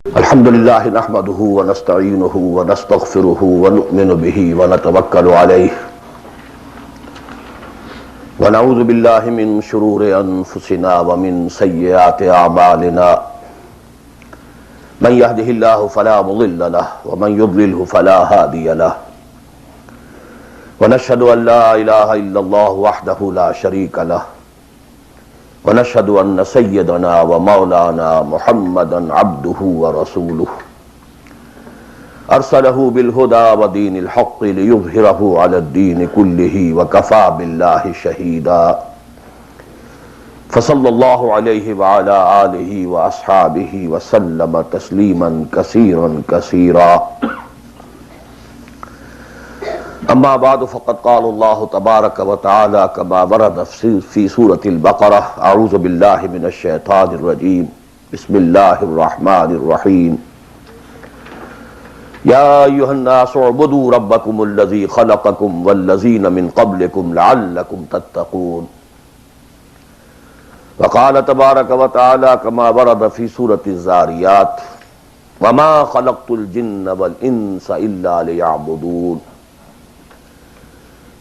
الحمد للہ نحمده ونستعینه ونستغفره ونؤمن به ونتوکل علیہ ونعوذ باللہ من شرور انفسنا ومن سیئات اعمالنا من يهده الله فلا مضل له ومن يضلله فلا هادي له ونشهد ان لا اله الا الله وحده لا شريك له ونشهد أن سيدنا ومولانا محمدا عبده ورسوله أرسله بالهدى ودين الحق ليظهره على الدين كله وكفى بالله شهيدا فصلى الله عليه وعلى آله وأصحابه وسلم تسليما كثيرا كثيرا اما بعد فقد قال الله تبارك وتعالى كما ورد في سورة البقرة اعوذ بالله من الشيطان الرجيم بسم الله الرحمن الرحيم يا ايها الناس اعبدوا ربكم الذي خلقكم والذين من قبلكم لعلكم تتقون وقال تبارك وتعالى كما ورد في سورة الذاريات وما خلقت الجن والانس الا ليعبدون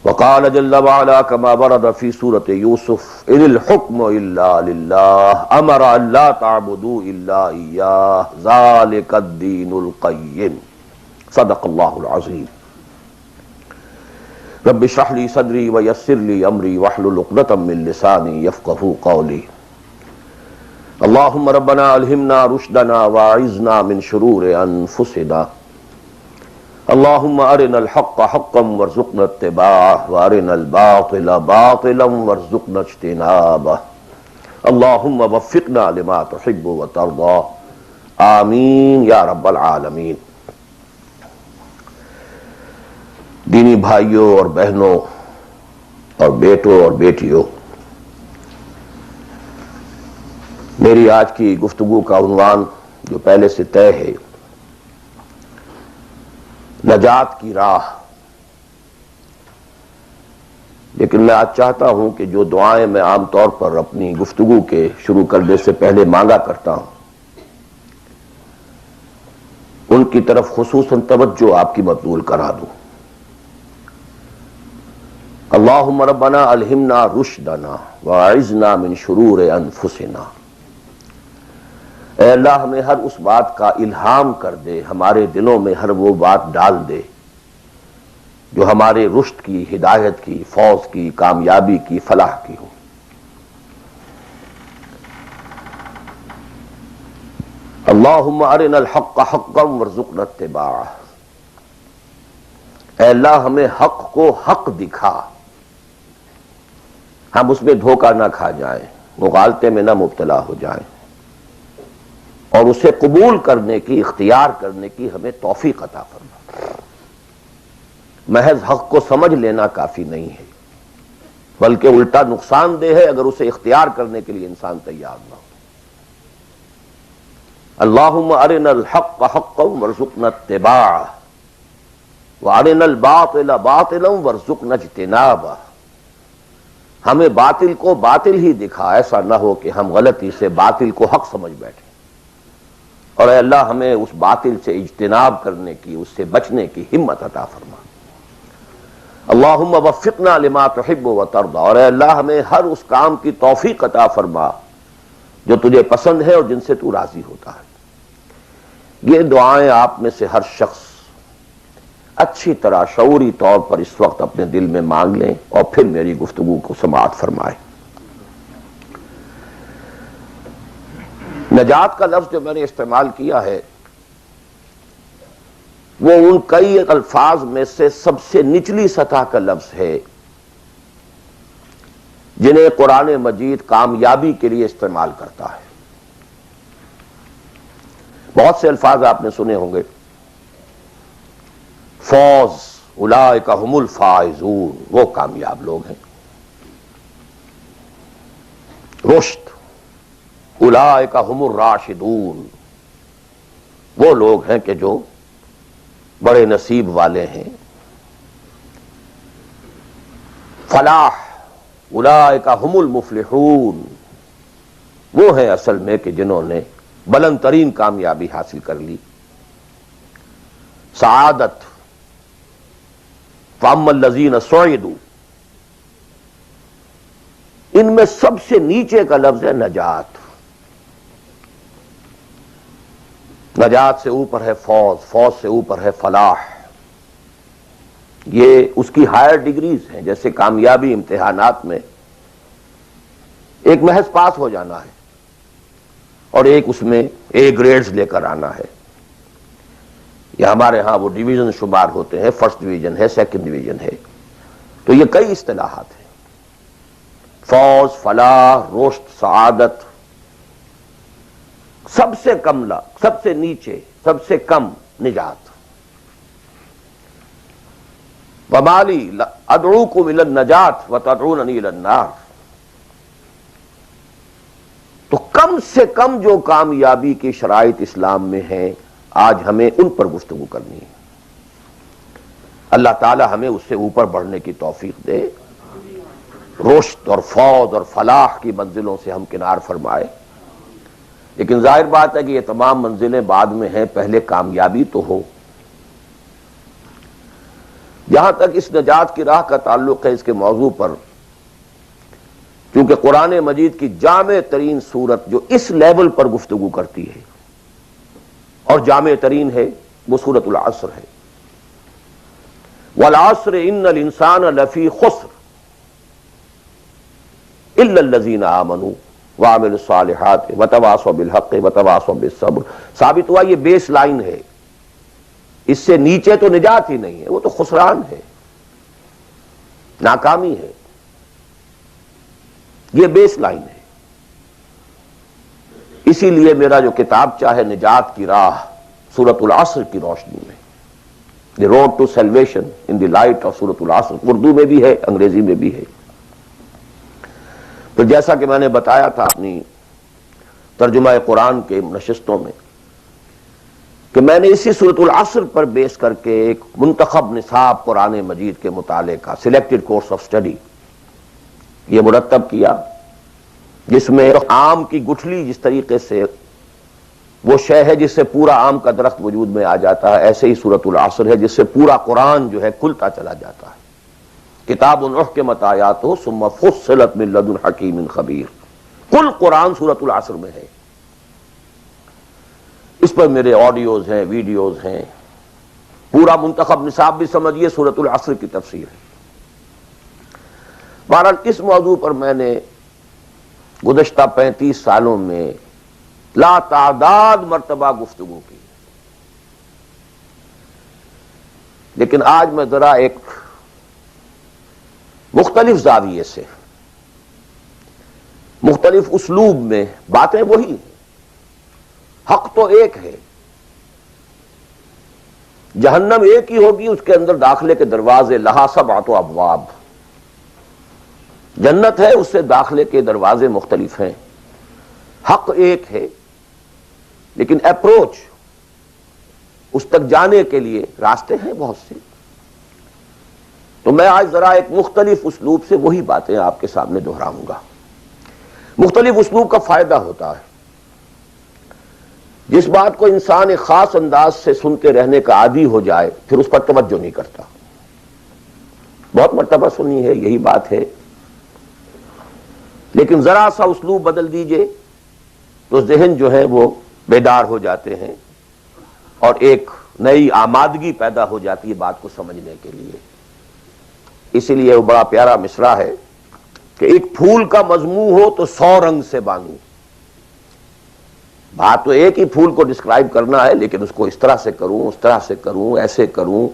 وقال جل وعلا كما ورد في سورة يوسف إن الحكم إلا لله أمر أن لا تعبدوا إلا إياه ذلك الدين القيم صدق الله العظيم رب اشرح لي صدري ويسر لي أمري واحلل عقدة من لساني يفقهوا قولي اللهم ربنا ألهمنا رشدنا واعذنا من شرور أنفسنا اللهم ارنا الحق حقا وارزقنا اتباعه وارنا الباطل باطلا وارزقنا اجتنابه اللهم وفقنا لما تحب وترضى آمین یا رب العالمین۔ دینی بھائیوں اور بہنوں اور بیٹوں اور بیٹیوں، میری آج کی گفتگو کا عنوان جو پہلے سے طے ہے، نجات کی راہ، لیکن میں آج چاہتا ہوں کہ جو دعائیں میں عام طور پر اپنی گفتگو کے شروع کرنے سے پہلے مانگا کرتا ہوں، ان کی طرف خصوصاً توجہ آپ کی مبذول کرا دوں۔ اللہم ربنا الہمنا رشدنا واعذنا من شرور انفسنا، اے اللہ ہمیں ہر اس بات کا الہام کر دے، ہمارے دلوں میں ہر وہ بات ڈال دے جو ہمارے رشد کی، ہدایت کی، فوز کی، کامیابی کی، فلاح کی ہو۔ اللہم ارنا الحق حقا وارزقنا اتباعہ، اے اللہ ہمیں حق کو حق دکھا، ہم اس میں دھوکہ نہ کھا جائیں، مغالطے میں نہ مبتلا ہو جائیں، اور اسے قبول کرنے کی، اختیار کرنے کی ہمیں توفیق عطا فرما۔ محض حق کو سمجھ لینا کافی نہیں ہے، بلکہ الٹا نقصان دہ ہے اگر اسے اختیار کرنے کے لیے انسان تیار نہ ہو۔ اللہم ارنا الحق حقا وارزقنا اتباعہ وارنا الباطل باطلا وارزقنا اجتنابہ، ہمیں باطل کو باطل ہی دکھا، ایسا نہ ہو کہ ہم غلطی سے باطل کو حق سمجھ بیٹھیں، اور اے اللہ ہمیں اس باطل سے اجتناب کرنے کی، اس سے بچنے کی ہمت عطا فرما۔ اللہم وفقنا لما تحب وترضى، اور اے اللہ ہمیں ہر اس کام کی توفیق عطا فرما جو تجھے پسند ہے اور جن سے تو راضی ہوتا ہے۔ یہ دعائیں آپ میں سے ہر شخص اچھی طرح شعوری طور پر اس وقت اپنے دل میں مانگ لیں اور پھر میری گفتگو کو سماعت فرمائیں۔ نجات کا لفظ جو میں نے استعمال کیا ہے وہ ان کئی الفاظ میں سے سب سے نچلی سطح کا لفظ ہے جنہیں قرآن مجید کامیابی کے لیے استعمال کرتا ہے۔ بہت سے الفاظ آپ نے سنے ہوں گے، فوز، اولئک هم الفائزون، وہ کامیاب لوگ ہیں، رشد، اولئک هم الراشدون، وہ لوگ ہیں کہ جو بڑے نصیب والے ہیں، فلاح، اولئک هم المفلحون، وہ ہیں اصل میں کہ جنہوں نے بلند ترین کامیابی حاصل کر لی. سعادت. فَأَمَّا الَّذِينَ سُعِدُوا، ان میں سب سے نیچے کا لفظ ہے نجات. نجات سے اوپر ہے فوز، فوز سے اوپر ہے فلاح. یہ اس کی ہائر ڈگریز ہیں. جیسے کامیابی امتحانات میں ایک محض پاس ہو جانا ہے اور ایک اس میں اے گریڈز لے کر آنا ہے. یا ہمارے ہاں وہ ڈویژن شمار ہوتے ہیں، فرسٹ ڈویژن ہے، سیکنڈ ڈویژن ہے. تو یہ کئی اصطلاحات ہیں. فوز، فلاح، رشد، سعادت. سب سے کم سب سے نیچے، سب سے کم نجات. وَمَا لِي أَدْعُوكُمْ إِلَى النَّجَاةِ وَتَدْعُونَنِي إِلَى النَّارِ. تو کم سے کم جو کامیابی کی شرائط اسلام میں ہیں، آج ہمیں ان پر گفتگو کرنی ہے. اللہ تعالی ہمیں اس سے اوپر بڑھنے کی توفیق دے، رشد اور فوز اور فلاح کی منزلوں سے ہم کنار فرمائے. لیکن ظاہر بات ہے کہ یہ تمام منزلیں بعد میں ہیں، پہلے کامیابی تو ہو. جہاں تک اس نجات کی راہ کا تعلق ہے، اس کے موضوع پر کیونکہ قرآن مجید کی جامع ترین سورت جو اس لیول پر گفتگو کرتی ہے اور جامع ترین ہے، وہ سورۃ العصر ہے. والعصر ان الانسان لفی خسر الا الذین آمنوا وعملوا الصالحات وتواصوا بالحق وتواصوا بالصبر. ثابت ہوا یہ بیس لائن ہے، اس سے نیچے تو نجات ہی نہیں ہے، وہ تو خسران ہے، ناکامی ہے. یہ بیس لائن ہے. اسی لیے میرا جو کتاب چاہے نجات کی راہ سورۃ العصر کی روشنی میں، the road to salvation in the light of سورۃ العصر، اردو میں بھی ہے، انگریزی میں بھی ہے. پھر جیسا کہ میں نے بتایا تھا اپنی ترجمہ قرآن کے نشستوں میں کہ میں نے اسی سورۃ العصر پر بیس کر کے ایک منتخب نصاب قرآن مجید کے مطالعے کا سلیکٹڈ کورس آف اسٹڈی یہ مرتب کیا، جس میں آم کی گٹھلی جس طریقے سے وہ شے ہے جس سے پورا آم کا درخت وجود میں آ جاتا ہے، ایسے ہی سورۃ العصر ہے جس سے پورا قرآن جو ہے کھلتا چلا جاتا ہے. کتاب احکمت آیاتہ ثم فصلت من لدن حکیم خبیر. کل قرآن سورۃ العصر میں ہے. اس پر میرے آڈیوز ہیں، ویڈیوز ہیں. پورا منتخب نصاب بھی سمجھیے سورۃ العصر کی تفسیر ہے. بہرحال اس موضوع پر میں نے گزشتہ 35 سالوں میں لا تعداد مرتبہ گفتگو کی. لیکن آج میں ذرا ایک مختلف زاویے سے، مختلف اسلوب میں، باتیں وہی ہیں، حق تو ایک ہے، جہنم ایک ہی ہوگی، اس کے اندر داخلے کے دروازے لہا سبعۃ ابواب. جنت ہے، اس سے داخلے کے دروازے مختلف ہیں. حق ایک ہے، لیکن اپروچ اس تک جانے کے لیے راستے ہیں بہت سے. تو میں آج ذرا ایک مختلف اسلوب سے وہی باتیں آپ کے سامنے دہراؤں گا. مختلف اسلوب کا فائدہ ہوتا ہے. جس بات کو انسان ایک خاص انداز سے سنتے رہنے کا عادی ہو جائے پھر اس پر توجہ نہیں کرتا. بہت مرتبہ سنی ہے، یہی بات ہے، لیکن ذرا سا اسلوب بدل دیجئے تو ذہن جو ہے وہ بیدار ہو جاتے ہیں اور ایک نئی آمادگی پیدا ہو جاتی ہے بات کو سمجھنے کے لیے. اسی لیے وہ بڑا پیارا مصرع ہے کہ ایک پھول کا مضمون ہو تو 100 رنگ سے بانو. بات تو ایک ہی پھول کو ڈسکرائب کرنا ہے، لیکن اس کو اس طرح سے کروں، اس طرح سے کروں، ایسے کروں.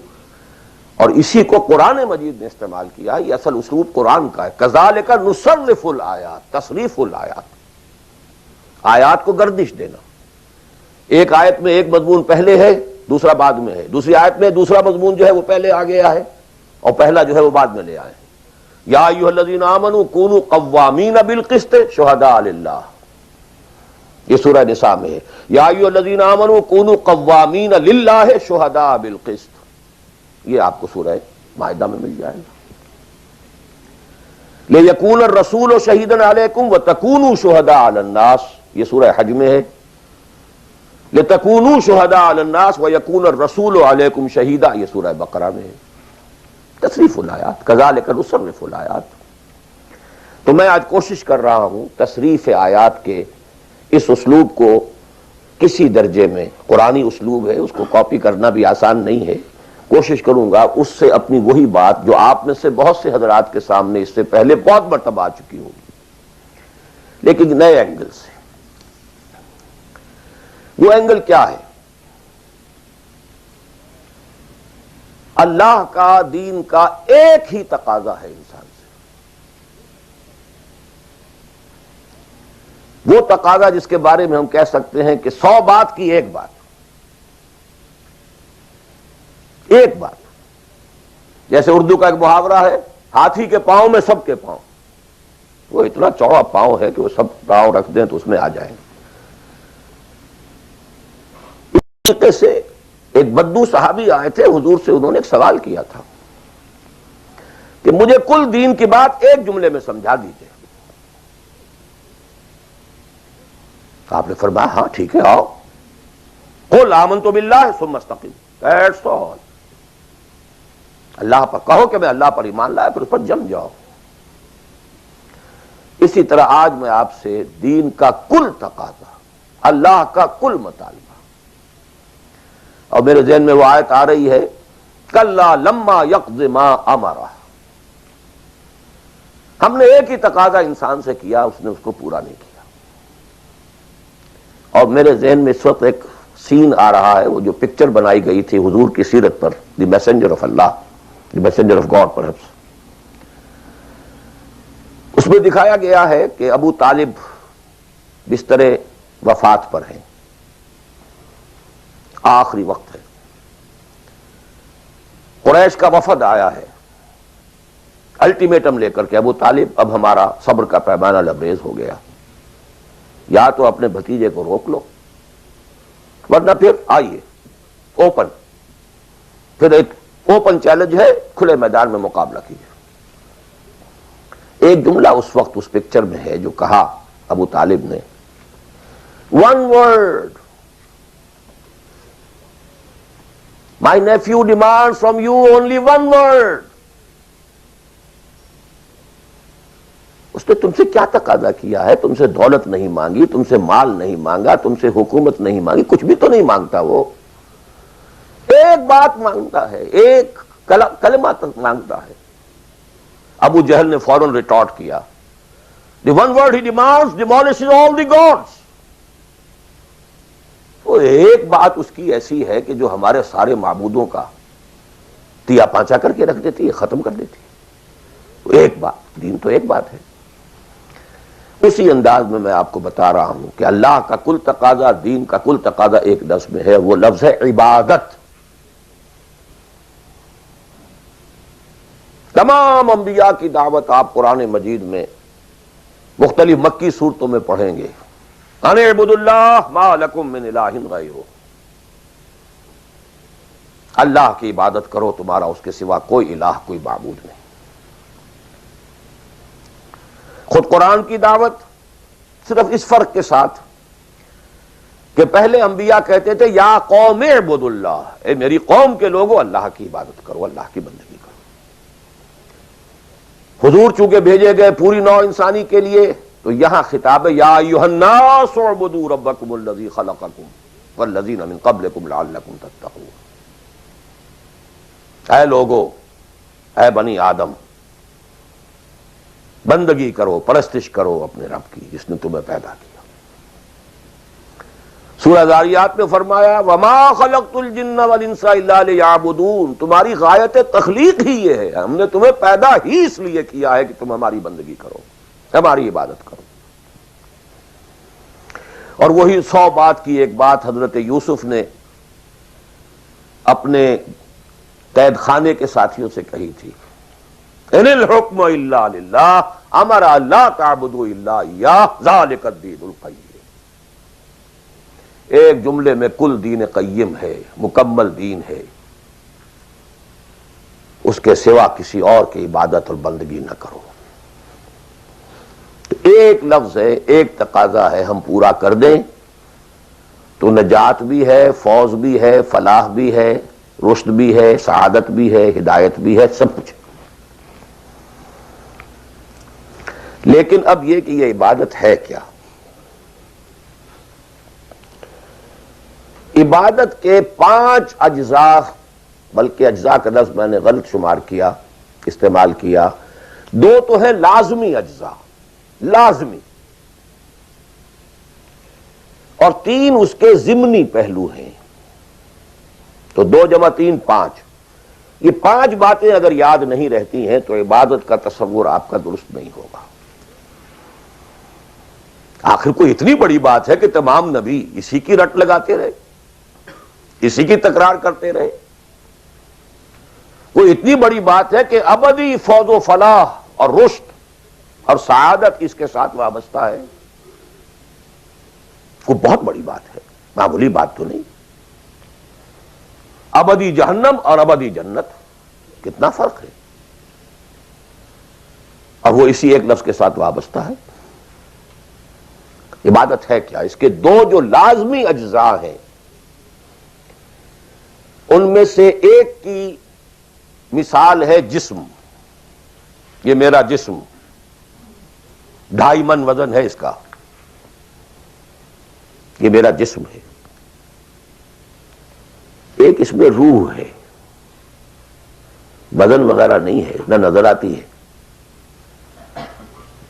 اور اسی کو قرآن مجید نے استعمال کیا. یہ اصل اسلوب قرآن کا ہے. کذالک نصرف الآیات، تصریف الآیات، آیات کو گردش دینا. ایک آیت میں ایک مضمون پہلے ہے، دوسرا بعد میں ہے. دوسری آیت میں دوسرا مضمون جو ہے وہ پہلے آ گیا ہے اور پہلا جو ہے وہ بعد میں لے آئے. یا ایھا الذین آمنوا کونوا قوامین بالقسط شہداء للہ، یہ سورہ نساء میں ہے. یا ایھا الذین آمنوا کونوا قوامین للہ شہداء بالقسط، یہ آپ کو سورہ مائدہ میں مل جائے گا. لِیَکُونَ الرَّسُولُ شَہِیدًا عَلَیکُمْ وَتَکُونُوا شُہَدَاءَ عَلَى النَّاسِ، یہ سورہ حج میں ہے. لتکونوا شہداء علی الناس ویکون الرسول علیکم شہیدا، یہ سورہ بقرہ میں ہے، تصریف الآیات، کذالک نصرف الآیات۔ تو میں آج کوشش کر رہا ہوں تصریف آیات کے اس اسلوب کو کسی درجے میں، قرآنی اسلوب ہے، اس کو کاپی کرنا بھی آسان نہیں ہے، کوشش کروں گا اس سے اپنی وہی بات جو آپ میں سے بہت سے حضرات کے سامنے اس سے پہلے بہت مرتبہ آ چکی ہوگی، لیکن نئے اینگل سے۔ وہ اینگل کیا ہے؟ اللہ کا، دین کا ایک ہی تقاضا ہے انسان سے، وہ تقاضا جس کے بارے میں ہم کہہ سکتے ہیں کہ 100 بات کی ایک بات، ایک بات۔ جیسے اردو کا ایک محاورہ ہے، ہاتھی کے پاؤں میں سب کے پاؤں، وہ اتنا چوڑا پاؤں ہے کہ وہ سب پاؤں رکھ دیں تو اس میں آ جائیں۔ اس طریقے سے ایک بدو صحابی آئے تھے حضور سے، انہوں نے ایک سوال کیا تھا کہ مجھے کل دین کی بات ایک جملے میں سمجھا دیجیے۔ آپ نے فرمایا ہاں ٹھیک ہے، آؤ، قل آمنت باللہ ثم استقم، دیٹس آل، اللہ پر کہو کہ میں اللہ پر ایمان لایا، پھر اس پر جم جاؤ۔ اسی طرح آج میں آپ سے دین کا کل تقاضا، اللہ کا کل مطالبہ، اور میرے ذہن میں وہ آیت آ رہی ہے کلا لما یقض ما امرہ، ہم نے ایک ہی تقاضا انسان سے کیا، اس نے اس کو پورا نہیں کیا۔ اور میرے ذہن میں اس وقت ایک سین آ رہا ہے، وہ جو پکچر بنائی گئی تھی حضور کی سیرت پر، the messenger of Allah, the messenger of God perhaps, اس میں دکھایا گیا ہے کہ ابو طالب بستر وفات پر ہیں، آخری وقت ہے، قریش کا وفد آیا ہے الٹیمیٹم لے کر کے، ابو طالب اب ہمارا صبر کا پیمانہ لبریز ہو گیا، یا تو اپنے بھتیجے کو روک لو ورنہ پھر آئیے اوپن، پھر ایک اوپن چیلنج ہے، کھلے میدان میں مقابلہ کیجیے۔ ایک جملہ اس وقت اس پکچر میں ہے جو کہا ابو طالب نے، one word, my nephew demands from you only one word۔ اس نے تم سے کیا تقاضا کیا ہے؟ تم سے دولت نہیں مانگی، تم سے مال نہیں مانگا، تم سے حکومت نہیں مانگی، کچھ بھی تو نہیں مانگتا، وہ ایک بات مانگتا ہے، ایک کلمہ تک مانگتا ہے۔ ابو جہل نے فوراً ریٹارٹ کیا، the one word he demands demolishes all the gods۔ وہ ایک بات اس کی ایسی ہے کہ جو ہمارے سارے معبودوں کا تیا پانچا کر کے رکھ دیتی ہے، ختم کر دیتی ہے۔ ایک بات، دین تو ایک بات ہے۔ اسی انداز میں آپ کو بتا رہا ہوں کہ اللہ کا کل تقاضا، دین کا کل تقاضا ایک لفظ میں ہے، وہ لفظ ہے عبادت۔ تمام انبیاء کی دعوت آپ قرآن مجید میں مختلف مکی صورتوں میں پڑھیں گے، ان اعبدوا اللہ ما لکم من الہ غیرہ، اللہ کی عبادت کرو، تمہارا اس کے سوا کوئی الہ، کوئی معبود نہیں۔ خود قرآن کی دعوت صرف اس فرق کے ساتھ کہ پہلے انبیاء کہتے تھے یا قوم اعبدوا اللہ، اے میری قوم کے لوگوں اللہ کی عبادت کرو، اللہ کی بندگی کرو۔ حضور چونکہ بھیجے گئے پوری نوع انسانی کے لیے، تو یہاں خطاب ہے یا ایھا الناس اعبدوا ربکم الذی خلقکم والذین من قبلکم لعلکم تتقون، اے لوگو، اے بنی آدم، بندگی کرو، پرستش کرو اپنے رب کی جس نے تمہیں پیدا کیا۔ سورہ ذاریات میں فرمایا وما خلقت الجن والانس الا لیعبدون، تمہاری غایت تخلیق ہی یہ ہے، ہم نے تمہیں پیدا ہی اس لیے کیا ہے کہ تم ہماری بندگی کرو، ہماری عبادت کرو۔ اور وہی 100 بات کی ایک بات حضرت یوسف نے اپنے قید خانے کے ساتھیوں سے کہی تھی، ان الحکم الا للہ امر لا تعبدوا الا ایاہ ذلک الدین القیم۔ ایک جملے میں کل دین قیم ہے، مکمل دین ہے، اس کے سوا کسی اور کی عبادت اور بندگی نہ کرو۔ ایک لفظ ہے، ایک تقاضا ہے، ہم پورا کر دیں تو نجات بھی ہے، فوز بھی ہے، فلاح بھی ہے، رشد بھی ہے، سعادت بھی ہے، ہدایت بھی ہے، سب کچھ. لیکن اب یہ کہ یہ عبادت ہے کیا؟ عبادت کے 5 اجزاء، بلکہ اجزاء کا لفظ میں نے غلط شمار کیا، استعمال کیا. 2 تو ہیں لازمی اجزاء، لازمی، اور 3 اس کے ضمنی پہلو ہیں. تو 2 جمع 3 5. یہ 5 باتیں اگر یاد نہیں رہتی ہیں تو عبادت کا تصور آپ کا درست نہیں ہوگا. آخر کوئی اتنی بڑی بات ہے کہ تمام نبی اسی کی رٹ لگاتے رہے، اسی کی تکرار کرتے رہے. کوئی اتنی بڑی بات ہے کہ ابدی فوز و فلاح اور رشد اور سعادت اس کے ساتھ وابستہ ہے. کوئی بہت بڑی بات ہے، معمولی بات تو نہیں. ابدی جہنم اور ابدی جنت، کتنا فرق ہے، اور وہ اسی ایک لفظ کے ساتھ وابستہ ہے. عبادت ہے کیا؟ اس کے 2 جو لازمی اجزاء ہیں، ان میں سے ایک کی مثال ہے جسم. یہ میرا جسم 2.5 من وزن ہے اس کا، یہ میرا جسم ہے. ایک اس میں روح ہے، بدن وغیرہ نہیں ہے، نہ نظر آتی ہے،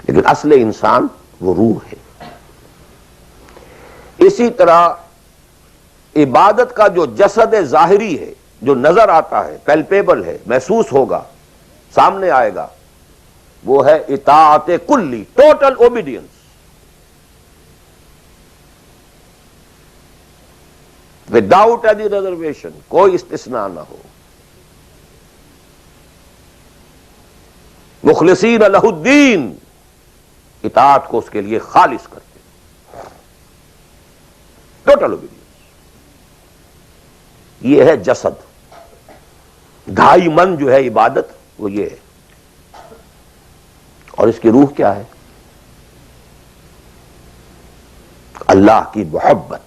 لیکن اصل انسان وہ روح ہے. اسی طرح عبادت کا جو جسد ظاہری ہے، جو نظر آتا ہے، پیلپیبل ہے، محسوس ہوگا، سامنے آئے گا، وہ ہے اطاعت کلی، total obedience. Without any reservation, کوئی استثناء نہ ہو. مخلصین لہ الدین، اطاعت کو اس کے لیے خالص کرتے، ٹوٹل اوبیڈینس. یہ ہے جسد. 2.5 من جو ہے عبادت، وہ یہ ہے. اور اس کی روح کیا ہے؟ اللہ کی محبت.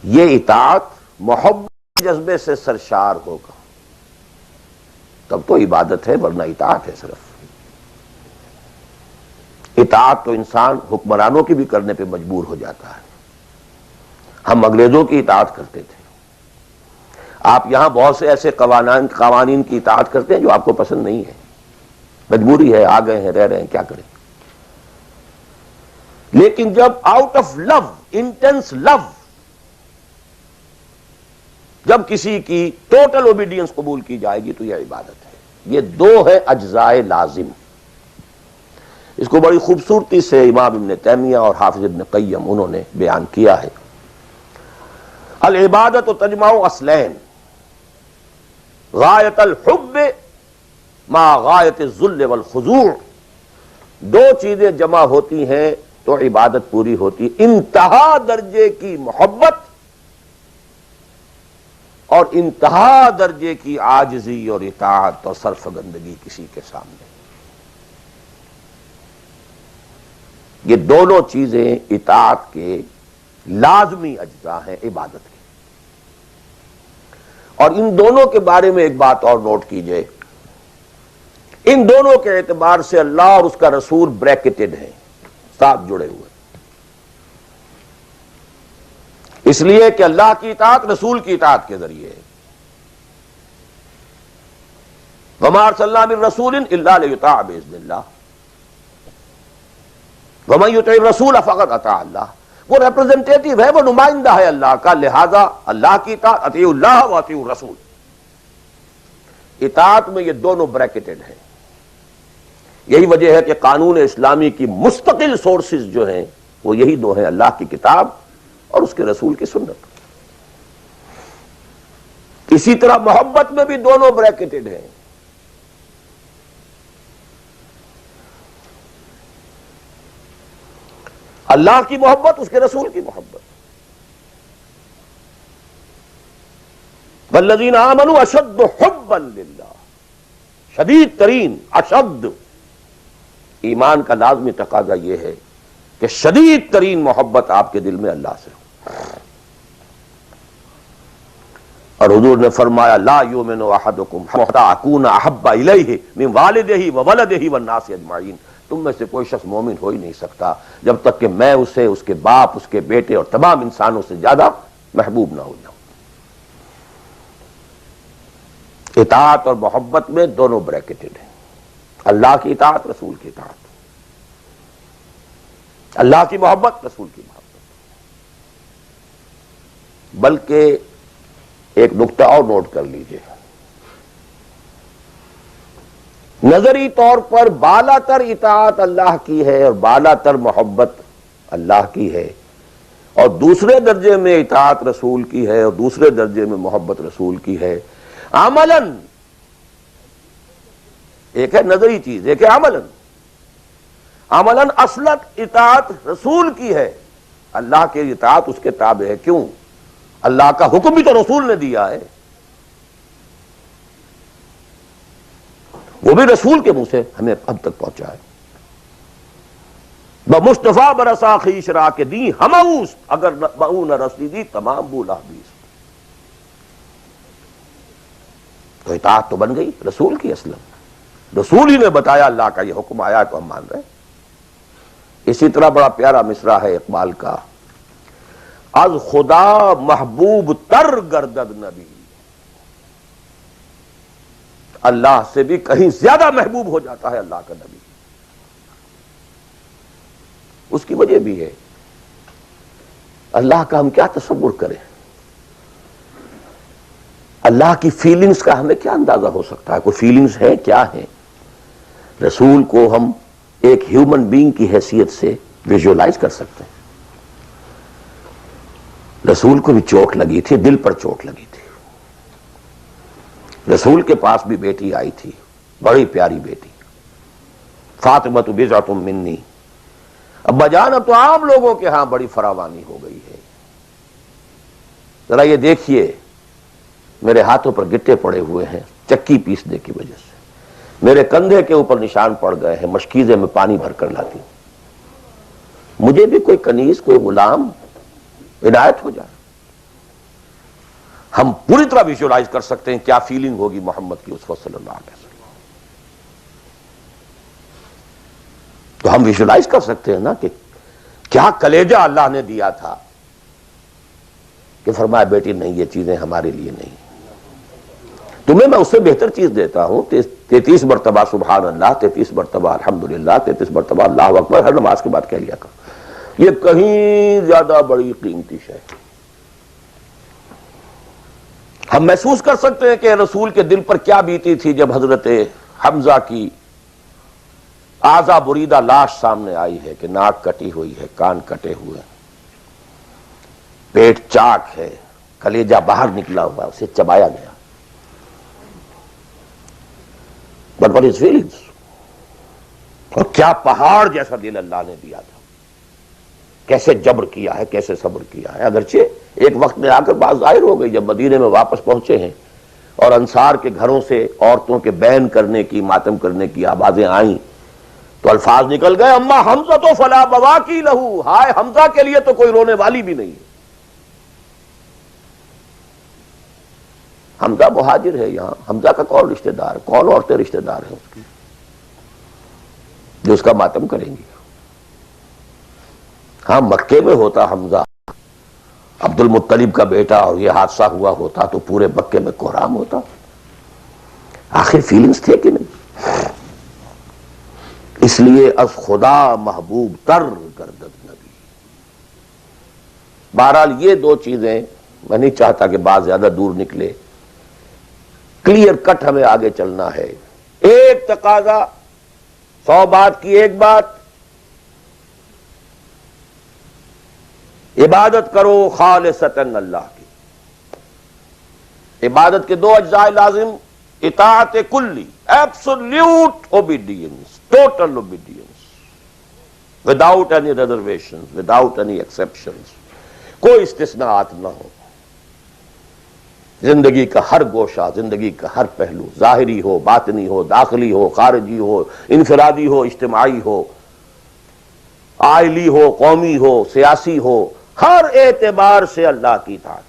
یہ اطاعت محبت کے جذبے سے سرشار ہوگا تب تو عبادت ہے، ورنہ اطاعت ہے صرف. اطاعت تو انسان حکمرانوں کی بھی کرنے پہ مجبور ہو جاتا ہے. ہم انگریزوں کی اطاعت کرتے تھے، آپ یہاں بہت سے ایسے قوانین کی اطاعت کرتے ہیں جو آپ کو پسند نہیں ہے، مجبوری ہے، آ گئے ہیں، رہ رہے ہیں، کیا کریں. لیکن جب آؤٹ آف لو، انٹینس لو، جب کسی کی ٹوٹل اوبیڈینس قبول کی جائے گی تو یہ عبادت ہے. یہ 2 ہے اجزاء لازم. اس کو بڑی خوبصورتی سے امام ابن تیمیہ اور حافظ ابن قیم انہوں نے بیان کیا ہے. العبادت تجمع اصلین، غایت الحب مع غایت الذل والخضوع. 2 چیزیں جمع ہوتی ہیں تو عبادت پوری ہوتی. انتہا درجے کی محبت اور انتہا درجے کی عاجزی اور اطاعت اور سرفگندگی کسی کے سامنے. یہ دونوں چیزیں اطاعت کے لازمی اجزاء ہیں عبادت کے. اور ان دونوں کے بارے میں ایک بات اور نوٹ کیجئے، ان دونوں کے اعتبار سے اللہ اور اس کا رسول بریکٹڈ ہیں، ساتھ جڑے ہوئے. اس لیے کہ اللہ کی اطاعت رسول کی اطاعت کے ذریعے ہے. وَمَا أَرْسَلْنَا مِن رَّسُولٍ إِلَّا لِيُطَاعَ بِإِذْنِ اللَّهِ وَمَن يُطِعِ الرَّسُولَ فَقَدْ أَطَاعَ اللَّهَ. وہ ریپرزنٹیٹو ہے، وہ نمائندہ ہے اللہ کا، لہذا اللہ کی اطاعت، اطیعوا اللہ واطیعوا الرسول. اطاعت میں یہ دونوں بریکٹڈ ہیں. یہی وجہ ہے کہ قانون اسلامی کی مستقل سورسز جو ہیں وہ یہی 2 ہیں، اللہ کی کتاب اور اس کے رسول کی سنت. اسی طرح محبت میں بھی دونوں بریکٹڈ ہیں. اللہ کی محبت، اس کے رسول کی محبت. والذین آمنوا اشد حبا للہ، شدید ترین، اشد. ایمان کا لازمی تقاضا یہ ہے کہ شدید ترین محبت آپ کے دل میں اللہ سے ہو. اور حضور نے فرمایا لا یؤمن احدکم حتی اکون احب الیہ من والدہ وولدہ والناس اجمعین، تم میں سے کوئی شخص مومن ہو ہی نہیں سکتا جب تک کہ میں اسے، اس کے باپ، اس کے بیٹے اور تمام انسانوں سے زیادہ محبوب نہ ہو جاؤں۔ اطاعت اور محبت میں دونوں بریکٹڈ ہیں، اللہ کی اطاعت، رسول کی اطاعت، اللہ کی محبت، رسول کی محبت۔ بلکہ ایک نقطہ اور نوٹ کر لیجئے، نظری طور پر بالا تر اطاعت اللہ کی ہے اور بالا تر محبت اللہ کی ہے، اور دوسرے درجے میں اطاعت رسول کی ہے اور دوسرے درجے میں محبت رسول کی ہے۔ عملاً ایک ہے نظری چیز، ایک ہے عملاً۔ عملاً اصلت اطاعت رسول کی ہے، اللہ کے اطاعت اس کے تابع ہے۔ کیوں؟ اللہ کا حکم بھی تو رسول نے دیا ہے، وہ بھی رسول کے منہ سے ہمیں اب تک پہنچا ہے۔ بمصطفیٰ برسا خیش را کے دی ہموس، اگر بہو نہ رسیدی تمام بولا بیس۔ تو اطاعت تو بن گئی رسول کی، اصلا رسول ہی نے بتایا، اللہ کا یہ حکم آیا تو ہم مان رہے ہیں۔ اسی طرح بڑا پیارا مصرع ہے اقبال کا، از خدا محبوب تر گردد نبی، اللہ سے بھی کہیں زیادہ محبوب ہو جاتا ہے اللہ کا نبی۔ اس کی وجہ بھی ہے، اللہ کا ہم کیا تصور کریں، اللہ کی فیلنگز کا ہمیں کیا اندازہ ہو سکتا ہے؟ کوئی فیلنگز ہے کیا ہے؟ رسول کو ہم ایک ہیومن بینگ کی حیثیت سے ویژولائز کر سکتے ہیں۔ رسول کو بھی چوٹ لگی تھی، دل پر چوٹ لگی تھی۔ رسول کے پاس بھی بیٹی آئی تھی، بڑی پیاری بیٹی، فاطمہ بضعۃ منی۔ ابا جان اب تو عام لوگوں کے ہاں بڑی فراوانی ہو گئی ہے، ذرا یہ دیکھیے میرے ہاتھوں پر گٹے پڑے ہوئے ہیں چکی پیسنے کی وجہ سے، میرے کندھے کے اوپر نشان پڑ گئے ہیں، مشکیزے میں پانی بھر کر لاتی ہوں، مجھے بھی کوئی کنیز، کوئی غلام عنایت ہو جائے۔ ہم پوری طرح ویژولائز کر سکتے ہیں کیا فیلنگ ہوگی محمد کی اس وقت صلی اللہ علیہ وسلم، تو ہم ویژولائز کر سکتے ہیں نا کہ کیا کلیجہ اللہ نے دیا تھا کہ فرمایا بیٹی نہیں، یہ چیزیں ہمارے لیے نہیں، تمہیں میں اس سے بہتر چیز دیتا ہوں۔ 33 مرتبہ سبحان اللہ، 33 مرتبہ الحمدللہ، 33 مرتبہ اللہ اکبر ہر نماز کے بعد کہہ لیا کرو، یہ کہیں زیادہ بڑی قیمتی شے۔ ہم محسوس کر سکتے ہیں کہ رسول کے دل پر کیا بیتی تھی جب حضرت حمزہ کی اعضا بریدہ لاش سامنے آئی ہے کہ ناک کٹی ہوئی ہے، کان کٹے ہوئے، پیٹ چاک ہے، کلیجہ باہر نکلا ہوا، اسے چبایا گیا۔ But what is feelings؟ اور کیا پہاڑ جیسا دل اللہ نے دیا تھا، کیسے جبر کیا ہے، کیسے صبر کیا ہے۔ اگرچہ ایک وقت میں آ کر بات ظاہر ہو گئی، جب مدینے میں واپس پہنچے ہیں اور انصار کے گھروں سے عورتوں کے بین کرنے کی، ماتم کرنے کی آوازیں آئیں تو الفاظ نکل گئے، اما حمزہ تو فلا بواکی لہو، ہائے حمزہ کے لیے تو کوئی رونے والی بھی نہیں ہے۔ حمزہ مہاجر ہے، یہاں حمزہ کا کون رشتہ دار، کون عورتیں رشتہ دار ہیں اس کی جو اس کا ماتم کریں گی؟ ہاں مکے میں ہوتا حمزہ عبد المطلب کا بیٹا اور یہ حادثہ ہوا ہوتا تو پورے مکے میں کوہرام ہوتا۔ آخر فیلنگز تھے کہ نہیں؟ اس لیے از خدا محبوب تر گردد نبی۔ بہرحال یہ دو چیزیں، میں نہیں چاہتا کہ بات زیادہ دور نکلے، کلیئر کٹ ہمیں آگے چلنا ہے۔ ایک تقاضا، 100 بات کی ایک بات، عبادت کرو خالصتاً اللہ کی۔ عبادت کے دو اجزاء لازم، اطاعت کلی، absolute obedience, total obedience, without any reservation, without any exceptions, کوئی استثناءات نہ ہو۔ زندگی کا ہر گوشہ، زندگی کا ہر پہلو، ظاہری ہو، باطنی ہو، داخلی ہو، خارجی ہو، انفرادی ہو، اجتماعی ہو، عائلی ہو، قومی ہو، سیاسی ہو، ہر اعتبار سے اللہ کی اطاعت،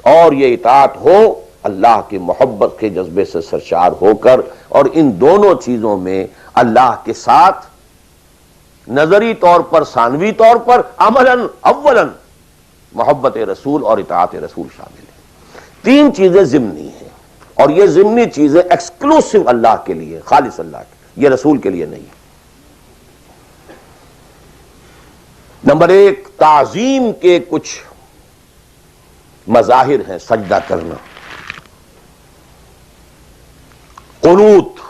اور یہ اطاعت ہو اللہ کی محبت کے جذبے سے سرشار ہو کر، اور ان دونوں چیزوں میں اللہ کے ساتھ نظری طور پر، ثانوی طور پر، عملاً اولاً محبت رسول اور اطاعت رسول شامل ہے۔ تین چیزیں ضمنی ہیں، اور یہ ضمنی چیزیں ایکسکلوسیو اللہ کے لیے، خالص اللہ کے، یہ رسول کے لیے نہیں ہے۔ نمبر ایک، تعظیم کے کچھ مظاہر ہیں، سجدہ کرنا، قنوت،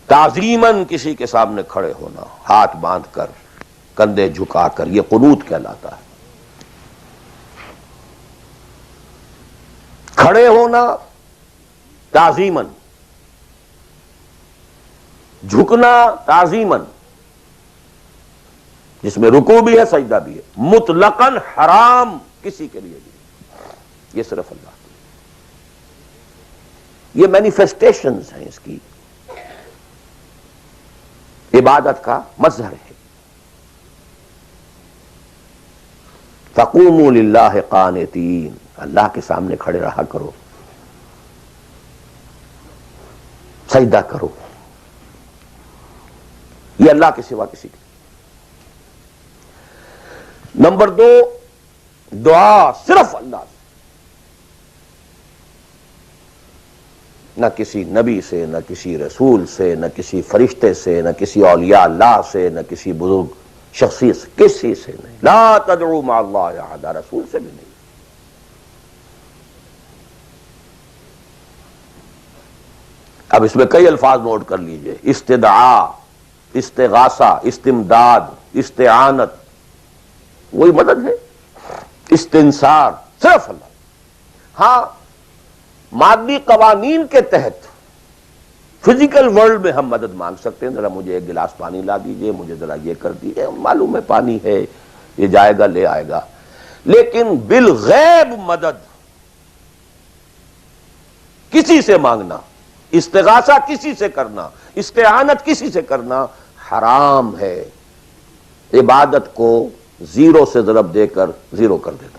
تعظیماً کسی کے سامنے کھڑے ہونا، ہاتھ باندھ کر، کندھے جھکا کر، یہ قنوت کہلاتا ہے۔ کھڑے ہونا تعظیماً، جھکنا تعظیماً، جس میں رکوع بھی ہے سجدہ بھی ہے، مطلقاً حرام کسی کے لیے بھی، یہ صرف اللہ کی، یہ مینیفیسٹیشنز ہیں اس کی، عبادت کا مظہر ہے۔ فَقُومُوا لِلَّهِ قَانِتِينَ، اللہ کے سامنے کھڑے رہا کرو، سجدہ کرو، یہ اللہ کے سوا کسی کے۔ نمبر دو، دعا صرف اللہ سے، نہ کسی نبی سے، نہ کسی رسول سے، نہ کسی فرشتے سے، نہ کسی اولیاء اللہ سے، نہ کسی بزرگ شخصیت سے، کسی سے نہیں۔ لا تدعو مع اللہ احدا، رسول سے بھی نہیں۔ اب اس میں کئی الفاظ نوٹ کر لیجئے، استدعاء، استغاثہ، استمداد، استعانت، وہی مدد ہے، استنصار، صرف اللہ۔ ہاں مادی قوانین کے تحت فزیکل ورلڈ میں ہم مدد مانگ سکتے ہیں، ذرا مجھے ایک گلاس پانی لا دیجئے، مجھے ذرا یہ کر دیجئے، معلوم ہے پانی ہے، یہ جائے گا لے آئے گا، لیکن بالغیب مدد کسی سے مانگنا، استغاثہ کسی سے کرنا، استعانت کسی سے کرنا حرام ہے، عبادت کو زیرو سے ضرب دے کر زیرو کر دیتا۔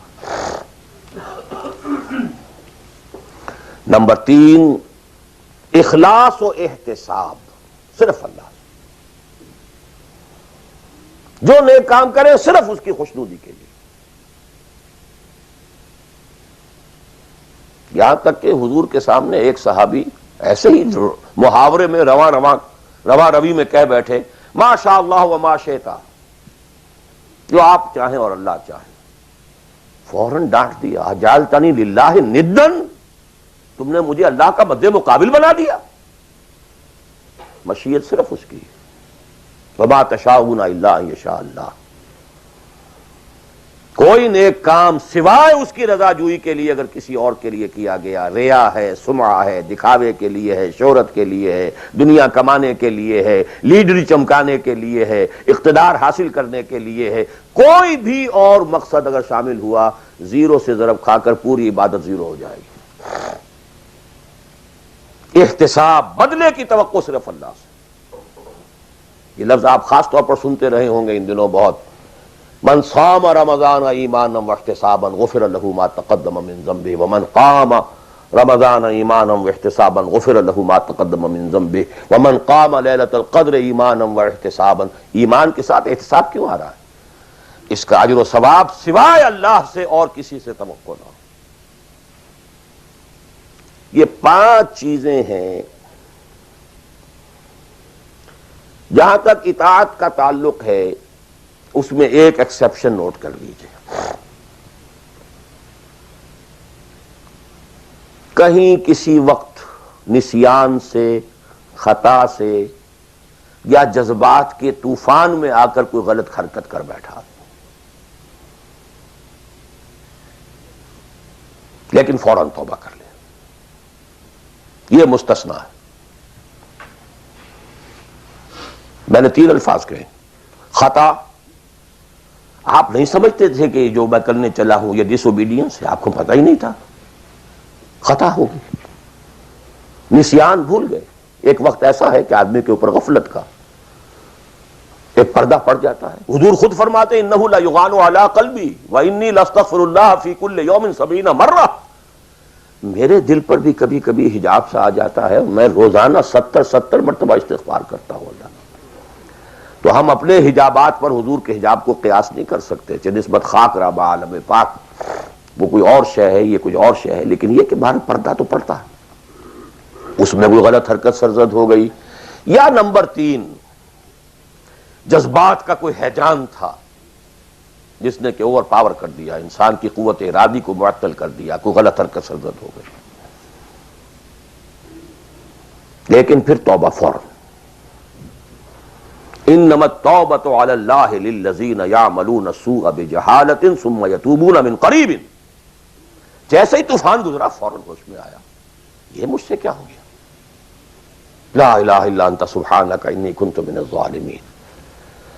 نمبر تین، اخلاص و احتساب، صرف اللہ، جو نیک کام کرے صرف اس کی خوشنودی کے لیے۔ یہاں تک کہ حضور کے سامنے ایک صحابی ایسے ہی محاورے میں رواں روی میں کہہ بیٹھے، ما شاء اللہ و ما شئت، جو آپ چاہیں اور اللہ چاہے۔ فوراً ڈانٹ دیا، اجعلتنی للہ ندن، تم نے مجھے اللہ کا مد مقابل بنا دیا۔ مشیت صرف اس کی، وما تشاءون الا ان یشاء اللہ۔ کوئی نیک کام سوائے اس کی رضا جوئی کے لیے اگر کسی اور کے لیے کیا گیا، ریا ہے، سمعہ ہے، دکھاوے کے لیے ہے، شہرت کے لیے ہے، دنیا کمانے کے لیے ہے، لیڈری چمکانے کے لیے ہے، اقتدار حاصل کرنے کے لیے ہے، کوئی بھی اور مقصد اگر شامل ہوا، زیرو سے ضرب کھا کر پوری عبادت زیرو ہو جائے گی۔ احتساب، بدلے کی توقع صرف اللہ سے۔ یہ لفظ آپ خاص طور پر سنتے رہے ہوں گے ان دنوں بہت، من صام رمضان ایمانا واحتسابا غفر له ما تقدم من ذنبه ومن قام رمضان ایمانا واحتسابا غفر له ما تقدم من ذنبه ومن قام لیلۃ القدر ایمانا واحتسابا۔ ایمان کے ساتھ احتساب کیوں آ رہا ہے؟ اس کا اجر و ثواب سوائے اللہ سے اور کسی سے توقع نہ ہو۔ یہ 5 چیزیں ہیں۔ جہاں تک اطاعت کا تعلق ہے اس میں ایک ایکسیپشن نوٹ کر لیجئے، کہیں کسی وقت نسیان سے، خطا سے یا جذبات کے طوفان میں آ کر کوئی غلط حرکت کر بیٹھا، لیکن فوراً توبہ کر لے، یہ مستثنیٰ ہے۔ میں نے 3 الفاظ کہے، خطا، آپ نہیں سمجھتے تھے کہ جو میں کرنے چلا ہوں یہ ڈس اوبیڈینس ہے، آپ کو پتہ ہی نہیں تھا، خطا ہوگی۔ نسیان، بھول گئے، ایک وقت ایسا ہے کہ آدمی کے اوپر غفلت کا ایک پردہ پڑ جاتا ہے. حضور خود فرماتے ہیں انہ لیغان علی قلبی وانی لاستغفر اللہ فی کل یوم 70 مرہ. میرے دل پر بھی کبھی کبھی حجاب سا آ جاتا ہے، میں روزانہ 70 مرتبہ استغفار کرتا ہوں اللہ. تو ہم اپنے حجابات پر حضور کے حجاب کو قیاس نہیں کر سکتے. چہ نسبت خاک را با عالم پاک، وہ کوئی اور شے ہے، یہ کوئی اور شے ہے، لیکن یہ کہ باہر پردہ تو پڑتا ہے. اس میں کوئی غلط حرکت سرزد ہو گئی، یا نمبر 3 جذبات کا کوئی ہیجان تھا جس نے کہ اوور پاور کر دیا، انسان کی قوت ارادی کو معطل کر دیا، کوئی غلط حرکت سرزد ہو گئی. لیکن پھر توبہ فوراً. انما التوبۃ علی اللہ للذین یعملون السوء بجہالۃ ثم یتوبون من قریب. جیسے ہی طوفان گزرا فوراً ہوش میں آیا، یہ مجھ سے کیا ہو گیا. لا الہ الا انت سبحانک انی کنت من الظالمین.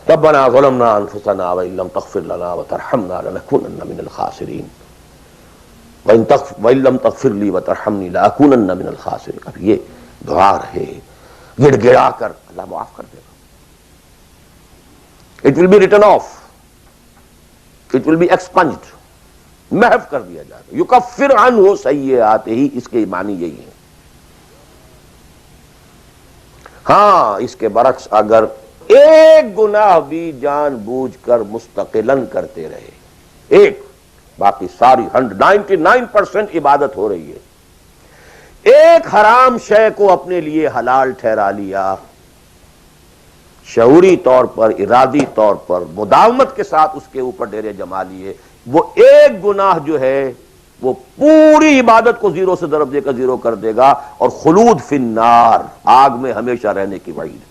ربنا ظلمنا انفسنا وان لم تغفر لنا وترحمنا لنکونن من الخاسرین وان لم تغفر لی وترحمنی لاکونن من الخاسرین. اب یہ دعا رہے، گڑ گڑا کر اللہ معاف کر دے گا. It will be written off. It will be expunged. محو کر دیا جائے گا. یکفر عنہ سیئات ہی، اس کے معنی یہی ہے. ہاں اس کے برعکس اگر ایک گناہ بھی جان بوجھ کر مستقلاً کرتے رہے، ایک، باقی ساری 99% عبادت ہو رہی ہے، ایک حرام شے کو اپنے لیے حلال ٹھہرا لیا، شعوری طور پر، ارادی طور پر، مداومت کے ساتھ اس کے اوپر ڈیرے جما لیے، وہ ایک گناہ جو ہے وہ پوری عبادت کو زیرو سے ضرب دے کر زیرو کر دے گا، اور خلود فی النار، آگ میں ہمیشہ رہنے کی وعید.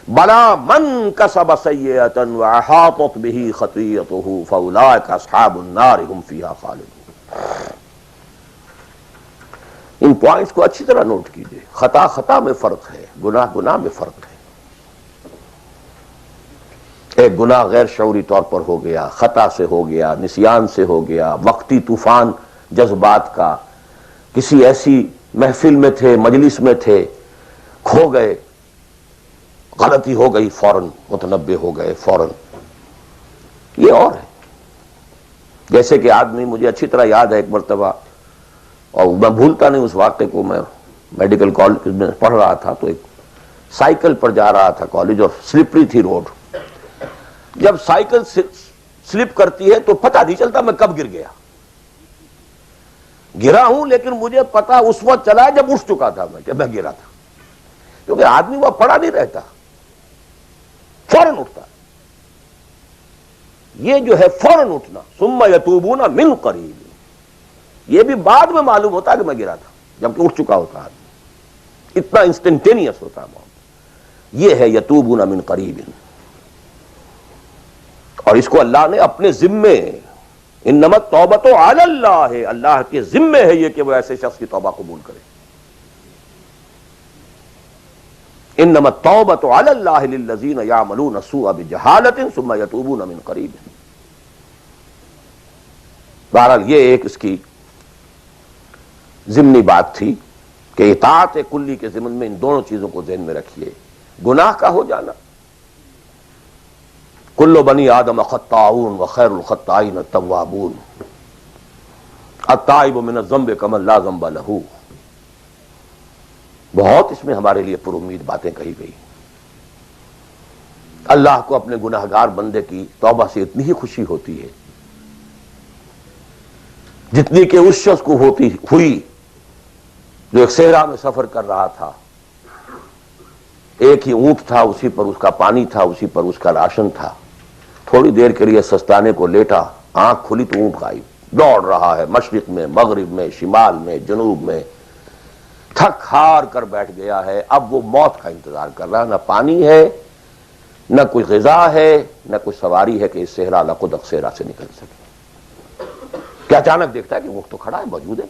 بلا من کسب سیئۃ واحاطت بہ خطیئتہ فاولئک اصحاب النار هم فیہا خالدون. ان پوائنٹس کو اچھی طرح نوٹ کیجئے. خطا خطا میں فرق ہے، گناہ گناہ میں فرق ہے. ایک گناہ غیر شعوری طور پر ہو گیا، خطا سے ہو گیا، نسیان سے ہو گیا، وقتی طوفان جذبات کا، کسی ایسی محفل میں تھے، مجلس میں تھے، کھو گئے، غلطی ہو گئی، فوراً متنبہ ہو گئے فوراً. یہ اور ہے. جیسے کہ آدمی، مجھے اچھی طرح یاد ہے ایک مرتبہ، اور میں بھولتا نہیں اس واقعے کو، میں میڈیکل کالج میں پڑھ رہا تھا تو ایک سائیکل پر جا رہا تھا کالج، اور سلپری تھی روڈ. جب سائیکل سلپ کرتی ہے تو پتہ نہیں چلتا میں کب گر گیا. گرا ہوں لیکن مجھے پتا اس وقت چلا جب اٹھ چکا تھا میں کہ میں گرا تھا، کیونکہ آدمی وہ پڑا نہیں رہتا، فوراً اٹھتا. یہ جو ہے فوراً اٹھنا، ثم یتوبون من قریب، یہ بھی بعد میں معلوم ہوتا کہ میں گرا تھا جبکہ اٹھ چکا ہوتا آدمی. اتنا انسٹنٹینیس ہوتا ہے. یہ ہے یتوبون من قریب. اور اس کو اللہ نے اپنے ذمے، انما التوبۃ علی اللہ، اللہ کے ذمے ہے یہ کہ وہ ایسے شخص کی توبہ قبول کرے. انما التوبۃ علی اللہ للذین یعملون السوء بجہالۃ ثم یتوبون من قریب. بہرحال یہ ایک اس کی ضمنی بات تھی کہ اطاعت کلی کے ضمن میں ان دونوں چیزوں کو ذہن میں رکھیے. گناہ کا ہو جانا، کل بنی آدم خطاؤون وخیر الخطائین التوابون، التائب من الذنب کمن لا ذنب لہ. بہت اس میں ہمارے لیے پر امید باتیں کہی گئی. اللہ کو اپنے گناہگار بندے کی توبہ سے اتنی ہی خوشی ہوتی ہے جتنی کہ اس شخص کو ہوئی جو ایک صحرا میں سفر کر رہا تھا. ایک ہی اونٹ تھا، اسی پر اس کا پانی تھا، اسی پر اس کا راشن تھا. تھوڑی دیر کے لیے سستانے کو لیٹا، آنکھ کھلی تو اونٹ غائب. دوڑ رہا ہے مشرق میں، مغرب میں، شمال میں، جنوب میں، تھک ہار کر بیٹھ گیا ہے. اب وہ موت کا انتظار کر رہا ہے. نہ پانی ہے، نہ کوئی غذا ہے، نہ کوئی سواری ہے کہ اس صحرا لقدق صحرا سے نکل سکے. کہ اچانک دیکھتا ہے کہ اونٹ تو کھڑا ہے، موجود ہے.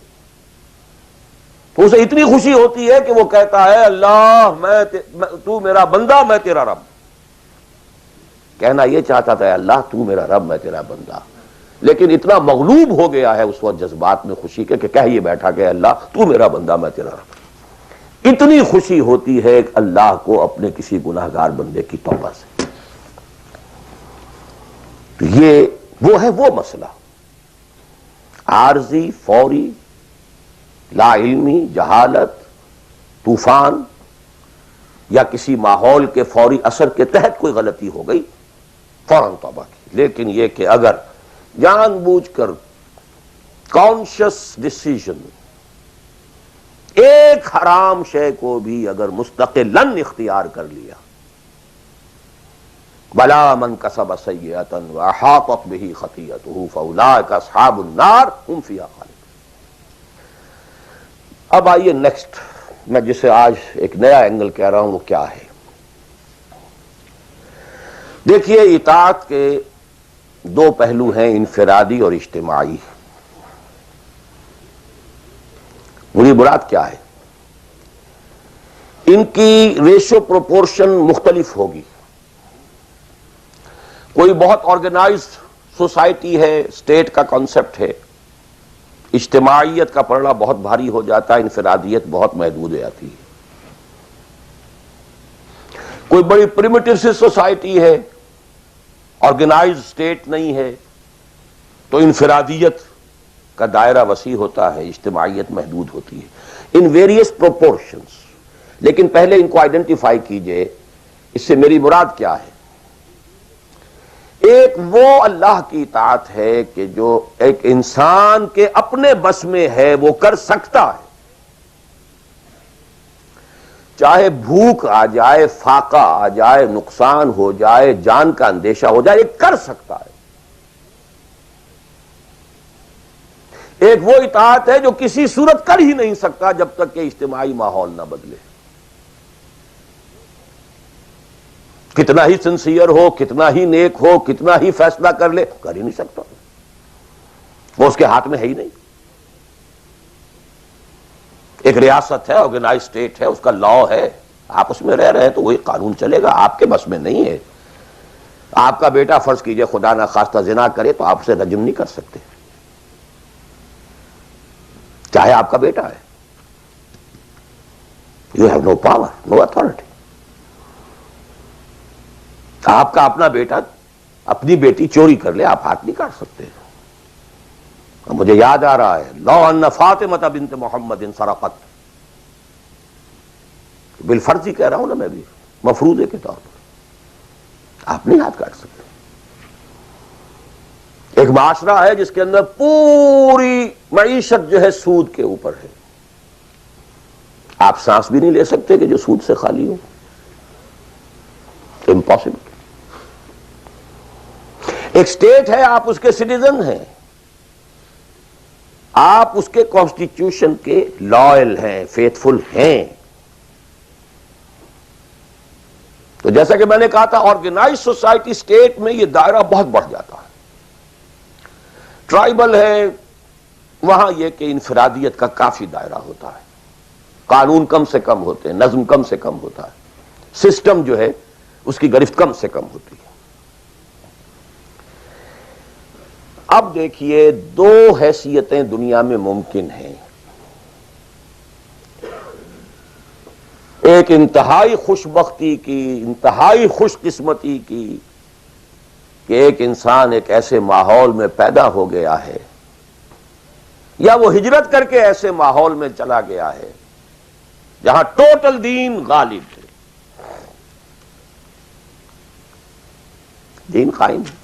تو اسے اتنی خوشی ہوتی ہے کہ وہ کہتا ہے اللہ تو میرا بندہ، میں تیرا رب. کہنا یہ چاہتا تھا اللہ تو میرا رب، میں تیرا بندہ، لیکن اتنا مغلوب ہو گیا ہے اس وقت جذبات میں خوشی کے کہ کہہ یہ بیٹھا کہ اللہ تو میرا بندہ، میں تیرا رب. اتنی خوشی ہوتی ہے اللہ کو اپنے کسی گناہگار بندے کی توبہ سے. تو یہ وہ ہے وہ مسئلہ عارضی، فوری، لا علمی، جہالت، طوفان یا کسی ماحول کے فوری اثر کے تحت کوئی غلطی ہو گئی فوراً توبہ کی. لیکن یہ کہ اگر جان بوجھ کر کانشس ڈیسیژن ایک حرام شے کو بھی اگر مستقلاً اختیار کر لیا، بلا من کسب سیئۃ واحاطت بہ خطیئتہ فاولئک اصحاب النار هم فیہا خالدون. اب آئیے نیکسٹ، میں جسے آج ایک نیا اینگل کہہ رہا ہوں وہ کیا ہے. دیکھیے اطاعت کے دو پہلو ہیں، انفرادی اور اجتماعی. میری مراد کیا ہے؟ ان کی ریشو پروپورشن مختلف ہوگی. کوئی بہت آرگنائزڈ سوسائٹی ہے، اسٹیٹ کا کانسیپٹ ہے، اجتماعیت کا پڑھنا بہت بھاری ہو جاتا ہے، انفرادیت بہت محدود ہو جاتی ہے. کوئی بڑی پریمیٹو سی سوسائٹی ہے، آرگنائزڈ اسٹیٹ نہیں ہے، تو انفرادیت کا دائرہ وسیع ہوتا ہے، اجتماعیت محدود ہوتی ہے. In various proportions. لیکن پہلے ان کو آئیڈینٹیفائی کیجئے، اس سے میری مراد کیا ہے. ایک وہ اللہ کی اطاعت ہے کہ جو ایک انسان کے اپنے بس میں ہے وہ کر سکتا ہے، چاہے بھوک آ جائے، فاقہ آ جائے، نقصان ہو جائے، جان کا اندیشہ ہو جائے، یہ کر سکتا ہے. ایک وہ اطاعت ہے جو کسی صورت کر ہی نہیں سکتا جب تک کہ اجتماعی ماحول نہ بدلے. کتنا ہی سنسیئر ہو، کتنا ہی نیک ہو، کتنا ہی فیصلہ کر لے، کر ہی نہیں سکتا. وہ اس کے ہاتھ میں ہے ہی نہیں. ایک ریاست ہے، آرگنائز اسٹیٹ ہے، اس کا لا ہے، آپ اس میں رہ رہے ہیں تو وہی قانون چلے گا. آپ کے بس میں نہیں ہے. آپ کا بیٹا فرض کیجئے خدا نہ خواستہ زنا کرے تو آپ اسے رجم نہیں کر سکتے، چاہے آپ کا بیٹا ہے. You have no power, no authority. آپ کا اپنا بیٹا اپنی بیٹی چوری کر لے، آپ ہاتھ نہیں کاٹ سکتے. مجھے یاد آ رہا ہے لو ان فاطمہ بنت محمد سرقت، بالفرض ہی کہہ رہا ہوں نا میں بھی، مفروضے کے طور پر آپ نہیں ہاتھ کاٹ سکتے. ایک معاشرہ ہے جس کے اندر پوری معیشت جو ہے سود کے اوپر ہے، آپ سانس بھی نہیں لے سکتے کہ جو سود سے خالی ہو. امپاسبل. ایک اسٹیٹ ہے، آپ اس کے سٹیزن ہیں، آپ اس کے کانسٹیٹیوشن کے لائل ہیں، فیتھفل ہیں. تو جیسا کہ میں نے کہا تھا آرگنائز سوسائٹی اسٹیٹ میں یہ دائرہ بہت بڑھ جاتا ہے. ٹرائبل ہے، وہاں یہ کہ انفرادیت کا کافی دائرہ ہوتا ہے، قانون کم سے کم ہوتے ہیں، نظم کم سے کم ہوتا ہے، سسٹم جو ہے اس کی گرفت کم سے کم ہوتی ہے. اب دیکھیے دو حیثیتیں دنیا میں ممکن ہیں. ایک انتہائی خوش بختی کی، انتہائی خوش قسمتی کی کہ ایک انسان ایک ایسے ماحول میں پیدا ہو گیا ہے یا وہ ہجرت کر کے ایسے ماحول میں چلا گیا ہے جہاں ٹوٹل دین غالب ہے، دین قائم ہے،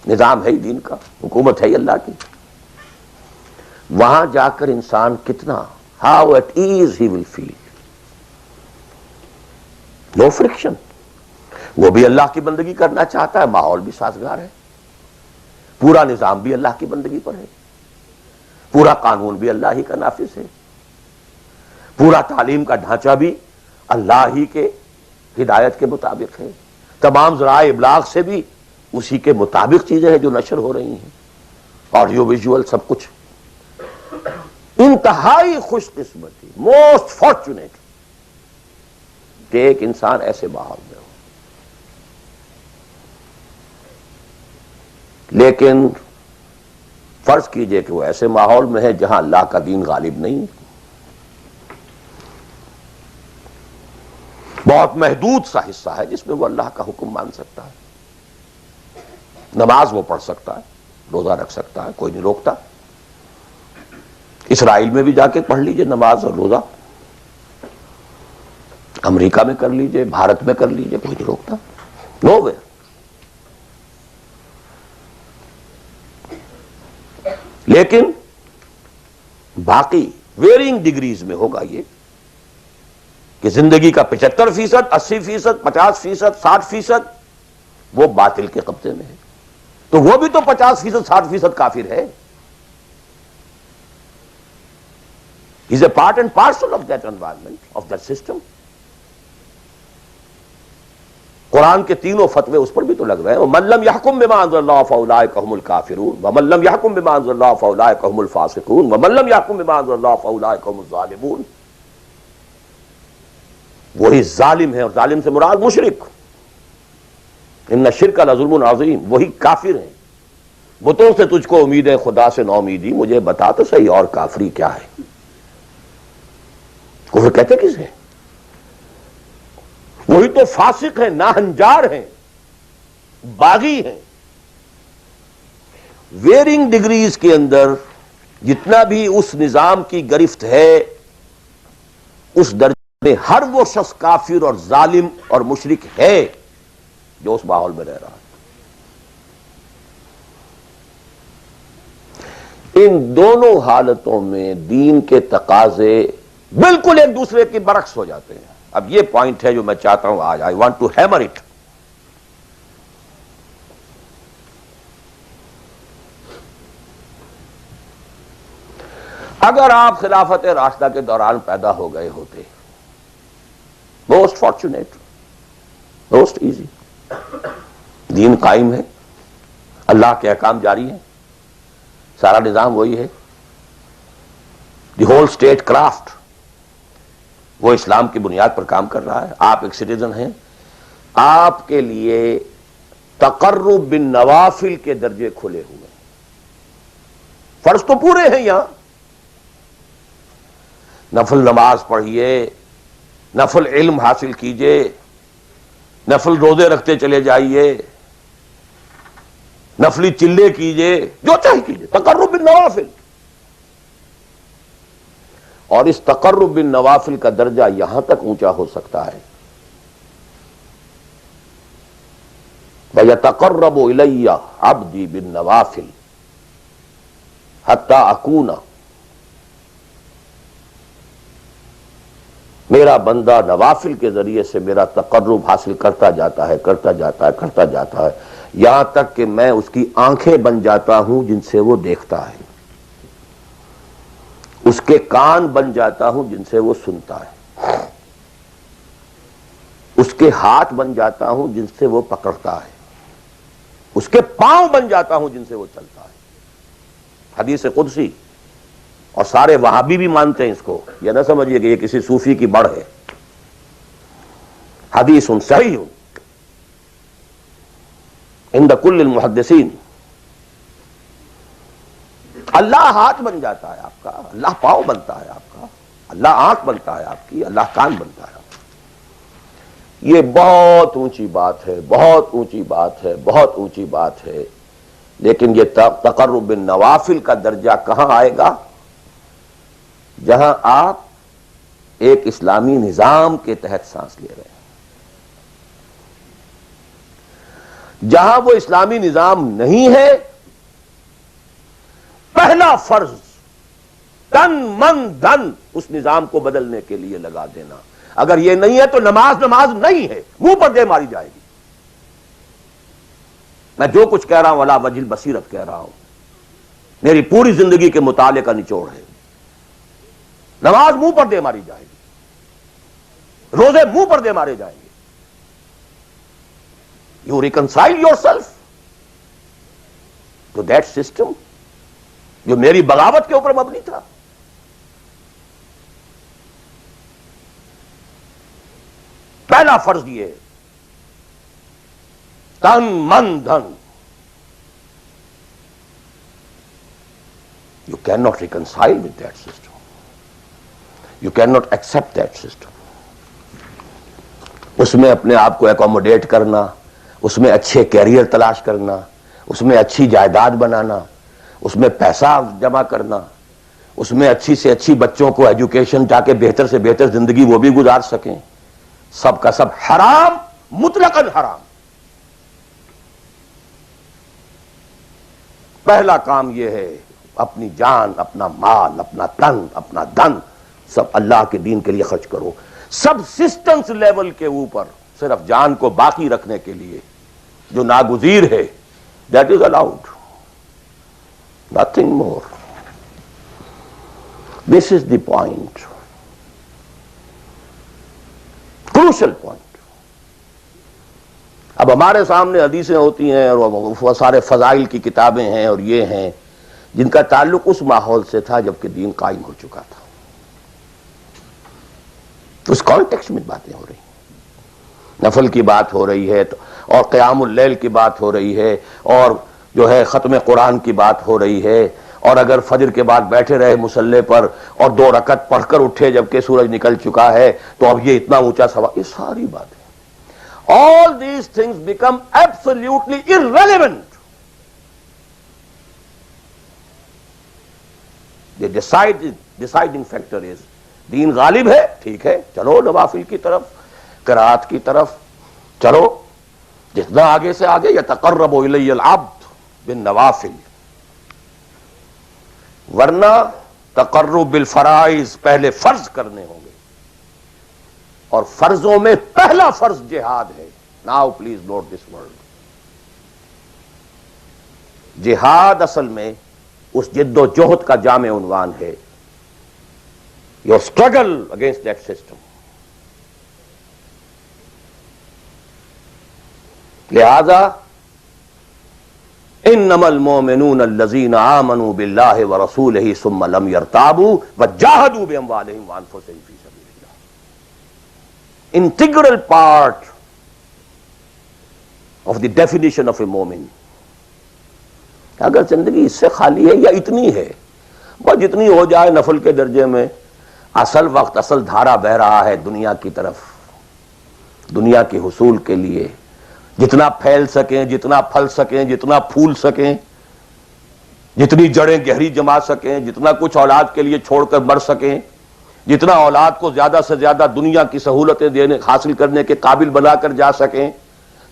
نظام ہے ہی دین کا، حکومت ہے ہی اللہ کی. وہاں جا کر انسان کتنا how at ease he will feel. No friction. وہ بھی اللہ کی بندگی کرنا چاہتا ہے، ماحول بھی سازگار ہے، پورا نظام بھی اللہ کی بندگی پر ہے، پورا قانون بھی اللہ ہی کا نافذ ہے، پورا تعلیم کا ڈھانچہ بھی اللہ ہی کے ہدایت کے مطابق ہے، تمام ذرائع ابلاغ سے بھی اسی کے مطابق چیزیں ہیں جو نشر ہو رہی ہیں، آڈیو ویژول سب کچھ. انتہائی خوش قسمتی، موسٹ فارچونیٹ کہ ایک انسان ایسے ماحول میں ہو. لیکن فرض کیجئے کہ وہ ایسے ماحول میں ہے جہاں اللہ کا دین غالب نہیں، بہت محدود سا حصہ ہے جس میں وہ اللہ کا حکم مان سکتا ہے. نماز وہ پڑھ سکتا ہے، روزہ رکھ سکتا ہے، کوئی نہیں روکتا. اسرائیل میں بھی جا کے پڑھ لیجئے نماز اور روزہ، امریکہ میں کر لیجئے، بھارت میں کر لیجئے، کوئی نہیں روکتا. نو وے. لیکن باقی ویرینگ ڈگریز میں ہوگا یہ کہ زندگی کا 75%، 80%، 50%، 60% وہ باطل کے قبضے میں ہے. تو وہ بھی تو 50%، 60% کافر ہے. Is a part and parcel of that environment, of that system. قرآن کے تینوں فتوے اس پر بھی تو لگ رہے ہیں. وَمَن لَّمْ يَحْكُم بِمَا أَنزَلَ اللَّهُ فَأُولَٰئِكَ هُمُ الْكَافِرُونَ وَمَن لَّمْ يَحْكُم بِمَا أَنزَلَ اللَّهُ فَأُولَٰئِكَ هُمُ الْفَاسِقُونَ وَمَن لَّمْ يَحْكُم بِمَا أَنزَلَ اللَّهُ فَأُولَٰئِكَ هُمُ الظَّالِمُونَ. وہی ظالم ہے، اور ظالم سے مراد مشرک. ان الشرک لظلم عظیم. وہی کافر ہیں. بتوں سے تجھ کو امید ہے، خدا سے نا امیدی. مجھے بتا تو صحیح اور کافری کیا ہے. کفر کہتے کسے؟ وہی تو فاسق ہیں، ناہنجار ہیں، باغی ہیں. ویرنگ ڈگریز کے اندر جتنا بھی اس نظام کی گرفت ہے، اس درجے میں ہر وہ شخص کافر اور ظالم اور مشرک ہے جو اس ماحول میں رہ رہا ہے. ان دونوں حالتوں میں دین کے تقاضے بالکل ایک دوسرے کے برعکس ہو جاتے ہیں. اب یہ پوائنٹ ہے جو میں چاہتا ہوں آج I want to hammer it. اگر آپ خلافت راشدہ کے دوران پیدا ہو گئے ہوتے، موسٹ فارچونیٹ، موسٹ ایزی. دین قائم ہے، اللہ کے احکام جاری ہیں، سارا نظام وہی ہے. دی ہول اسٹیٹ کرافٹ وہ اسلام کی بنیاد پر کام کر رہا ہے. آپ ایک سٹیزن ہیں، آپ کے لیے تقرب بالنوافل کے درجے کھلے ہوئے ہیں. فرض تو پورے ہیں یہاں. نفل نماز پڑھیے، نفل علم حاصل کیجئے، نفل روزے رکھتے چلے جائیے، نفلی چلے کیجئے، جو چاہیے کیجئے. تقرب بالنوافل. اور اس تقرب بالنوافل کا درجہ یہاں تک اونچا ہو سکتا ہے وَيَتَقَرَّبُ إِلَيَّ عَبْدِي بِالنَّوَافِلِ حَتَّى أَكُونَ. میرا بندہ نوافل کے ذریعے سے میرا تقرب حاصل کرتا جاتا ہے، کرتا جاتا ہے، کرتا جاتا ہے، یہاں تک کہ میں اس کی آنکھیں بن جاتا ہوں جن سے وہ دیکھتا ہے، اس کے کان بن جاتا ہوں جن سے وہ سنتا ہے، اس کے ہاتھ بن جاتا ہوں جن سے وہ پکڑتا ہے، اس کے پاؤں بن جاتا ہوں جن سے وہ چلتا ہے. حدیث قدسی. اور سارے وہابی بھی مانتے ہیں اس کو. یہ نہ سمجھیے کہ یہ کسی صوفی کی بڑھ ہے. حدیث صحیح عند کل المحدثین. اللہ ہاتھ بن جاتا ہے آپ کا، اللہ پاؤں بنتا ہے آپ کا، اللہ آنکھ بنتا ہے آپ کی، اللہ کان بنتا ہے آپ کا. یہ بہت اونچی بات ہے، بہت اونچی بات ہے، بہت اونچی بات ہے. لیکن یہ تقرب بالنوافل کا درجہ کہاں آئے گا؟ جہاں آپ ایک اسلامی نظام کے تحت سانس لے رہے ہیں، جہاں وہ اسلامی نظام نہیں ہے. پہلا فرض تن من دھن اس نظام کو بدلنے کے لیے لگا دینا. اگر یہ نہیں ہے تو نماز نہیں ہے، منہ پر دے ماری جائے گی. میں جو کچھ کہہ رہا ہوں علی وجہ البصیرت کہہ رہا ہوں، میری پوری زندگی کے مطالعے کا نچوڑ ہے. نماز منہ پر دے ماری جائے گی، روزے منہ پر دے مارے جائیں گے. You reconcile yourself to that system جو میری بغاوت کے اوپر مبنی تھا. پہلا فرض یہ ہے تن من دھن. You can not reconcile with that system. You cannot accept that system. اس میں اپنے آپ کو ایکوموڈیٹ کرنا، اس میں اچھے کیریئر تلاش کرنا، اس میں اچھی جائیداد بنانا، اس میں پیسہ جمع کرنا، اس میں اچھی سے اچھی بچوں کو ایجوکیشن تاکہ بہتر سے بہتر زندگی وہ بھی گزار سکیں، سب کا سب حرام، مطلقاً حرام۔ پہلا کام یہ ہے اپنی جان، اپنا مال، اپنا تن، اپنا دن سب اللہ کے دین کے لیے خرچ کرو۔ سبسسٹنس لیول کے اوپر صرف جان کو باقی رکھنے کے لیے جو ناگزیر ہے، that is allowed, nothing more. This is the point, crucial point. اب ہمارے سامنے حدیثیں ہوتی ہیں اور وہ سارے فضائل کی کتابیں ہیں اور یہ ہیں جن کا تعلق اس ماحول سے تھا جب کہ دین قائم ہو چکا تھا، اس کانٹیکسٹ میں باتیں ہو رہی ہیں، نفل کی بات ہو رہی ہے اور قیام اللیل کی بات ہو رہی ہے اور جو ہے ختم قرآن کی بات ہو رہی ہے، اور اگر فجر کے بعد بیٹھے رہے مصلی پر اور 2 رکعت پڑھ کر اٹھے جبکہ سورج نکل چکا ہے تو اب یہ اتنا اونچا سوال، یہ ساری باتیں، all these things become absolutely irrelevant. The deciding factor is دین غالب ہے، ٹھیک ہے، چلو نوافل کی طرف، قرات کی طرف چلو، جتنا آگے سے آگے یتقرب الی العبد بالنوافل، ورنہ تقرب بالفرائض پہلے فرض کرنے ہوں گے، اور فرضوں میں پہلا فرض جہاد ہے۔ Now please note this word, جہاد اصل میں اس جد و جہد کا جامع عنوان ہے، your struggle against that system۔ لہذا انما المؤمنون الذين آمنوا بالله ورسوله ثم لم يرتابوا وجاهدوا باموالهم وانفسهم في سبيل الله، integral part of the definition of a مومن۔ اگر زندگی اس سے خالی ہے یا اتنی ہے، بس جتنی ہو جائے نفل کے درجے میں، اصل وقت اصل دھارا بہ رہا ہے دنیا کی طرف، دنیا کے حصول کے لیے، جتنا پھیل سکیں، جتنا پھل سکیں، جتنا پھول سکیں، جتنی جڑیں گہری جما سکیں، جتنا کچھ اولاد کے لیے چھوڑ کر مر سکیں، جتنا اولاد کو زیادہ سے زیادہ دنیا کی سہولتیں دینے حاصل کرنے کے قابل بنا کر جا سکیں،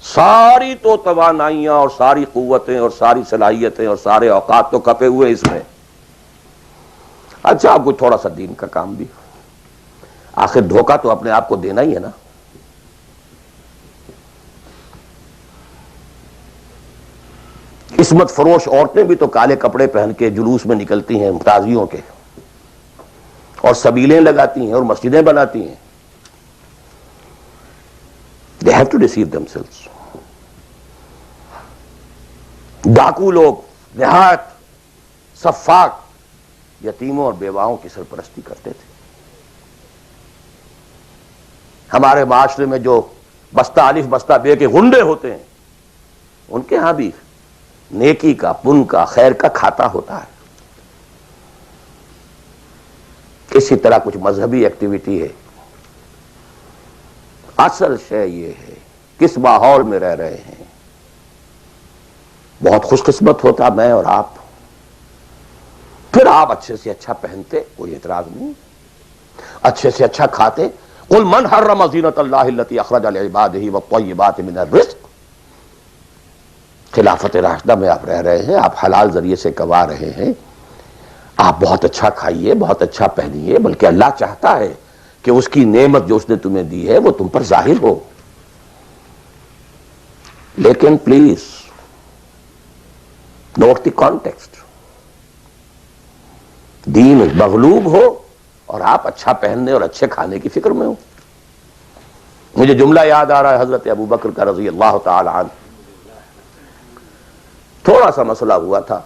ساری تو توانائیاں اور ساری قوتیں اور ساری صلاحیتیں اور سارے اوقات تو کپے ہوئے اس میں۔ اچھا آپ کو تھوڑا سا دین کا کام بھی، آخر دھوکہ تو اپنے آپ کو دینا ہی ہے نا۔ قسمت فروش عورتیں بھی تو کالے کپڑے پہن کے جلوس میں نکلتی ہیں تازیوں کے، اور سبیلیں لگاتی ہیں اور مسجدیں بناتی ہیں۔ They have to deceive themselves۔ ڈاکو لوگ نہایت سفاک یتیموں اور بیواؤں کی سرپرستی کرتے تھے۔ ہمارے معاشرے میں جو بستہ الف بستہ بے کے غنڈے ہوتے ہیں، ان کے ہاں بھی نیکی کا، پن کا، خیر کا کھاتا ہوتا ہے۔ اسی طرح کچھ مذہبی ایکٹیویٹی ہے۔ اصل شے یہ ہے کس ماحول میں رہ رہے ہیں۔ بہت خوش قسمت ہوتا میں اور آپ، پھر آپ اچھے سے اچھا پہنتے، کوئی اعتراض نہیں، اچھے سے اچھا کھاتے۔ قل من حرم زینۃ اللہ التی اخرج لعبادہ والطیبات من الرزق۔ خلافت راشدہ میں آپ رہ رہے ہیں، آپ حلال ذریعے سے کما رہے ہیں، آپ بہت اچھا کھائیے، بہت اچھا پہنیے، بلکہ اللہ چاہتا ہے کہ اس کی نعمت جو اس نے تمہیں دی ہے وہ تم پر ظاہر ہو۔ لیکن پلیز نوٹ دی کانٹیکسٹ، دین مغلوب ہو اور آپ اچھا پہننے اور اچھے کھانے کی فکر میں ہو۔ مجھے جملہ یاد آ رہا ہے حضرت ابو بکر کا رضی اللہ تعالی عنہ۔ تھوڑا سا مسئلہ ہوا تھا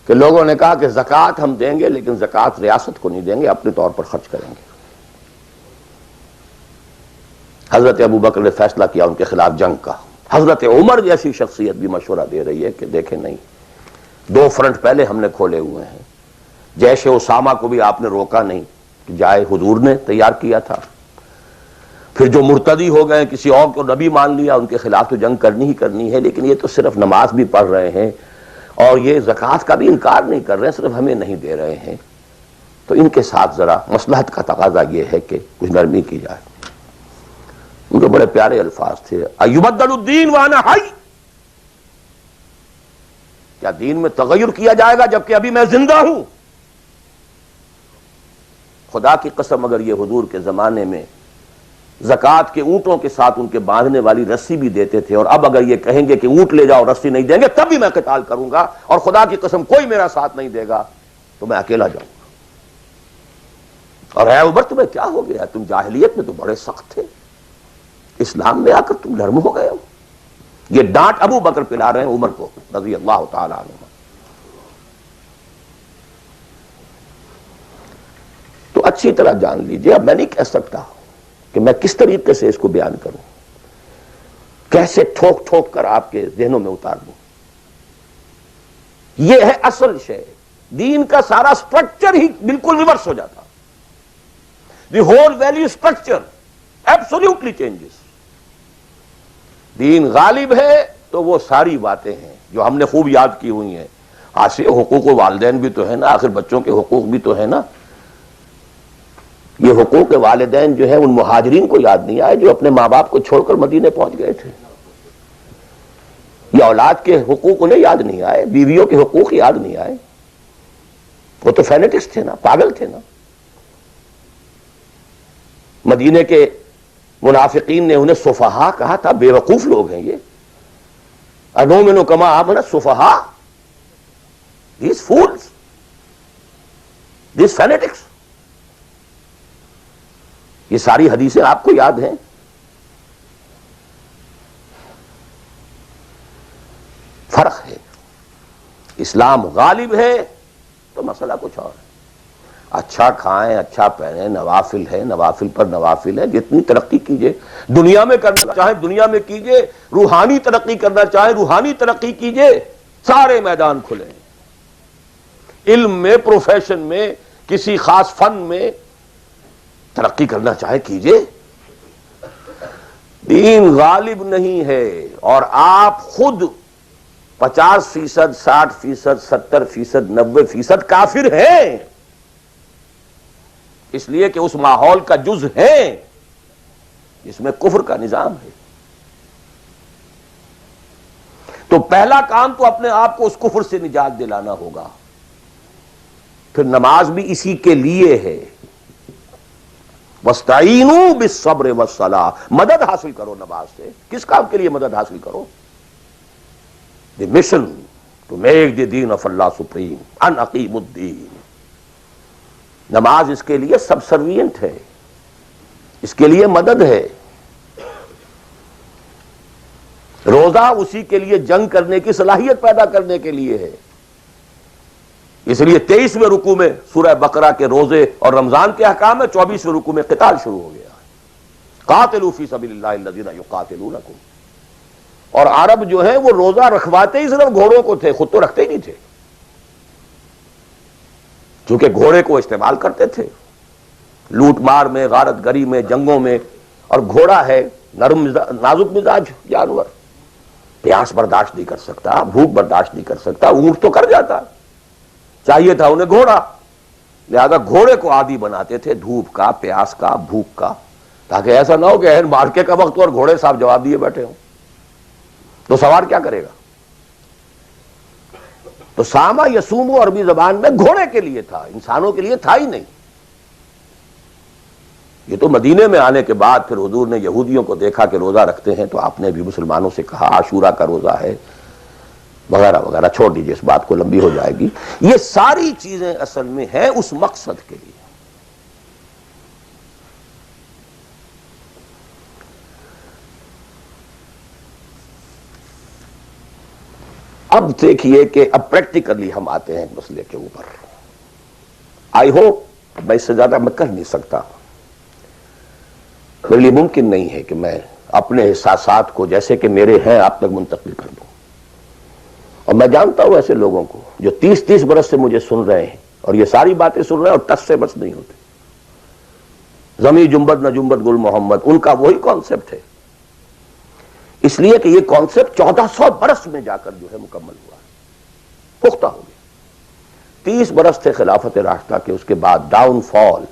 کہ لوگوں نے کہا کہ زکوٰۃ ہم دیں گے لیکن زکوٰۃ ریاست کو نہیں دیں گے، اپنے طور پر خرچ کریں گے۔ حضرت ابو بکر نے فیصلہ کیا ان کے خلاف جنگ کا۔ حضرت عمر جیسی شخصیت بھی مشورہ دے رہی ہے کہ دیکھیں نہیں، 2 فرنٹ پہلے ہم نے کھولے ہوئے ہیں۔ جیش اسامہ کو بھی آپ نے روکا نہیں کہ جائے، حضور نے تیار کیا تھا۔ پھر جو مرتدی ہو گئے کسی اور کو نبی مان لیا ان کے خلاف تو جنگ کرنی ہی کرنی ہے، لیکن یہ تو صرف نماز بھی پڑھ رہے ہیں اور یہ زکوٰۃ کا بھی انکار نہیں کر رہے ہیں، صرف ہمیں نہیں دے رہے ہیں، تو ان کے ساتھ ذرا مصلحت کا تقاضا یہ ہے کہ کچھ نرمی کی جائے۔ ان کے بڑے پیارے الفاظ تھے، ایبدل الدین وانا حی، کیا دین میں تغیر کیا جائے گا جبکہ ابھی میں زندہ ہوں؟ خدا کی قسم اگر یہ حضور کے زمانے میں زکوٰۃ کے اونٹوں کے ساتھ ان کے باندھنے والی رسی بھی دیتے تھے، اور اب اگر یہ کہیں گے کہ اونٹ لے جاؤ رسی نہیں دیں گے تب بھی میں قتال کروں گا، اور خدا کی قسم کوئی میرا ساتھ نہیں دے گا تو میں اکیلا جاؤں گا۔ اور اے عمر تمہیں کیا ہو گیا؟ تم جاہلیت میں تو بڑے سخت تھے، اسلام میں آ کر تم نرم ہو گئے ہو۔ یہ ڈانٹ ابو بکر پلا رہے ہیں عمر کو رضی اللہ تعالی عنہ۔ تو اچھی طرح جان لیجئے، اب میں نہیں کہہ سکتا کہ میں کس طریقے سے اس کو بیان کروں، کیسے ٹھوک ٹھوک کر آپ کے ذہنوں میں اتار دوں۔ یہ ہے اصل شے، دین کا سارا سٹرکچر ہی بالکل ریورس ہو جاتا، the whole value structure absolutely changes. دین غالب ہے تو وہ ساری باتیں ہیں جو ہم نے خوب یاد کی ہوئی ہیں، حاصل حقوق والدین بھی تو ہے نا، آخر بچوں کے حقوق بھی تو ہے نا۔ یہ حقوق والدین جو ہے ان مہاجرین کو یاد نہیں آئے جو اپنے ماں باپ کو چھوڑ کر مدینے پہنچ گئے تھے، یہ اولاد کے حقوق انہیں یاد نہیں آئے، بیویوں کے حقوق یاد نہیں آئے، وہ تو فینیٹکس تھے نا، پاگل تھے نا۔ مدینے کے منافقین نے انہیں سفہا کہا تھا، بے وقوف لوگ ہیں یہ، انؤمن کما آمن السفہا، these fools, these fanatics۔ یہ ساری حدیثیں آپ کو یاد ہیں۔ فرق ہے، اسلام غالب ہے تو مسئلہ کچھ اور ہے۔ اچھا کھائیں، اچھا پہنیں، نوافل ہے، نوافل پر نوافل ہے، جتنی ترقی کیجئے، دنیا میں کرنا چاہے دنیا میں کیجئے، روحانی ترقی کرنا چاہے روحانی ترقی کیجئے، سارے میدان کھلے ہیں۔ علم میں، پروفیشن میں، کسی خاص فن میں ترقی کرنا چاہے کیجئے۔ دین غالب نہیں ہے، اور آپ خود 50%، 60%، 70%، 90% کافر ہیں، اس لیے کہ اس ماحول کا جز ہیں جس میں کفر کا نظام ہے۔ تو پہلا کام تو اپنے آپ کو اس کفر سے نجات دلانا ہوگا، پھر نماز بھی اسی کے لیے ہے۔ وَاسْتَعِینُوا بِالصَّبْرِ وَالصَّلَاةِ، مدد حاصل کرو نماز سے۔ کس کام کے لیے مدد حاصل کرو؟ The mission to make the دین آف اللہ سپریم، ان اقیم الدین۔ نماز اس کے لیے سب سروینٹ ہے، اس کے لیے مدد ہے۔ روزہ اسی کے لیے جنگ کرنے کی صلاحیت پیدا کرنے کے لیے ہے۔ اس لیے 23ویں رکوع میں سورہ بقرہ کے روزے اور رمضان کے احکام ہے، 24ویں رکوع میں قتال شروع ہو گیا، قاتلوا فی سبیل اللہ الذین یقاتلونکم۔ اور عرب جو ہیں وہ روزہ رکھواتے ہی صرف گھوڑوں کو تھے، خود تو رکھتے ہی نہیں تھے، چونکہ گھوڑے کو استعمال کرتے تھے لوٹ مار میں، غارت گری میں، جنگوں میں، اور گھوڑا ہے نرم نازک مزاج جانور، پیاس برداشت نہیں کر سکتا، بھوک برداشت نہیں کر سکتا، اونٹ تو کر جاتا، چاہیے تھا انہیں گھوڑا، لہذا گھوڑے کو عادی بناتے تھے دھوپ کا، پیاس کا، بھوک کا، تاکہ ایسا نہ ہو کہ اہن مارکے کا وقت اور گھوڑے صاحب جواب دیے بیٹھے ہوں تو سوار کیا کرے گا۔ تو ساما یسومو عربی زبان میں گھوڑے کے لیے تھا، انسانوں کے لیے تھا ہی نہیں۔ یہ تو مدینے میں آنے کے بعد پھر حضور نے یہودیوں کو دیکھا کہ روزہ رکھتے ہیں تو آپ نے بھی مسلمانوں سے کہا عاشورہ کا روزہ ہے وغیرہ وغیرہ، چھوڑ دیجئے اس بات کو، لمبی ہو جائے گی۔ یہ ساری چیزیں اصل میں ہیں اس مقصد کے لیے۔ اب دیکھیے کہ اب پریکٹیکلی ہم آتے ہیں مسئلے کے اوپر۔ آئی ہوپ میں اس سے زیادہ میں کر نہیں سکتا، میرے لیے ممکن نہیں ہے کہ میں اپنے احساسات کو جیسے کہ میرے ہیں آپ تک منتقل کر دوں۔ اور میں جانتا ہوں ایسے لوگوں کو جو 30 برس سے مجھے سن رہے ہیں اور یہ ساری باتیں سن رہے ہیں اور ٹس سے بس نہیں ہوتے۔ زمیں جنبد نہ جنبد گل محمد، ان کا وہی کانسیپٹ ہے، اس لیے کہ یہ کانسیپٹ 1400 برس میں جا کر جو ہے مکمل ہوا ہے، پختہ ہو گیا۔ 30 برس تھے خلافت راشدہ کے، اس کے بعد ڈاؤن فال،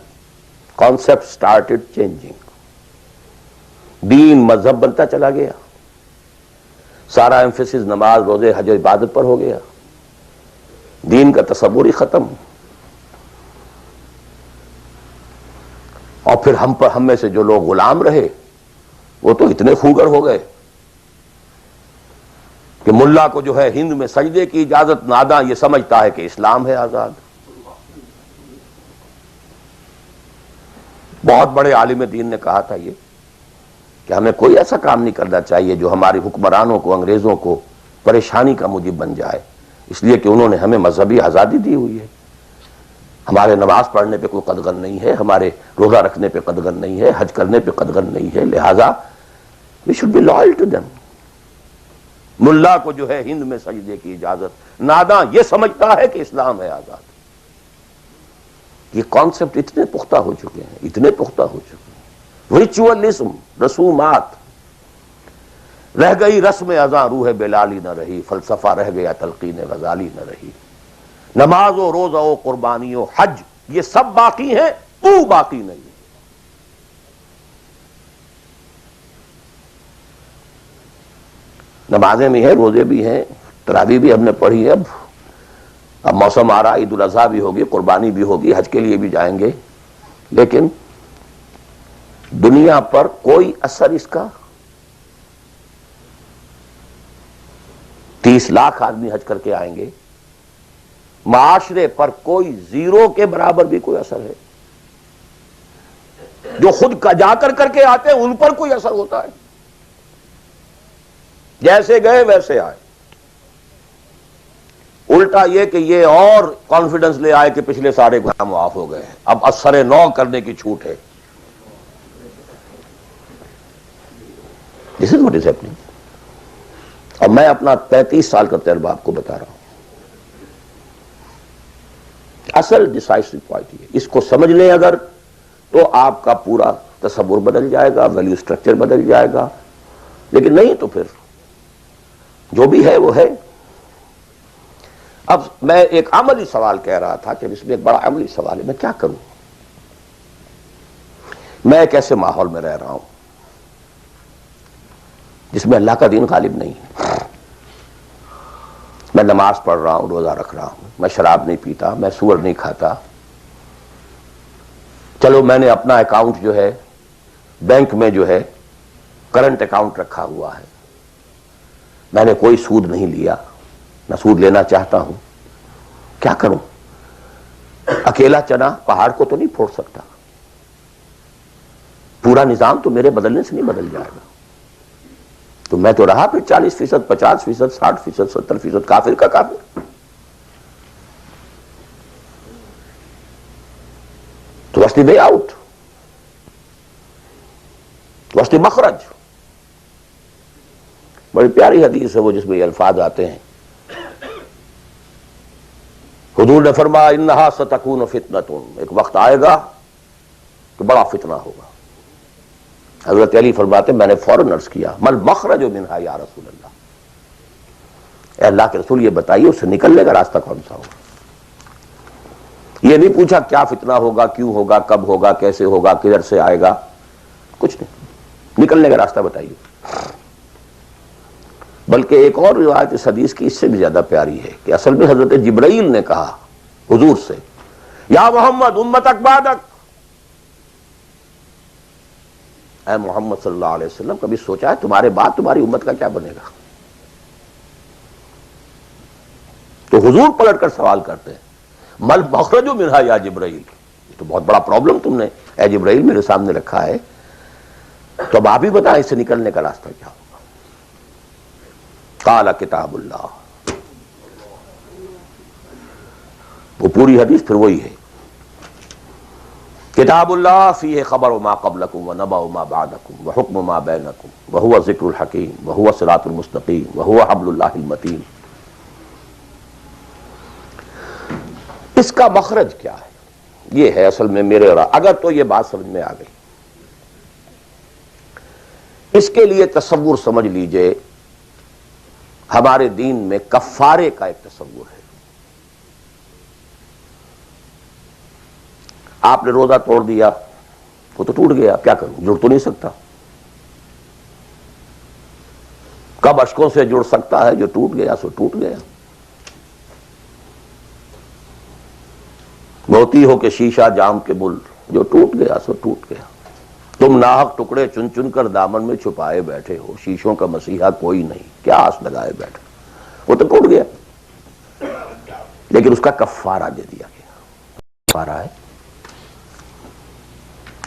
کانسیپٹ سٹارٹڈ چینجنگ، دین مذہب بنتا چلا گیا، سارا ایمفیسس نماز روزے حج و عبادت پر ہو گیا، دین کا تصور ہی ختم، اور پھر ہم میں سے جو لوگ غلام رہے وہ تو اتنے خوگر ہو گئے کہ ملا کو جو ہے ہند میں سجدے کی اجازت، ناداں یہ سمجھتا ہے کہ اسلام ہے آزاد۔ بہت بڑے عالم دین نے کہا تھا یہ کہ ہمیں کوئی ایسا کام نہیں کرنا چاہیے جو ہماری حکمرانوں کو، انگریزوں کو پریشانی کا موجب بن جائے، اس لیے کہ انہوں نے ہمیں مذہبی آزادی دی ہوئی ہے، ہمارے نماز پڑھنے پہ کوئی قدغن نہیں ہے، ہمارے روزہ رکھنے پہ قدغن نہیں ہے، حج کرنے پہ قدغن نہیں ہے، لہذا we should be loyal to them۔ ملا کو جو ہے ہند میں سجدے کی اجازت، ناداں یہ سمجھتا ہے کہ اسلام ہے آزاد۔ یہ کانسیپٹ اتنے پختہ ہو چکے ہیں، اتنے پختہ ہو چکے ہیں، ریچولزم، رسومات، رہ گئی رسم ازاں روح بلالی نہ رہی، فلسفہ رہ گیا تلقین غزالی نہ رہی، نماز و روزہ و قربانی و حج یہ سب باقی ہیں، تو باقی نہیں ہے۔ نمازیں بھی ہیں، روزے بھی ہیں، تراویح بھی ہم نے پڑھی ہے، اب موسم آ رہا، عید الاضحیٰ بھی ہوگی، قربانی بھی ہوگی، حج کے لیے بھی جائیں گے، لیکن دنیا پر کوئی اثر اس کا؟ 30 لاکھ آدمی حج کر کے آئیں گے، معاشرے پر کوئی زیرو کے برابر بھی کوئی اثر ہے؟ جو خود کا جا کر کے آتے ہیں ان پر کوئی اثر ہوتا ہے؟ جیسے گئے ویسے آئے۔ الٹا یہ کہ یہ اور کانفیڈنس لے آئے کہ پچھلے سارے گناہ معاف ہو گئے ہیں، اب اثر نو کرنے کی چھوٹ ہے۔ This is what is happening۔ اور میں اپنا 35 سال کا تجربہ آپ کو بتا رہا ہوں۔ اصل ڈیسائسو پوائنٹ یہ، اس کو سمجھ لیں اگر تو آپ کا پورا تصور بدل جائے گا، ویلیو سٹرکچر بدل جائے گا، لیکن نہیں تو پھر جو بھی ہے وہ ہے۔ اب میں ایک عملی سوال کہہ رہا تھا کہ اس میں ایک بڑا عملی سوال ہے، میں کیا کروں؟ میں ایک ایسے ماحول میں رہ رہا ہوں جس میں اللہ کا دین غالب نہیں ہے، میں نماز پڑھ رہا ہوں، روزہ رکھ رہا ہوں، میں شراب نہیں پیتا، میں سور نہیں کھاتا، چلو میں نے اپنا اکاؤنٹ جو ہے بینک میں جو ہے کرنٹ اکاؤنٹ رکھا ہوا ہے، میں نے کوئی سود نہیں لیا، نہ سود لینا چاہتا ہوں، کیا کروں؟ اکیلا چنا پہاڑ کو تو نہیں پھوڑ سکتا، پورا نظام تو میرے بدلنے سے نہیں بدل جائے گا، تو میں تو رہا پھر 40%، 50%، 60%، 70% کافر کا کافر۔ تو what's the way out? What's the مخرج؟ بڑی پیاری حدیث ہے وہ جس میں یہ الفاظ آتے ہیں، حضور نے فرمایا انہا ستکون فتنۃ، ایک وقت آئے گا کہ بڑا فتنہ ہوگا۔ حضرت علی فرماتے میں نے فوراً عرض کیا مل مخرج منہا یا رسول اللہ، اے اللہ کے رسول یہ بتائیے اس سے نکلنے کا راستہ کون سا ہوگا؟ یہ نہیں پوچھا کیا فتنہ ہوگا، کیوں ہوگا، کب ہوگا، کیسے ہوگا، کدھر سے آئے گا، کچھ نہیں، نکلنے کا راستہ بتائیے۔ بلکہ ایک اور روایت اس حدیث کی اس سے بھی زیادہ پیاری ہے کہ اصل میں حضرت جبرائیل نے کہا حضور سے یا محمد امتک بعدک، اے محمد صلی اللہ علیہ وسلم کبھی سوچا ہے تمہارے بعد تمہاری امت کا کیا بنے گا؟ تو حضور پلٹ کر سوال کرتے ہیں مل مخرج منہا یا جبرائیل، یہ تو بہت بڑا پرابلم تم نے اے جبرائیل میرے سامنے رکھا ہے، تو اب آپ ہی بتائیں اس سے نکلنے کا راستہ کیا ہوگا؟ قال کتاب اللہ، وہ پوری حدیث پھر وہی ہے، کتاب اللہ فیہ خبر ما قبلکم ونبأ ما بعدکم وحکم ما بینکم وہو ذکر الحکیم وہو صراط المستقیم وہو حبل اللہ المتین۔ اس کا مخرج کیا ہے؟ یہ ہے اصل میں میرے اور اگر تو یہ بات سمجھ میں آ گئی اس کے لیے تصور سمجھ لیجئے، ہمارے دین میں کفارے کا ایک تصور ہے۔ آپ نے روزہ توڑ دیا، وہ تو ٹوٹ گیا، کیا کروں، جڑ تو نہیں سکتا۔ کب اشکوں سے جڑ سکتا ہے؟ جو ٹوٹ گیا سو ٹوٹ گیا۔ موتی ہو کہ شیشہ جام کے بل، جو ٹوٹ گیا سو ٹوٹ گیا۔ تم ناحق ٹکڑے چن چن کر دامن میں چھپائے بیٹھے ہو، شیشوں کا مسیحا کوئی نہیں، کیا آس لگائے بیٹھے، وہ تو ٹوٹ گیا، لیکن اس کا کفارہ دے دیا گیا۔ کفارہ ہے،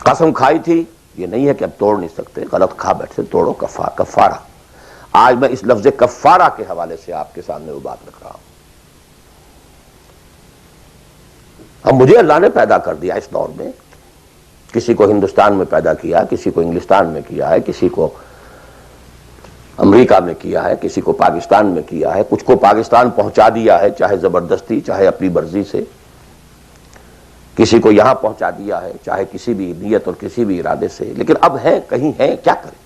قسم کھائی تھی، یہ نہیں ہے کہ اب توڑ نہیں سکتے، غلط کھا بیٹھے، توڑو، کفارہ۔ آج میں اس لفظ کفارہ کے حوالے سے آپ کے سامنے وہ بات رکھ رہا ہوں۔ اب مجھے اللہ نے پیدا کر دیا اس دور میں، کسی کو ہندوستان میں پیدا کیا، کسی کو انگلستان میں کیا ہے، کسی کو امریکہ میں کیا ہے، کسی کو پاکستان میں کیا ہے، کچھ کو پاکستان پہنچا دیا ہے، چاہے زبردستی چاہے اپنی مرضی سے، کسی کو یہاں پہنچا دیا ہے چاہے کسی بھی نیت اور کسی بھی ارادے سے، لیکن اب ہیں کہیں ہیں، کیا کریں؟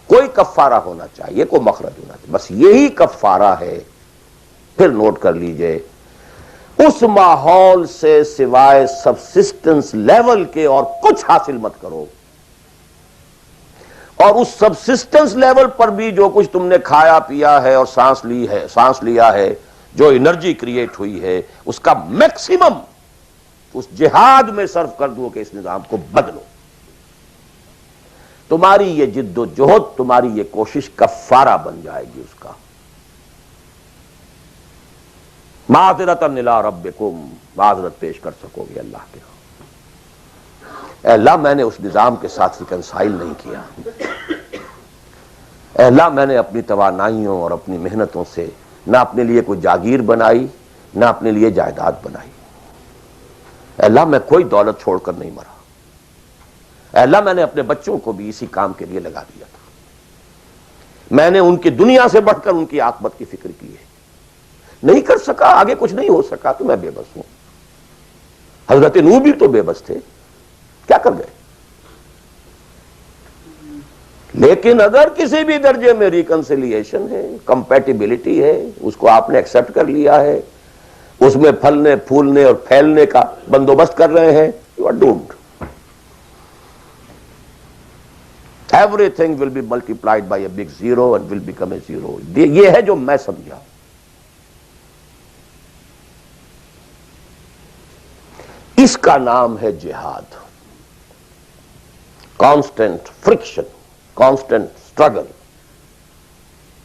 کوئی کفارہ ہونا چاہیے، کوئی مخرج ہونا چاہیے، بس یہی کفارہ ہے۔ پھر نوٹ کر لیجئے، اس ماحول سے سوائے سبسسٹنس لیول کے اور کچھ حاصل مت کرو، اور اس سبسسٹنس لیول پر بھی جو کچھ تم نے کھایا پیا ہے اور سانس لیا ہے، جو انرجی کریٹ ہوئی ہے، اس کا میکسیمم اس جہاد میں صرف کر دو کہ اس نظام کو بدلو۔ تمہاری یہ جد و جہد، تمہاری یہ کوشش کفارہ بن جائے گی اس کا۔ معذرۃ الی ربکم، معذرت پیش کر سکو گے اللہ کے ہاں۔ اے اللہ، میں نے اس نظام کے ساتھ ریکنسائل نہیں کیا۔ اے اللہ، میں نے اپنی توانائیوں اور اپنی محنتوں سے نہ اپنے لیے کوئی جاگیر بنائی، نہ اپنے لیے جائیداد بنائی۔ اے اللہ، میں کوئی دولت چھوڑ کر نہیں مرا۔ اے اللہ، میں نے اپنے بچوں کو بھی اسی کام کے لیے لگا دیا تھا۔ میں نے ان کی دنیا سے بڑھ کر ان کی عاقبت کی فکر کی ہے۔ نہیں کر سکا، آگے کچھ نہیں ہو سکا تو میں بے بس ہوں۔ حضرت نوح بھی تو بے بس تھے، کیا کر گئے؟ لیکن اگر کسی بھی درجے میں ریکنسیلیشن ہے، کمپیٹیبلٹی ہے، اس کو آپ نے ایکسپٹ کر لیا ہے، اس میں پھلنے پھولنے اور پھیلنے کا بندوبست کر رہے ہیں، you are doomed. Everything will be multiplied by a big zero and will become a zero۔ یہ ہے جو میں سمجھا۔ اس کا نام ہے جہاد۔ کانسٹنٹ فرکشن، کانسٹنٹ اسٹرگل،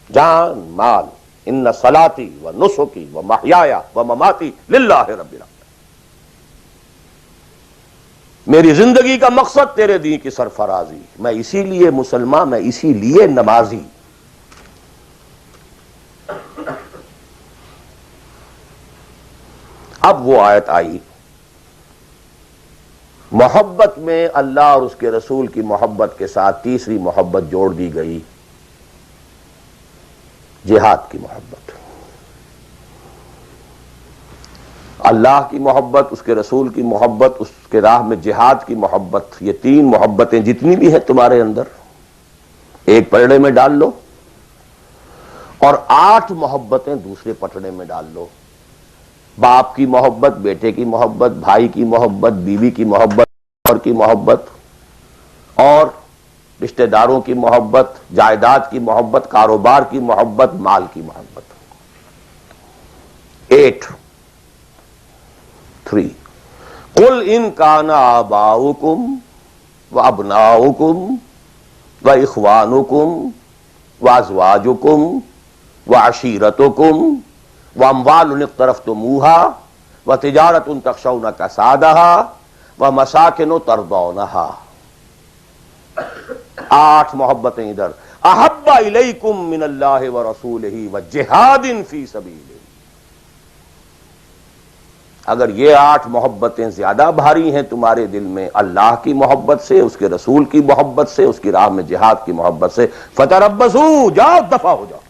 جان مال، ان صلاتی و نسکی و محیایا و مماتی للہ رب العالمین۔ میری زندگی کا مقصد تیرے دین کی سرفرازی، میں اسی لیے مسلمان، میں اسی لیے نمازی۔ اب وہ آیت آئی، محبت میں اللہ اور اس کے رسول کی محبت کے ساتھ تیسری محبت جوڑ دی گئی، جہاد کی محبت۔ اللہ کی محبت، اس کے رسول کی محبت، اس کے راہ میں جہاد کی محبت، یہ تین محبتیں جتنی بھی ہیں تمہارے اندر، ایک پلڑے میں ڈال لو، اور 8 محبتیں دوسرے پٹڑے میں ڈال لو۔ باپ کی محبت، بیٹے کی محبت، بھائی کی محبت، بیوی کی محبت، اور کی محبت، اور رشتہ داروں کی محبت، جائیداد کی محبت، کاروبار کی محبت، مال کی محبت۔ 8 3 قل ان کان آباؤکم وابناؤکم واخوانکم وازواجکم وعشیرتکم واموال اقترفتموها وتجارۃ تخشون کسادها ومساکن ترضونها۔ 8 محبتیں ادھر، احب الیکم من اللہ ورسولہ وجہاد فی سبیلہ۔ اگر یہ 8 محبتیں زیادہ بھاری ہیں تمہارے دل میں اللہ کی محبت سے، اس کے رسول کی محبت سے، اس کی راہ میں جہاد کی محبت سے، فتربصوا، جاؤ دفع ہو جاؤ،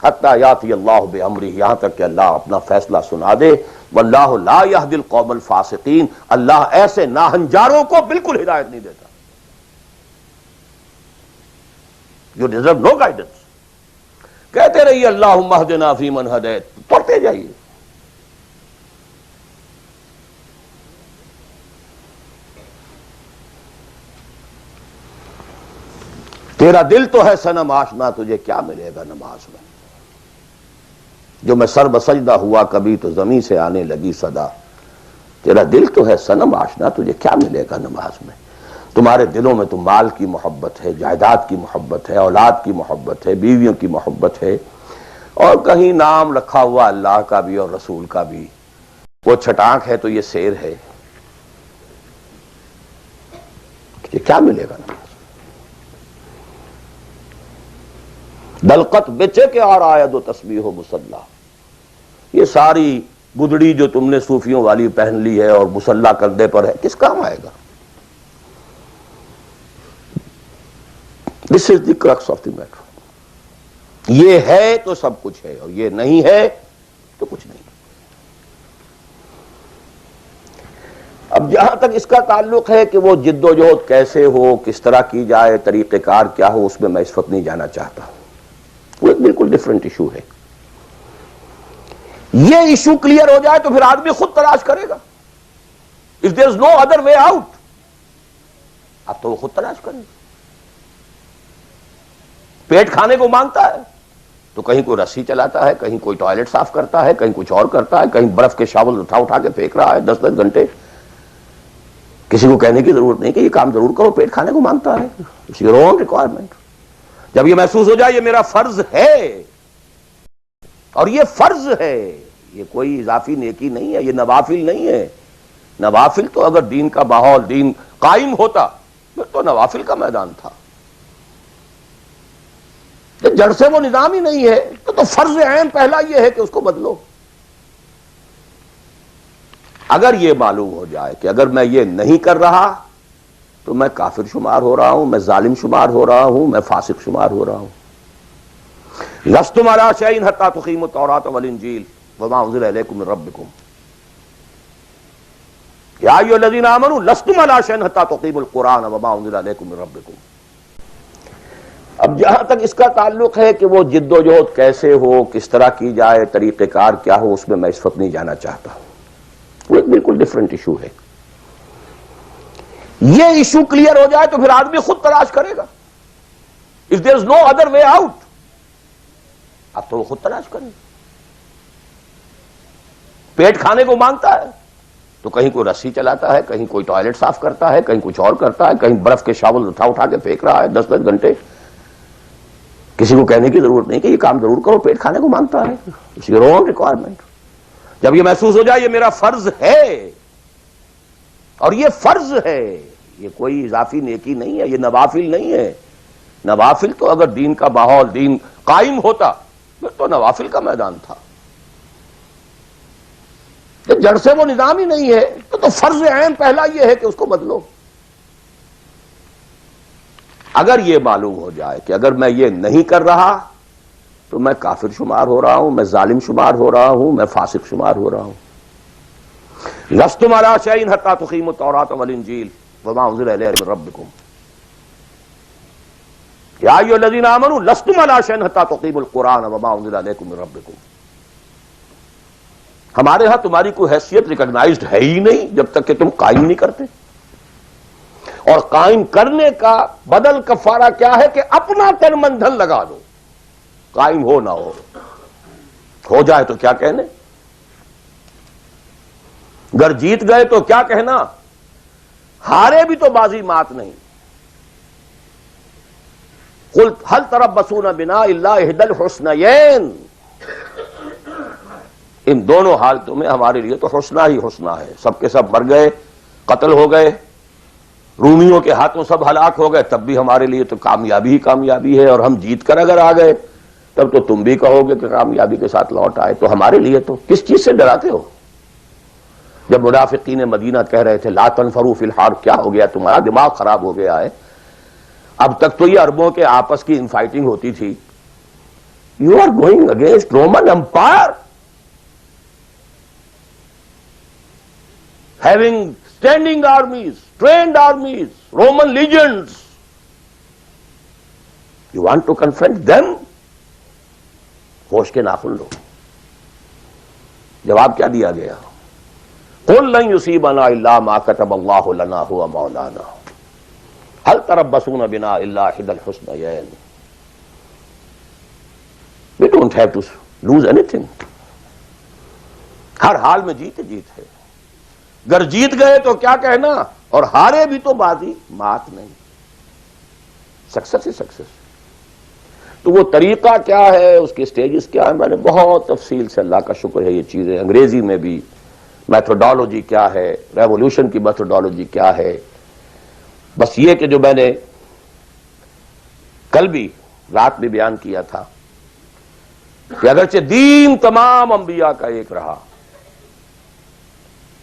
حتی یاتی اللہ بامرہ، یہاں تک کہ اللہ اپنا فیصلہ سنا دے۔ واللہ لا یہدی القوم الفاسقین، اللہ ایسے ناہنجاروں کو بالکل ہدایت نہیں دیتا۔ You deserve no guidance. کہتے رہیے اللہم اہدنا فیمن ہدیت، پڑھتے جائیے. تیرا دل تو ہے صنم آشنا، تجھے کیا ملے گا نماز میں. جو میں سر بسجدہ ہوا کبھی تو زمین سے آنے لگی صدا. تیرا دل تو ہے صنم آشنا، تجھے کیا ملے گا نماز میں. تمہارے دلوں میں تو مال کی محبت ہے، جائیداد کی محبت ہے، اولاد کی محبت ہے، بیویوں کی محبت ہے، اور کہیں نام رکھا ہوا اللہ کا بھی اور رسول کا بھی. وہ چھٹانک ہے تو یہ سیر ہے. یہ کیا ملے گا نماز. دلقت بیچے کے اور آید و تسبیح و مصلی. یہ ساری گدڑی جو تم نے صوفیوں والی پہن لی ہے اور مصلی کندھے پر ہے، کس کام آئے گا. دس از دی کرکس آف دی میٹر. یہ ہے تو سب کچھ ہے، اور یہ نہیں ہے تو کچھ نہیں. اب جہاں تک اس کا تعلق ہے کہ وہ جد و جہد کیسے ہو، کس طرح کی جائے، طریقہ کار کیا ہو، اس میں میں اس وقت نہیں جانا چاہتا. وہ ایک بالکل ڈفرنٹ ایشو ہے. یہ ایشو کلیئر ہو جائے تو پھر آدمی خود تلاش کرے گا. If there is no other way out, اب تو وہ خود تلاش کرے گا. پیٹ کھانے کو مانگتا ہے تو کہیں کوئی رسی چلاتا ہے، کہیں کوئی ٹوائلٹ صاف کرتا ہے، کہیں کچھ اور کرتا ہے، کہیں برف کے شاول اٹھا کے پھینک رہا ہے 10-10 گھنٹے. کسی کو کہنے کی ضرورت نہیں کہ یہ کام ضرور کرو، پیٹ کھانے کو مانگتا ہے. It's your own requirement. جب یہ محسوس ہو جائے یہ میرا فرض ہے، اور یہ فرض ہے، یہ کوئی اضافی نیکی نہیں ہے، یہ نوافل نہیں ہے. نوافل تو اگر دین کا ماحول، دین قائم ہوتا پھر تو نوافل کا میدان تھا. جڑ سے وہ نظام ہی نہیں ہے تو فرض عین پہلا یہ ہے کہ اس کو بدلو. اگر یہ معلوم ہو جائے کہ اگر میں یہ نہیں کر رہا تو میں کافر شمار ہو رہا ہوں، میں ظالم شمار ہو رہا ہوں، میں فاسق شمار ہو رہا ہوں. لستم علی شیء حتی تقیموا التوراۃ والانجیل وما انزل الیکم من ربکم یا ایھا الذین آمنوا لستم علی شیء حتی تقیموا القرآن وما انزل الیکم من ربکم. اب جہاں تک اس کا تعلق ہے کہ وہ جد و جہد کیسے ہو، کس طرح کی جائے، طریقہ کار کیا ہو، اس میں میں اس وقت نہیں جانا چاہتا. وہ ایک بالکل ڈفرنٹ ایشو ہے. یہ ایشو کلیئر ہو جائے تو پھر آدمی خود تلاش کرے گا. If there is no other way out, اب تو وہ خود تلاش کرے گا. پیٹ کھانے کو مانگتا ہے تو کہیں کوئی رسی چلاتا ہے، کہیں کوئی ٹوائلٹ صاف کرتا ہے، کہیں کچھ اور کرتا ہے، کہیں برف کے شاول اٹھا کے پھینک رہا ہے 10-10 گھنٹے. کسی کو کہنے کی ضرورت نہیں کہ یہ کام ضرور کرو، پیٹ کھانے کو مانگتا ہے. It's your own requirement. جب یہ محسوس ہو جائے یہ میرا فرض ہے، اور یہ فرض ہے، یہ کوئی اضافی نیکی نہیں ہے، یہ نوافل نہیں ہے. نوافل تو اگر دین کا ماحول، دین قائم ہوتا پھر تو نوافل کا میدان تھا. جڑ سے وہ نظام ہی نہیں ہے تو فرض عین پہلا یہ ہے کہ اس کو بدلو. اگر یہ معلوم ہو جائے کہ اگر میں یہ نہیں کر رہا تو میں کافر شمار ہو رہا ہوں، میں ظالم شمار ہو رہا ہوں، میں فاسق شمار ہو رہا ہوں. لستم علی شیء حتی تقیموا التوراۃ والانجیل وما انزل الیکم من ربکم یا ایھا الذین آمنوا لستم علی شیء حتی تقیموا القرآن وما انزل الیکم من ربکم. ہمارے ہاں تمہاری کوئی حیثیت ریکگنائزڈ ہے ہی نہیں جب تک کہ تم قائم نہیں کرتے. اور قائم کرنے کا بدل کفارہ کیا ہے کہ اپنا تن من دھن لگا دو. قائم ہو نہ ہو جائے تو کیا کہنے، گر جیت گئے تو کیا کہنا، ہارے بھی تو بازی مات نہیں. قل هل تربصون بنا الا احدى الحسنيين. ان دونوں حالتوں میں ہمارے لیے تو حسنہ ہی حسنہ ہے. سب کے سب مر گئے، قتل ہو گئے، رومیوں کے ہاتھوں سب ہلاک ہو گئے، تب بھی ہمارے لیے تو کامیابی ہی کامیابی ہے. اور ہم جیت کر اگر آ گئے تب تو تم بھی کہو گے کہ کامیابی کے ساتھ لوٹ آئے. تو ہمارے لیے تو کس چیز سے ڈراتے ہو؟ جب منافقین مدینہ کہہ رہے تھے لا تنفروا فی الحرب، کیا ہو گیا تمہارا دماغ خراب ہو گیا ہے؟ اب تک تو یہ عربوں کے آپس کی انفائٹنگ ہوتی تھی. You are going against Roman empire having standing armies, trained armies, Roman legions, You want to confront them? ہوش کے ناخن لو. جواب کیا دیا گیا؟ قل لن يصيبنا الا ما كتب الله لنا هو مولانا هل تربصون بنا الا احدى الحسنيين. We don't have to lose anything. ہر حال میں جیت جیت ہے. گر جیت گئے تو کیا کہنا، اور ہارے بھی تو بازی مات نہیں. سکسس ہی سکسس. تو وہ طریقہ کیا ہے، اس کے سٹیجز کیا ہے، میں نے بہت تفصیل سے، اللہ کا شکر ہے، یہ چیزیں انگریزی میں بھی، میتھوڈالوجی کیا ہے، ریولوشن کی میتھوڈالوجی کیا ہے. بس یہ کہ جو میں نے کل بھی رات میں بیان کیا تھا کہ اگرچہ دین تمام انبیاء کا ایک رہا،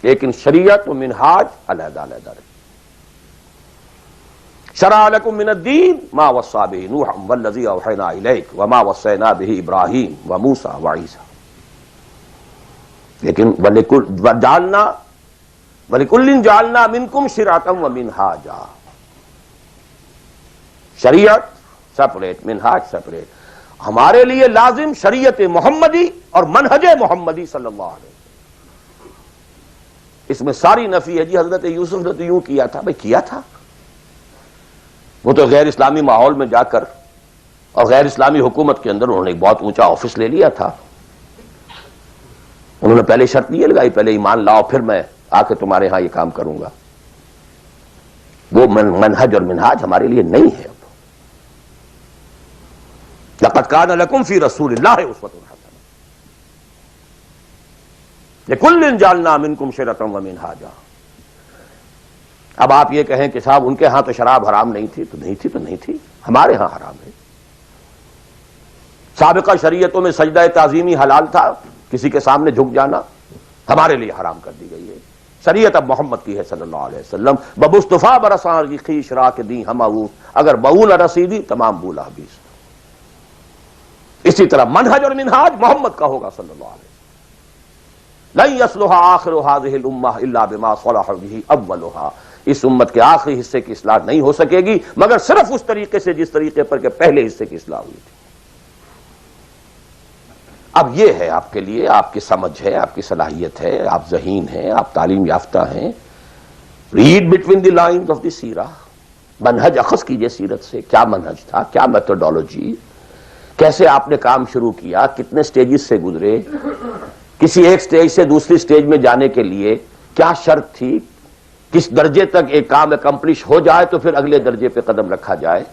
لیکن شریعت و منہاج علیحدہ علیحدہ رہی. شرع لکم من الدین ما وصى به نوح والذی اوحینا الیک وما وصینا به ابراہیم وموسیٰ وعیسیٰ. لیکن وَلِكُلٍّ جَعَلْنَا مِنْكُمْ شِرْعَةً وَمِنْهَاجًا. شریعت سپریٹ، منہاج سپریٹ. ہمارے لیے لازم شریعت محمدی اور منہج محمدی صلی اللہ علیہ وسلم. اس میں ساری نفی ہے. جی حضرت یوسف نے تو یوں کیا تھا. بھئی کیا تھا، وہ تو غیر اسلامی ماحول میں جا کر اور غیر اسلامی حکومت کے اندر انہوں نے ایک بہت اونچا آفس لے لیا تھا. انہوں نے پہلے شرط یہ لگائی، پہلے ایمان لاؤ پھر میں آ کے تمہارے ہاں یہ کام کروں گا. وہ منہج اور منہاج ہمارے لیے نہیں ہے. اب لقد کان لکم فی رسول اللہ اسوۃ حسنہ لکل جعلنا منکم شرعۃ ومنہاجا. اب آپ یہ کہیں کہ صاحب ان کے ہاں تو شراب حرام نہیں تھی، تو نہیں تھی، تو نہیں تھی. ہمارے ہاں حرام ہے. سابقہ شریعتوں میں سجدہ تعظیمی حلال تھا، کسی کے سامنے جھک جانا، ہمارے لیے حرام کر دی گئی ہے. شریعت اب محمد کی ہے صلی اللہ علیہ وسلم. بمصطفیٰ برساں کی خیش را کے دی ہم اگر بہو نہ رسیدی تمام بولا بیس. اسی طرح منہج اور منہاج محمد کا ہوگا صلی اللہ علیہ وسلم. لن یصلح آخر هذه الامہ الا بما صلح به اولها. اس امت کے آخری حصے کی اصلاح نہیں ہو سکے گی مگر صرف اس طریقے سے جس طریقے پر کہ پہلے حصے کی اصلاح ہوئی تھی. اب یہ ہے آپ کے لیے، آپ کی سمجھ ہے، آپ کی صلاحیت ہے، آپ ذہین ہیں، آپ تعلیم یافتہ ہیں. Read between the lines of the سیرہ. منہج اخذ کیجئے سیرت سے. کیا منہج تھا، کیا میتھوڈالوجی، کیسے آپ نے کام شروع کیا، کتنے سٹیجز سے گزرے، کسی ایک سٹیج سے دوسری سٹیج میں جانے کے لیے کیا شرط تھی، کس درجے تک ایک کام اکمپلش ہو جائے تو پھر اگلے درجے پہ قدم رکھا جائے.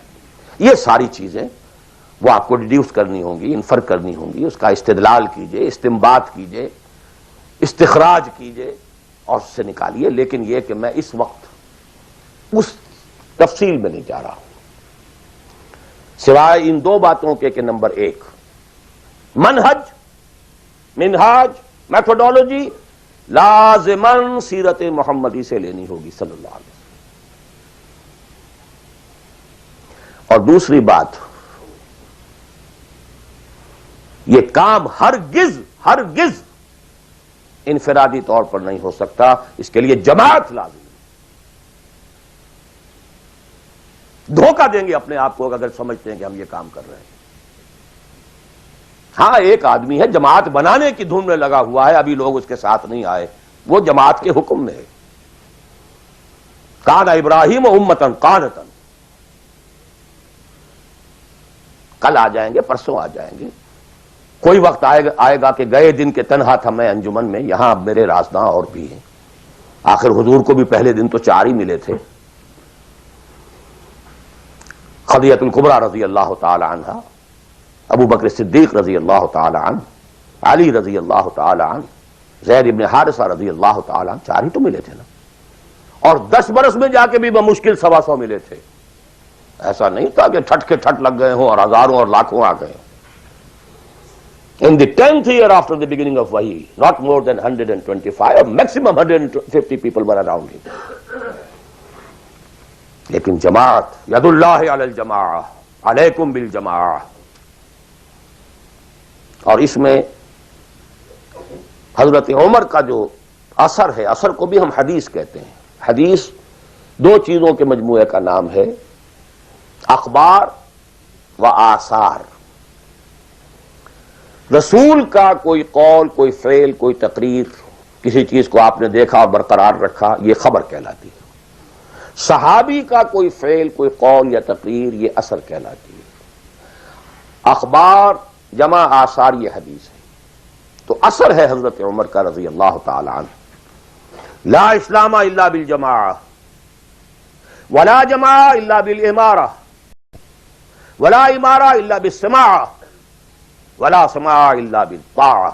یہ ساری چیزیں وہ آپ کو ڈیڈیوس کرنی ہوں گی، انفر کرنی ہوں گی. اس کا استدلال کیجئے، استنباط کیجئے، استخراج کیجئے اور اس سے نکالیے. لیکن یہ کہ میں اس وقت اس تفصیل میں نہیں جا رہا ہوں، سوائے ان دو باتوں کے کہ نمبر ایک، منہج، منہاج، میتھوڈالوجی لازماً سیرت محمدی سے لینی ہوگی صلی اللہ علیہ وسلم. اور دوسری بات، یہ کام ہرگز ہرگز انفرادی طور پر نہیں ہو سکتا. اس کے لیے جماعت لازم. دھوکہ دیں گے اپنے آپ کو اگر سمجھتے ہیں کہ ہم یہ کام کر رہے ہیں. ہاں ایک آدمی ہے جماعت بنانے کی دھن میں لگا ہوا ہے، ابھی لوگ اس کے ساتھ نہیں آئے، وہ جماعت کے حکم میں ہے. کان ابراہیم امتن قانتن. کل آ جائیں گے، پرسوں آ جائیں گے. کوئی وقت آئے گا کہ گئے دن کے تنہا تھا میں انجمن میں، یہاں اب میرے رازداں اور بھی ہیں. آخر حضور کو بھی پہلے دن تو 4 ہی ملے تھے. خدیجہ الکبریٰ رضی اللہ تعالی عنہ، ابو بکر صدیق رضی اللہ تعالی عنہ، علی رضی اللہ تعالی عنہ، زید ابن حارثہ رضی اللہ تعالی عنہ، 4 ہی تو ملے تھے نا. اور 10 برس میں جا کے بھی بمشکل 125 ملے تھے. ایسا نہیں تھا کہ ٹھٹ کے ٹھٹ لگ گئے ہوں اور ہزاروں اور لاکھوں آ گئے. In the 10th year after the beginning of Wahi, not more than 125 or maximum 150 people were around him. لیکن جماعت، ید اللہ علی الجماعہ، علیکم بالجماعہ. اور اس میں حضرت عمر کا جو اثر ہے، اثر کو بھی ہم حدیث کہتے ہیں. حدیث 2 چیزوں کے مجموعے کا نام ہے، اخبار و آثار، رسول کا کوئی قول، کوئی فعل، کوئی تقریر، کسی چیز کو آپ نے دیکھا اور برقرار رکھا، یہ خبر کہلاتی ہے۔ صحابی کا کوئی فعل، کوئی قول یا تقریر، یہ اثر کہلاتی ہے۔ اخبار جمع آثار یہ حدیث ہے۔ تو اثر ہے حضرت عمر کا رضی اللہ تعالی عنہ، لا اسلام الا بالجماعہ ولا جماعہ الا بالامارہ ولا امارہ الا بالسماع ولا سماع الا بالطاعہ۔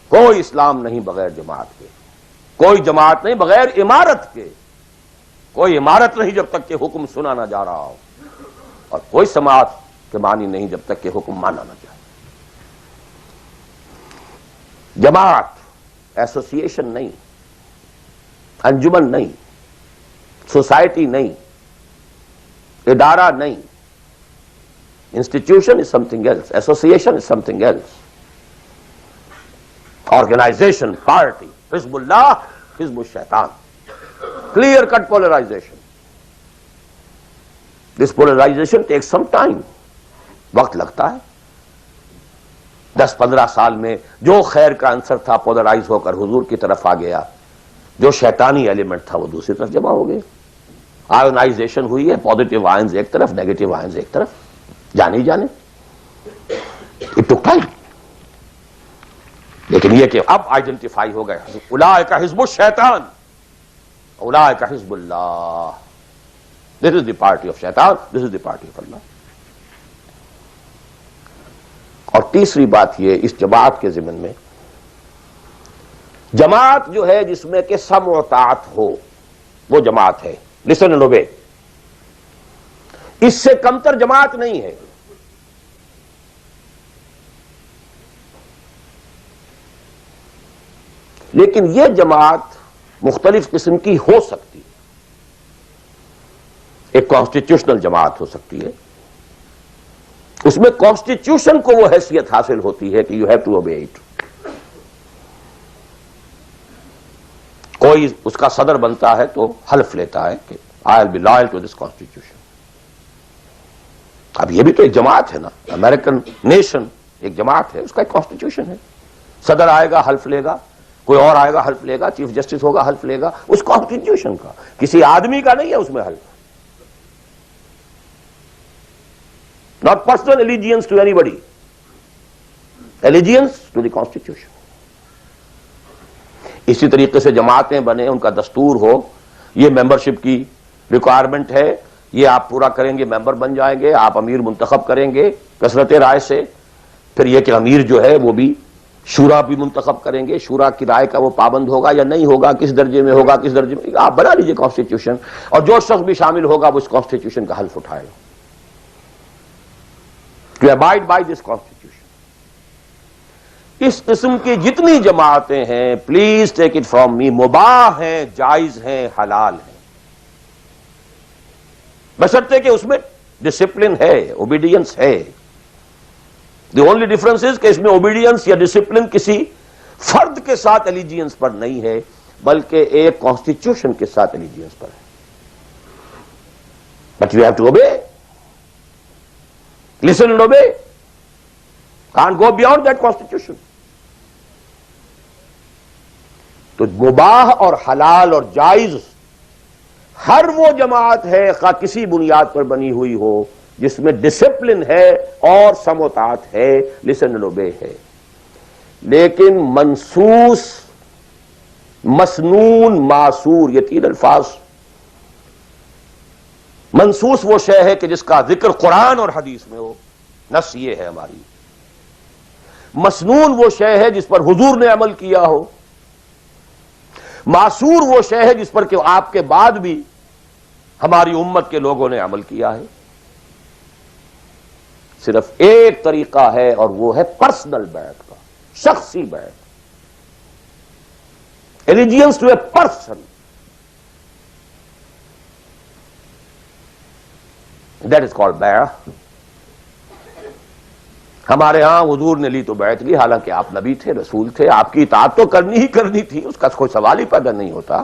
کوئی اسلام نہیں بغیر جماعت کے، کوئی جماعت نہیں بغیر امارت کے، کوئی امارت نہیں جب تک کہ حکم سنا نہ جا رہا ہو، اور کوئی سماعت کے معنی نہیں جب تک کہ حکم مانا نہ جائے۔ جماعت ایسوسیشن نہیں، انجمن نہیں، سوسائٹی نہیں، ادارہ نہیں۔ Institution is something else, association is something else, organisation, party, حزب اللہ، حزب الشیطان، clear cut polarization. This polarization takes some time. وقت لگتا ہے۔ 10-15 سال میں جو خیر کا عنصر تھا پولرائز ہو کر حضور کی طرف آ گیا، جو شیطانی ایلیمنٹ تھا وہ دوسری طرف جمع ہو گئے۔ آئونائزیشن ہوئی ہے، پازیٹیو آئنز ایک طرف، نیگیٹو آئنز ایک طرف، جانے جانے۔ It took time. لیکن یہ کہ اب آئیڈینٹیفائی ہو گئے، اولئک حزب الشیطان، اولئک حزب اللہ۔ This is the party of شیطان، this is the party of اللہ۔ اور تیسری بات یہ اس جماعت کے ضمن میں، جماعت جو ہے جس میں کہ سمع و طاعت ہو، وہ جماعت ہے، listen and obey۔ اس سے کمتر جماعت نہیں ہے۔ لیکن یہ جماعت مختلف قسم کی ہو سکتی ہے۔ ایک کانسٹیٹیوشنل جماعت ہو سکتی ہے، اس میں کانسٹیٹیوشن کو وہ حیثیت حاصل ہوتی ہے کہ you have to obey it. کوئی اس کا صدر بنتا ہے تو حلف لیتا ہے کہ I will be loyal to this constitution. اب یہ بھی تو ایک جماعت ہے نا، امریکن نیشن ایک جماعت ہے، اس کا ایک کانسٹیٹیوشن ہے۔ صدر آئے گا حلف لے گا، کوئی اور آئے گا حلف لے گا، چیف جسٹس ہوگا حلف لے گا، اس کانسٹیٹیوشن کا، کسی آدمی کا نہیں ہے اس میں حلف۔ Not personal allegiance to anybody, allegiance to the constitution۔ اسی طریقے سے جماعتیں بنے، ان کا دستور ہو، یہ ممبرشپ کی ریکوائرمنٹ ہے، یہ آپ پورا کریں گے ممبر بن جائیں گے، آپ امیر منتخب کریں گے کثرت رائے سے، پھر یہ کہ امیر جو ہے وہ بھی شورا بھی منتخب کریں گے، شورا کی رائے کا وہ پابند ہوگا یا نہیں ہوگا، کس درجے میں ہوگا، کس درجے میں، آپ بنا لیجئے کانسٹیٹیوشن، اور جو شخص بھی شامل ہوگا وہ اس کانسٹیٹیوشن کا حلف اٹھائے گا to abide by this constitution۔ اس قسم کی جتنی جماعتیں ہیں، please take it from me, مباح ہیں، جائز ہیں، حلال ہیں، بشرطے کہ اس میں ڈسپلن ہے، اوبیڈینس ہے۔ دی اونلی ڈفرنس از کہ اس میں اوبیڈینس یا ڈسپلن کسی فرد کے ساتھ الیجینس پر نہیں ہے، بلکہ ایک کانسٹیٹیوشن کے ساتھ الیجینس پر ہے۔ But you have to obey, listen and obey، can't go beyond that constitution۔ تو مباح اور حلال اور جائز ہر وہ جماعت ہے، خواہ کسی بنیاد پر بنی ہوئی ہو، جس میں ڈسپلن ہے اور سمع و طاعت ہے، listen and obey ہے۔ لیکن منصوص، مسنون، معصور، یہ تین الفاظ، منصوص وہ شے ہے کہ جس کا ذکر قرآن اور حدیث میں ہو، نص یہ ہے ہماری۔ مسنون وہ شے ہے جس پر حضور نے عمل کیا ہو، معصور وہ شے ہے جس پر کہ آپ کے بعد بھی ہماری امت کے لوگوں نے عمل کیا ہے۔ صرف ایک طریقہ ہے اور وہ ہے پرسنل بیعت کا، شخصی بیعت، allegiance to a person۔ That is called بیعت۔ ہمارے ہاں حضور نے لی تو بیعت لی، حالانکہ آپ نبی تھے، رسول تھے، آپ کی اطاعت تو کرنی ہی کرنی تھی، اس کا کوئی سوال ہی پیدا نہیں ہوتا،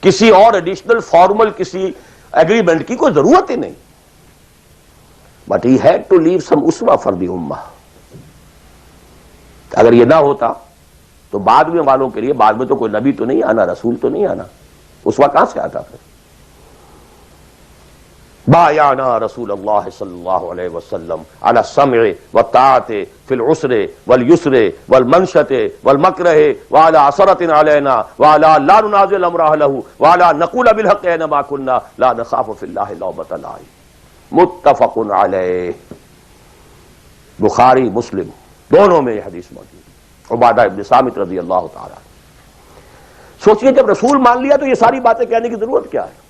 کسی اور ایڈیشنل فارمل کسی ایگریمنٹ کی کوئی ضرورت ہی نہیں۔ But he had to leave some uswa for the ummah. اگر یہ نہ ہوتا تو بعد میں والوں کے لیے، بعد میں تو کوئی نبی تو نہیں آنا، رسول تو نہیں آنا، اسوا کہاں سے آتا پھر؟ بایعنا رسول اللہ صلی اللہ علیہ وسلم علی السمع والطاعۃ فی العسر والیسر والمنشۃ والمکرہ وعلی عثرۃ علینا وعلی لا ننازع امر اہلہ وعلی نقول بالحق اینما کنا لا نخاف فی اللہ لومۃ لائم. متفق علیہ، بخاری مسلم دونوں میں یہ حدیث موجود ہے. عبادہ ابن صامت رضی اللہ تعالیٰ. سوچئے جب رسول مان لیا تو یہ ساری باتیں کہنے کی ضرورت کیا ہے؟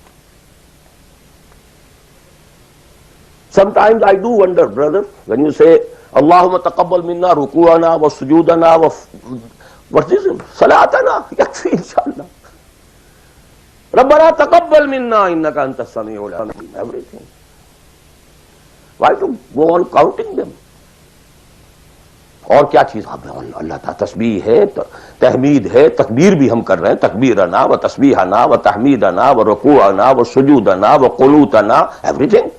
Sometimes I do wonder, brother, when you say Allahumma taqabbal minna ruku'ana wa sujudana wa what is it? Salatana, yakfi inshallah. Rabbana taqabbal minna innaka antas sami'ul alim. Everything. Why to go on counting them? اور کیا چیز؟ اللہ تعالیٰ تسبیح ہے، تحمید ہے، تکبیر بھی ہم کر رہے ہیں، تکبیرنا و تسبیحنا و تحمیدنا و رکوعنا و سجودنا و قنوتنا، everything.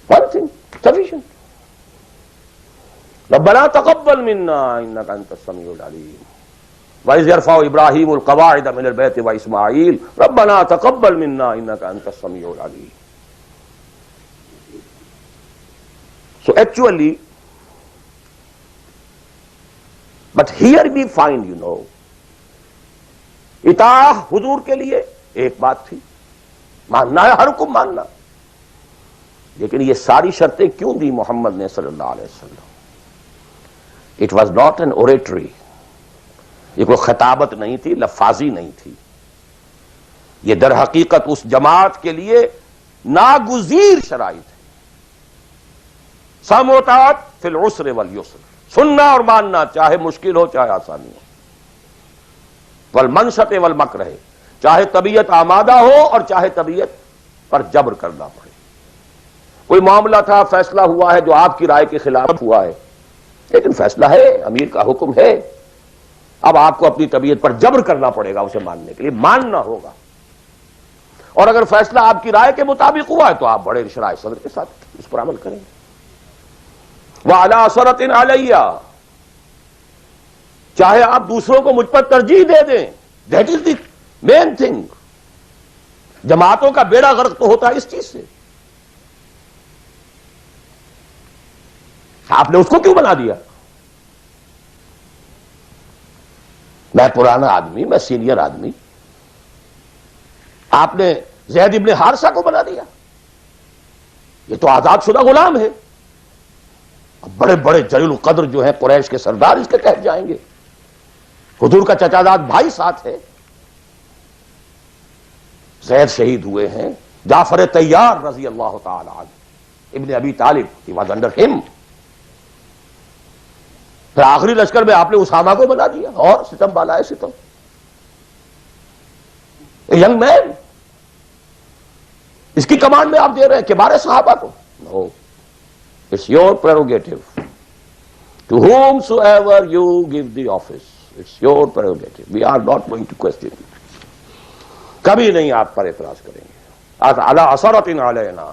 One thing, sufficient. ربنا تقبل منا انك انت السميع العليم. وإذ يرفع ابراهيم القواعد من البيت واسماعيل ربنا تقبل منا انك انت السميع العليم. So actually, but here we find, اطاعہ حضور کے لیے ایک بات تھی، ماننا ہے، ہر حکم ماننا. لیکن یہ ساری شرطیں کیوں دی محمد نے صلی اللہ علیہ وسلم؟ It was not an oratory, یہ کوئی خطابت نہیں تھی، لفاظی نہیں تھی. یہ در حقیقت اس جماعت کے لیے ناگزیر شرائط ہے. سمع و طاعت فی العسر والیسر، سننا اور ماننا چاہے مشکل ہو چاہے آسانی ہو. والمنشط والمکرہ، چاہے طبیعت آمادہ ہو اور چاہے طبیعت پر جبر کرنا پڑے. کوئی معاملہ تھا، فیصلہ ہوا ہے جو آپ کی رائے کے خلاف ہوا ہے، لیکن فیصلہ ہے، امیر کا حکم ہے. اب آپ کو اپنی طبیعت پر جبر کرنا پڑے گا اسے ماننے کے لیے، ماننا ہوگا. اور اگر فیصلہ آپ کی رائے کے مطابق ہوا ہے تو آپ بڑے شرح صدر کے ساتھ اس پر عمل کریں گے. وَعَلَىٰ عَثَرَةٍ عَلَيَّ، چاہے آپ دوسروں کو مجھ پر ترجیح دے دیں، that is the main thing. جماعتوں کا بیڑا غرق تو ہوتا ہے اس چیز سے. آپ نے اس کو کیوں بنا دیا؟ میں پرانا آدمی، میں سینئر آدمی، آپ نے زید ابن حارثہ کو بنا دیا. یہ تو آزاد شدہ غلام ہے. بڑے بڑے جلیل القدر جو ہیں قریش کے سردار اس کے کہہ جائیں گے. حضور کا چچا زاد بھائی ساتھ ہے. زید شہید ہوئے ہیں. جعفر طیار رضی اللہ تعالی عنہ، ابن ابی طالب، he was under him. پھر آخری لشکر میں آپ نے اسامہ کو بنا دیا، اور ستم بالا ہے ستم. ینگ مین، اس کی کمانڈ میں آپ دے رہے ہیں کبار صحابہ کو. No, it's your prerogative. To whomsoever you give the office, it's your prerogative. We are not going to question it. کبھی نہیں آپ پر اعتراض کریں گے. علی عثرۃ علینا،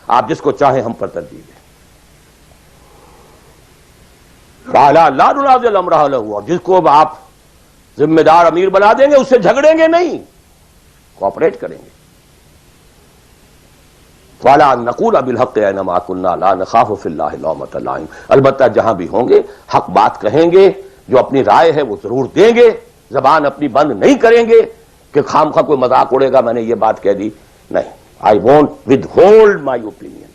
آپ جس کو چاہیں ہم پر ترجیح دیں. لا ننازع الامر اہلہ، اور جس کو آپ ذمہ دار امیر بنا دیں گے اس سے جھگڑیں گے نہیں، کوآپریٹ کریں گے. وَلَا نَقُولَ بِالْحَقِّ أَيْنَمَا كُنَّا لَا نَخَافُ فِي اللَّهِ لَوْمَةَ لَائِمٍ. البتہ جہاں بھی ہوں گے حق بات کہیں گے، جو اپنی رائے ہے وہ ضرور دیں گے، زبان اپنی بند نہیں کریں گے کہ خام خواہ کوئی مذاق اڑے گا میں نے یہ بات کہہ دی. نہیں، I won't withhold my opinion.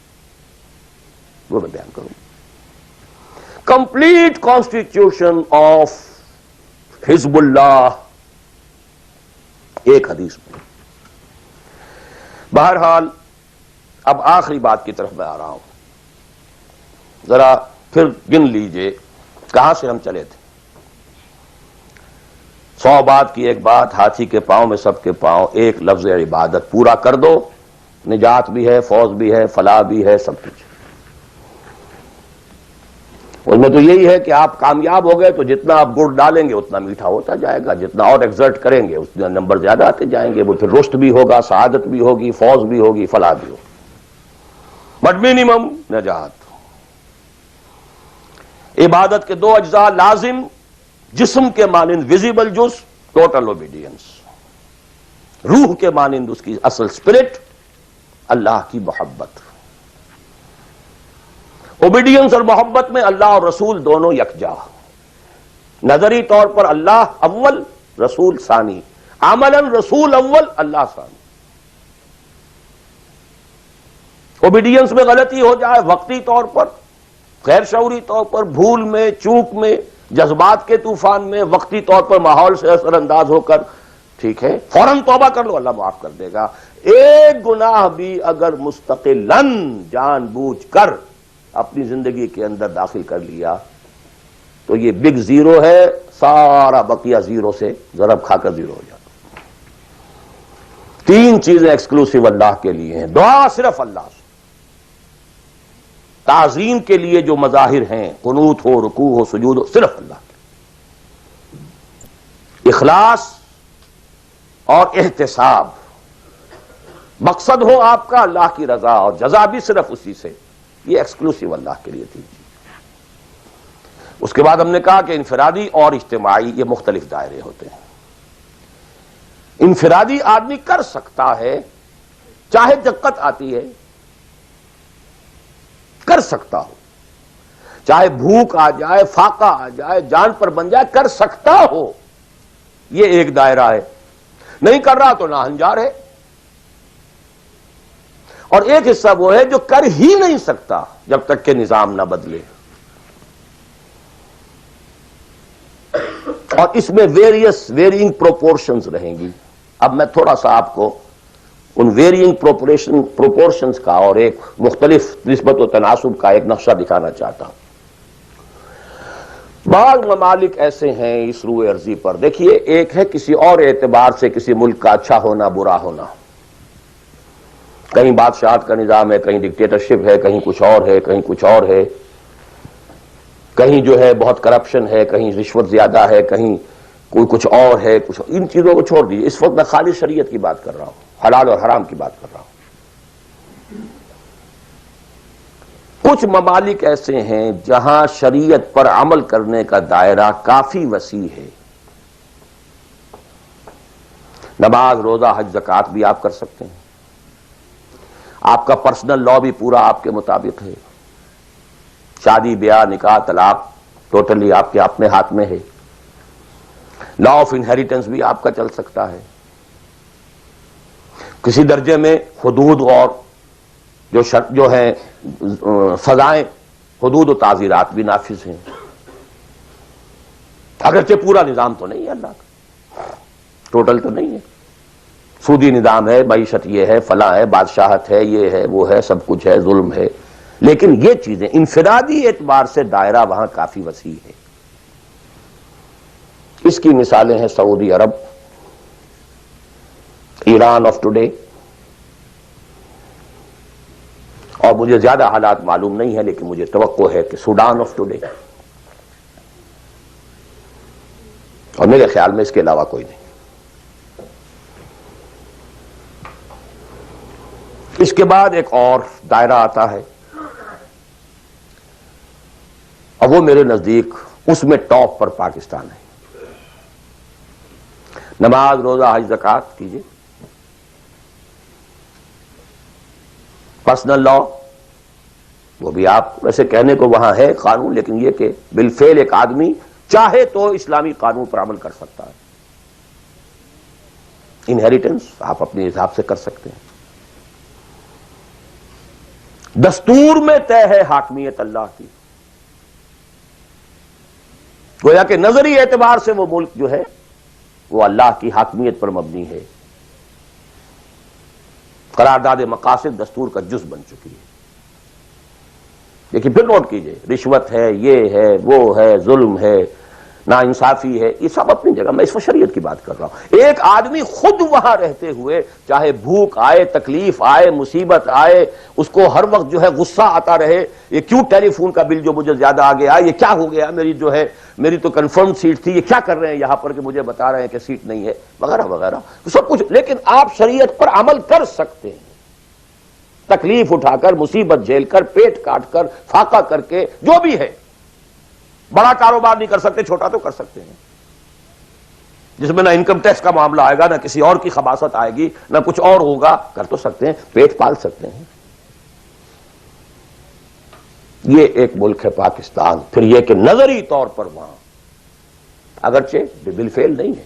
وہ میں بیان کروں. Complete constitution of حزب اللہ ایک حدیث میں. بہرحال اب آخری بات کی طرف میں آ رہا ہوں. ذرا پھر گن لیجئے کہاں سے ہم چلے تھے. 100 بات کی ایک بات، ہاتھی کے پاؤں میں سب کے پاؤں، ایک لفظ عبادت پورا کر دو، نجات بھی ہے، فوز بھی ہے، فلاح بھی ہے، سب کچھ. اس میں تو یہی ہے کہ آپ کامیاب ہو گئے تو جتنا آپ گڑ ڈالیں گے اتنا میٹھا ہوتا جائے گا، جتنا اور ایکزرٹ کریں گے اتنا نمبر زیادہ آتے جائیں گے. وہ پھر رشد بھی ہوگا، سعادت بھی ہوگی، فوز بھی ہوگی، فلاح بھی ہوگی. بٹ منیمم نجات. عبادت کے دو اجزاء لازم، جسم کے مانند ویزیبل جز ٹوٹل اوبیڈینس، روح کے مانند اس کی اصل اسپرٹ اللہ کی محبت. اوبیڈینس اور محبت میں اللہ اور رسول دونوں یکجا، نظری طور پر اللہ اول رسول ثانی، عملاً رسول اول اللہ ثانی. اوبیڈینس میں غلطی ہو جائے وقتی طور پر، غیر شعوری طور پر، بھول میں، چوک میں، جذبات کے طوفان میں، وقتی طور پر ماحول سے اثر انداز ہو کر، ٹھیک ہے فوراً توبہ کر لو، اللہ معاف کر دے گا. ایک گناہ بھی اگر مستقلاً جان بوجھ کر اپنی زندگی کے اندر داخل کر لیا تو یہ بگ زیرو ہے، سارا بقیہ زیرو سے ضرب کھا کر زیرو ہو جاتا. تین چیزیں ایکسکلوسیو اللہ کے لیے ہیں. دعا صرف اللہ سے، تعظیم کے لیے جو مظاہر ہیں، قنوت ہو، رکوع ہو، سجود ہو، صرف اللہ کے. اخلاص اور احتساب، مقصد ہو آپ کا اللہ کی رضا اور جزا بھی صرف اسی سے، یہ ایکسکلوسیو اللہ کے لیے تھی. اس کے بعد ہم نے کہا کہ انفرادی اور اجتماعی یہ مختلف دائرے ہوتے ہیں. انفرادی آدمی کر سکتا ہے، چاہے دقت آتی ہے کر سکتا ہو، چاہے بھوک آ جائے، فاقہ آ جائے، جان پر بن جائے، کر سکتا ہو. یہ ایک دائرہ ہے. نہیں کر رہا تو ناہنجار ہے. اور ایک حصہ وہ ہے جو کر ہی نہیں سکتا جب تک کہ نظام نہ بدلے. اور اس میں ویرینگ پروپورشنز رہیں گی. اب میں تھوڑا سا آپ کو ان ویرینگ پروپورشنز کا اور ایک مختلف نسبت و تناسب کا ایک نقشہ دکھانا چاہتا ہوں. بعض ممالک ایسے ہیں اس روئے ارضی پر، دیکھیے ایک ہے کسی اور اعتبار سے کسی ملک کا اچھا ہونا برا ہونا. کہیں بادشاہت کا نظام ہے، کہیں ڈکٹیٹرشپ ہے، کہیں کچھ اور ہے، کہیں کچھ اور ہے، کہیں جو ہے بہت کرپشن ہے، کہیں رشوت زیادہ ہے، کہیں کوئی کچھ اور ہے. کچھ ان چیزوں کو چھوڑ دیجیے، اس وقت میں خالی شریعت کی بات کر رہا ہوں، حلال اور حرام کی بات کر رہا ہوں. کچھ ممالک ایسے ہیں جہاں شریعت پر عمل کرنے کا دائرہ کافی وسیع ہے. نماز، روزہ، حج، زکوٰۃ بھی آپ کر سکتے ہیں. آپ کا پرسنل لا بھی پورا آپ کے مطابق ہے. شادی، بیاہ، نکاح، طلاق ٹوٹلی آپ کے اپنے ہاتھ میں ہے. لا آف انہیریٹنس بھی آپ کا چل سکتا ہے. کسی درجے میں حدود اور جو ہیں سزائیں، حدود و تعزیرات بھی نافذ ہیں. اگرچہ پورا نظام تو نہیں ہے اللہ کا، ٹوٹل تو نہیں ہے. سودی نظام ہے، معیشت یہ ہے، فلاں ہے، بادشاہت ہے، یہ ہے، وہ ہے، سب کچھ ہے، ظلم ہے. لیکن یہ چیزیں انفرادی اعتبار سے دائرہ وہاں کافی وسیع ہے. اس کی مثالیں ہیں سعودی عرب، ایران آف ٹوڈے، اور مجھے زیادہ حالات معلوم نہیں ہے لیکن مجھے توقع ہے کہ سوڈان آف ٹوڈے، اور میرے خیال میں اس کے علاوہ کوئی نہیں. اس کے بعد ایک اور دائرہ آتا ہے اور وہ میرے نزدیک اس میں ٹاپ پر پاکستان ہے. نماز، روزہ، حج، زکوٰۃ کیجیے. پرسنل لا وہ بھی آپ ویسے کہنے کو وہاں ہے قانون، لیکن یہ کہ بالفعل ایک آدمی چاہے تو اسلامی قانون پر عمل کر سکتا ہے. انہیریٹنس آپ اپنے حساب سے کر سکتے ہیں. دستور میں طے ہے حاکمیت اللہ کی. گویا کہ نظری اعتبار سے وہ ملک جو ہے وہ اللہ کی حاکمیت پر مبنی ہے. قرارداد مقاصد دستور کا جز بن چکی ہے. لیکن پھر نوٹ کیجئے، رشوت ہے، یہ ہے، وہ ہے، ظلم ہے، ناانصافی ہے، یہ سب اپنی جگہ. میں اس وقت شریعت کی بات کر رہا ہوں. ایک آدمی خود وہاں رہتے ہوئے چاہے بھوک آئے، تکلیف آئے، مصیبت آئے، اس کو ہر وقت جو ہے غصہ آتا رہے، یہ کیوں ٹیلی فون کا بل جو مجھے زیادہ آ گیا، یہ کیا ہو گیا، میری جو ہے میری تو کنفرم سیٹ تھی، یہ کیا کر رہے ہیں یہاں پر کہ مجھے بتا رہے ہیں کہ سیٹ نہیں ہے، وغیرہ وغیرہ سب کچھ. لیکن آپ شریعت پر عمل کر سکتے ہیں. تکلیف اٹھا کر، مصیبت جھیل کر، پیٹ کاٹ کر، فاقہ کر کے، جو بھی ہے، بڑا کاروبار نہیں کر سکتے، چھوٹا تو کر سکتے ہیں، جس میں نہ انکم ٹیکس کا معاملہ آئے گا، نہ کسی اور کی خباثت آئے گی، نہ کچھ اور ہوگا، کر تو سکتے ہیں، پیٹ پال سکتے ہیں۔ یہ ایک ملک ہے پاکستان۔ پھر یہ کہ نظری طور پر وہاں اگرچہ بالفعل نہیں ہے،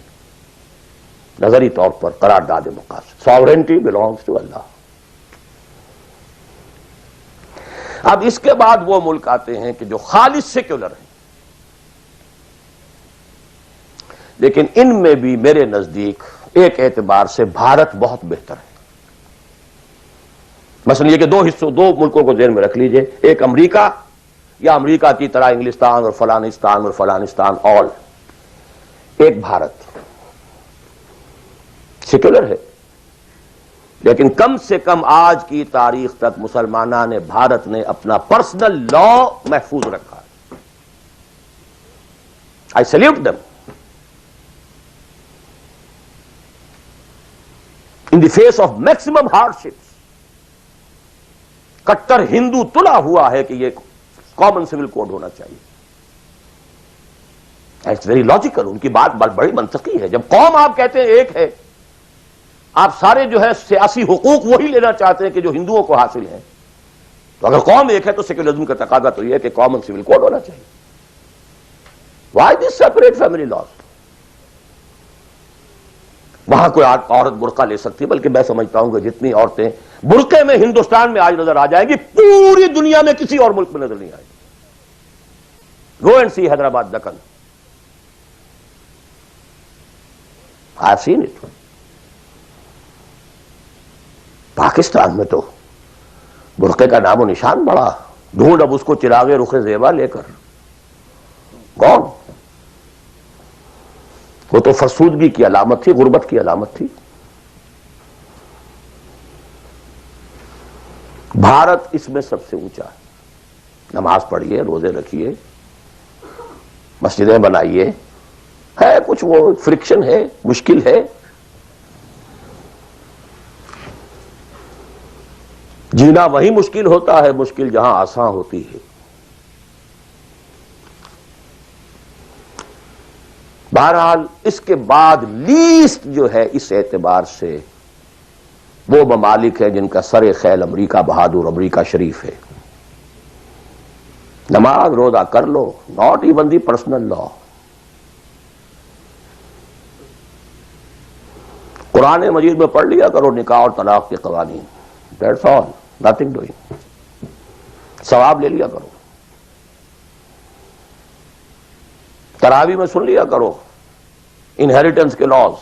نظری طور پر قرارداد مقاصد، ساورنٹی بلانگس ٹو اللہ۔ اب اس کے بعد وہ ملک آتے ہیں کہ جو خالص سیکولر ہیں، لیکن ان میں بھی میرے نزدیک ایک اعتبار سے بھارت بہت بہتر ہے۔ مثلا یہ کہ دو ملکوں کو ذہن میں رکھ لیجئے، ایک امریکہ یا امریکہ کی طرح انگلستان اور فلانستان آل، ایک بھارت سیکولر ہے، لیکن کم سے کم آج کی تاریخ تک مسلمانان بھارت نے اپنا پرسنل لا محفوظ رکھا ہے۔ I salute them. In the face of maximum hardships, کٹر ہندو تلا ہوا ہے کہ یہ کامن سول کوڈ ہونا چاہیے۔ اٹس ویری لاجیکل، ان کی بات بڑی منطقی ہے۔ جب قوم آپ کہتے ہیں ایک ہے، آپ سارے جو ہے سیاسی حقوق وہی لینا چاہتے ہیں کہ جو ہندوؤں کو حاصل ہیں، تو اگر قوم ایک ہے تو سیکولرزم کا تقاضا تو یہ ہے کہ کامن سول کوڈ ہونا چاہیے۔ Why this separate family laws? وہاں کوئی عورت برقع لے سکتی ہے، بلکہ میں سمجھتا ہوں کہ جتنی عورتیں برقعے میں ہندوستان میں آج نظر آ جائیں گی، پوری دنیا میں کسی اور ملک میں نظر نہیں آئے گی۔ Go and see Hyderabad Deccan, I have seen it. Pakistan میں تو برقعے کا نام و نشان بڑا، ڈھونڈ اب اس کو چراغ رخ زیبا لے کر کون؟ وہ تو فرسودگی کی علامت تھی، غربت کی علامت تھی۔ بھارت اس میں سب سے اونچا ہے۔ نماز پڑھیے، روزے رکھیے، مسجدیں بنائیے، ہے کچھ وہ فرکشن ہے، مشکل ہے، جینا وہی مشکل ہوتا ہے، مشکل جہاں آسان ہوتی ہے۔ بہرحال اس کے بعد لیسٹ جو ہے اس اعتبار سے وہ ممالک ہیں جن کا سر خیل امریکہ بہادر، امریکہ شریف ہے۔ نماز روزہ کر لو، ناٹ ایون دی پرسنل لا۔ قرآن مجید میں پڑھ لیا کرو نکاح اور طلاق کے قوانین، دیٹس آل، نتھنگ ڈوئنگ۔ ثواب لے لیا کرو، تراویح میں سن لیا کرو انہیریٹنس کے laws,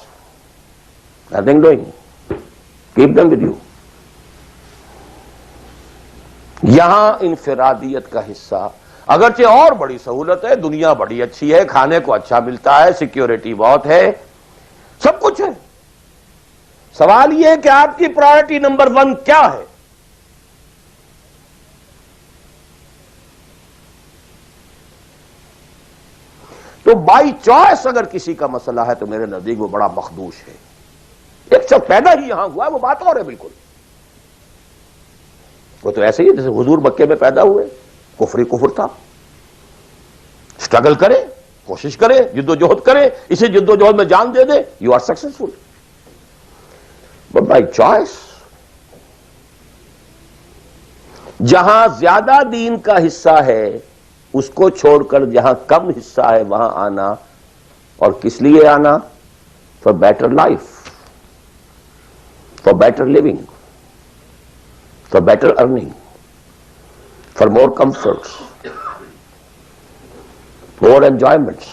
nothing doing, keep them with you. یہاں انفرادیت کا حصہ، اگرچہ اور بڑی سہولت ہے، دنیا بڑی اچھی ہے، کھانے کو اچھا ملتا ہے، سیکیورٹی بہت ہے، سب کچھ ہے۔ سوال یہ ہے کہ آپ کی پرائرٹی نمبر 1 کیا ہے؟ تو بائی چوائس اگر کسی کا مسئلہ ہے تو میرے نزدیک وہ بڑا مخدوش ہے۔ ایک شخص پیدا ہی یہاں ہوا ہے، وہ بات اور ہے بالکل۔ وہ تو ایسے ہی جیسے حضور مکے میں پیدا ہوئے، کفر کفر تھا۔ اسٹرگل کرے، کوشش کرے، جد و جہد کرے، اسی جد و جہد میں جان دے دے، you are successful. But by choice, جہاں زیادہ دین کا حصہ ہے اس کو چھوڑ کر جہاں کم حصہ ہے وہاں آنا، اور کس لیے آنا؟ For better life, for better living, for better earning, for more comforts, more enjoyments.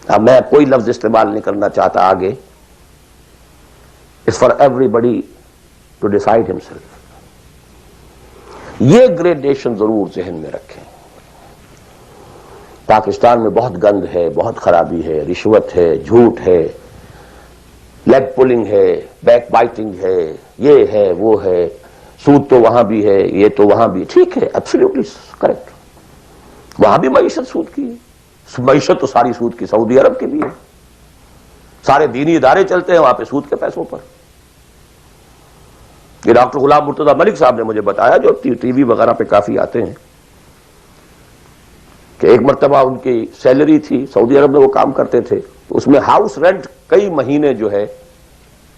اب میں کوئی لفظ استعمال نہیں کرنا چاہتا آگے، it's for everybody to decide himself. یہ گریڈیشن ضرور ذہن میں رکھیں۔ پاکستان میں بہت گند ہے، بہت خرابی ہے، رشوت ہے، جھوٹ ہے، لیگ پولنگ ہے، بیک بائٹنگ ہے، یہ ہے، وہ ہے، سود تو وہاں بھی ہے، یہ تو وہاں بھی، ٹھیک ہے، ایبسلیوٹلی کریکٹ۔ وہاں بھی معیشت سود کی ہے، معیشت تو ساری سود کی سعودی عرب کی بھی ہے، سارے دینی ادارے چلتے ہیں وہاں پہ سود کے پیسوں پر۔ یہ ڈاکٹر غلام مرتضیٰ ملک صاحب نے مجھے بتایا، جو ٹی وی وغیرہ پہ کافی آتے ہیں، کہ ایک مرتبہ ان کی سیلری تھی، سعودی عرب میں وہ کام کرتے تھے، اس میں ہاؤس رینٹ کئی مہینے جو ہے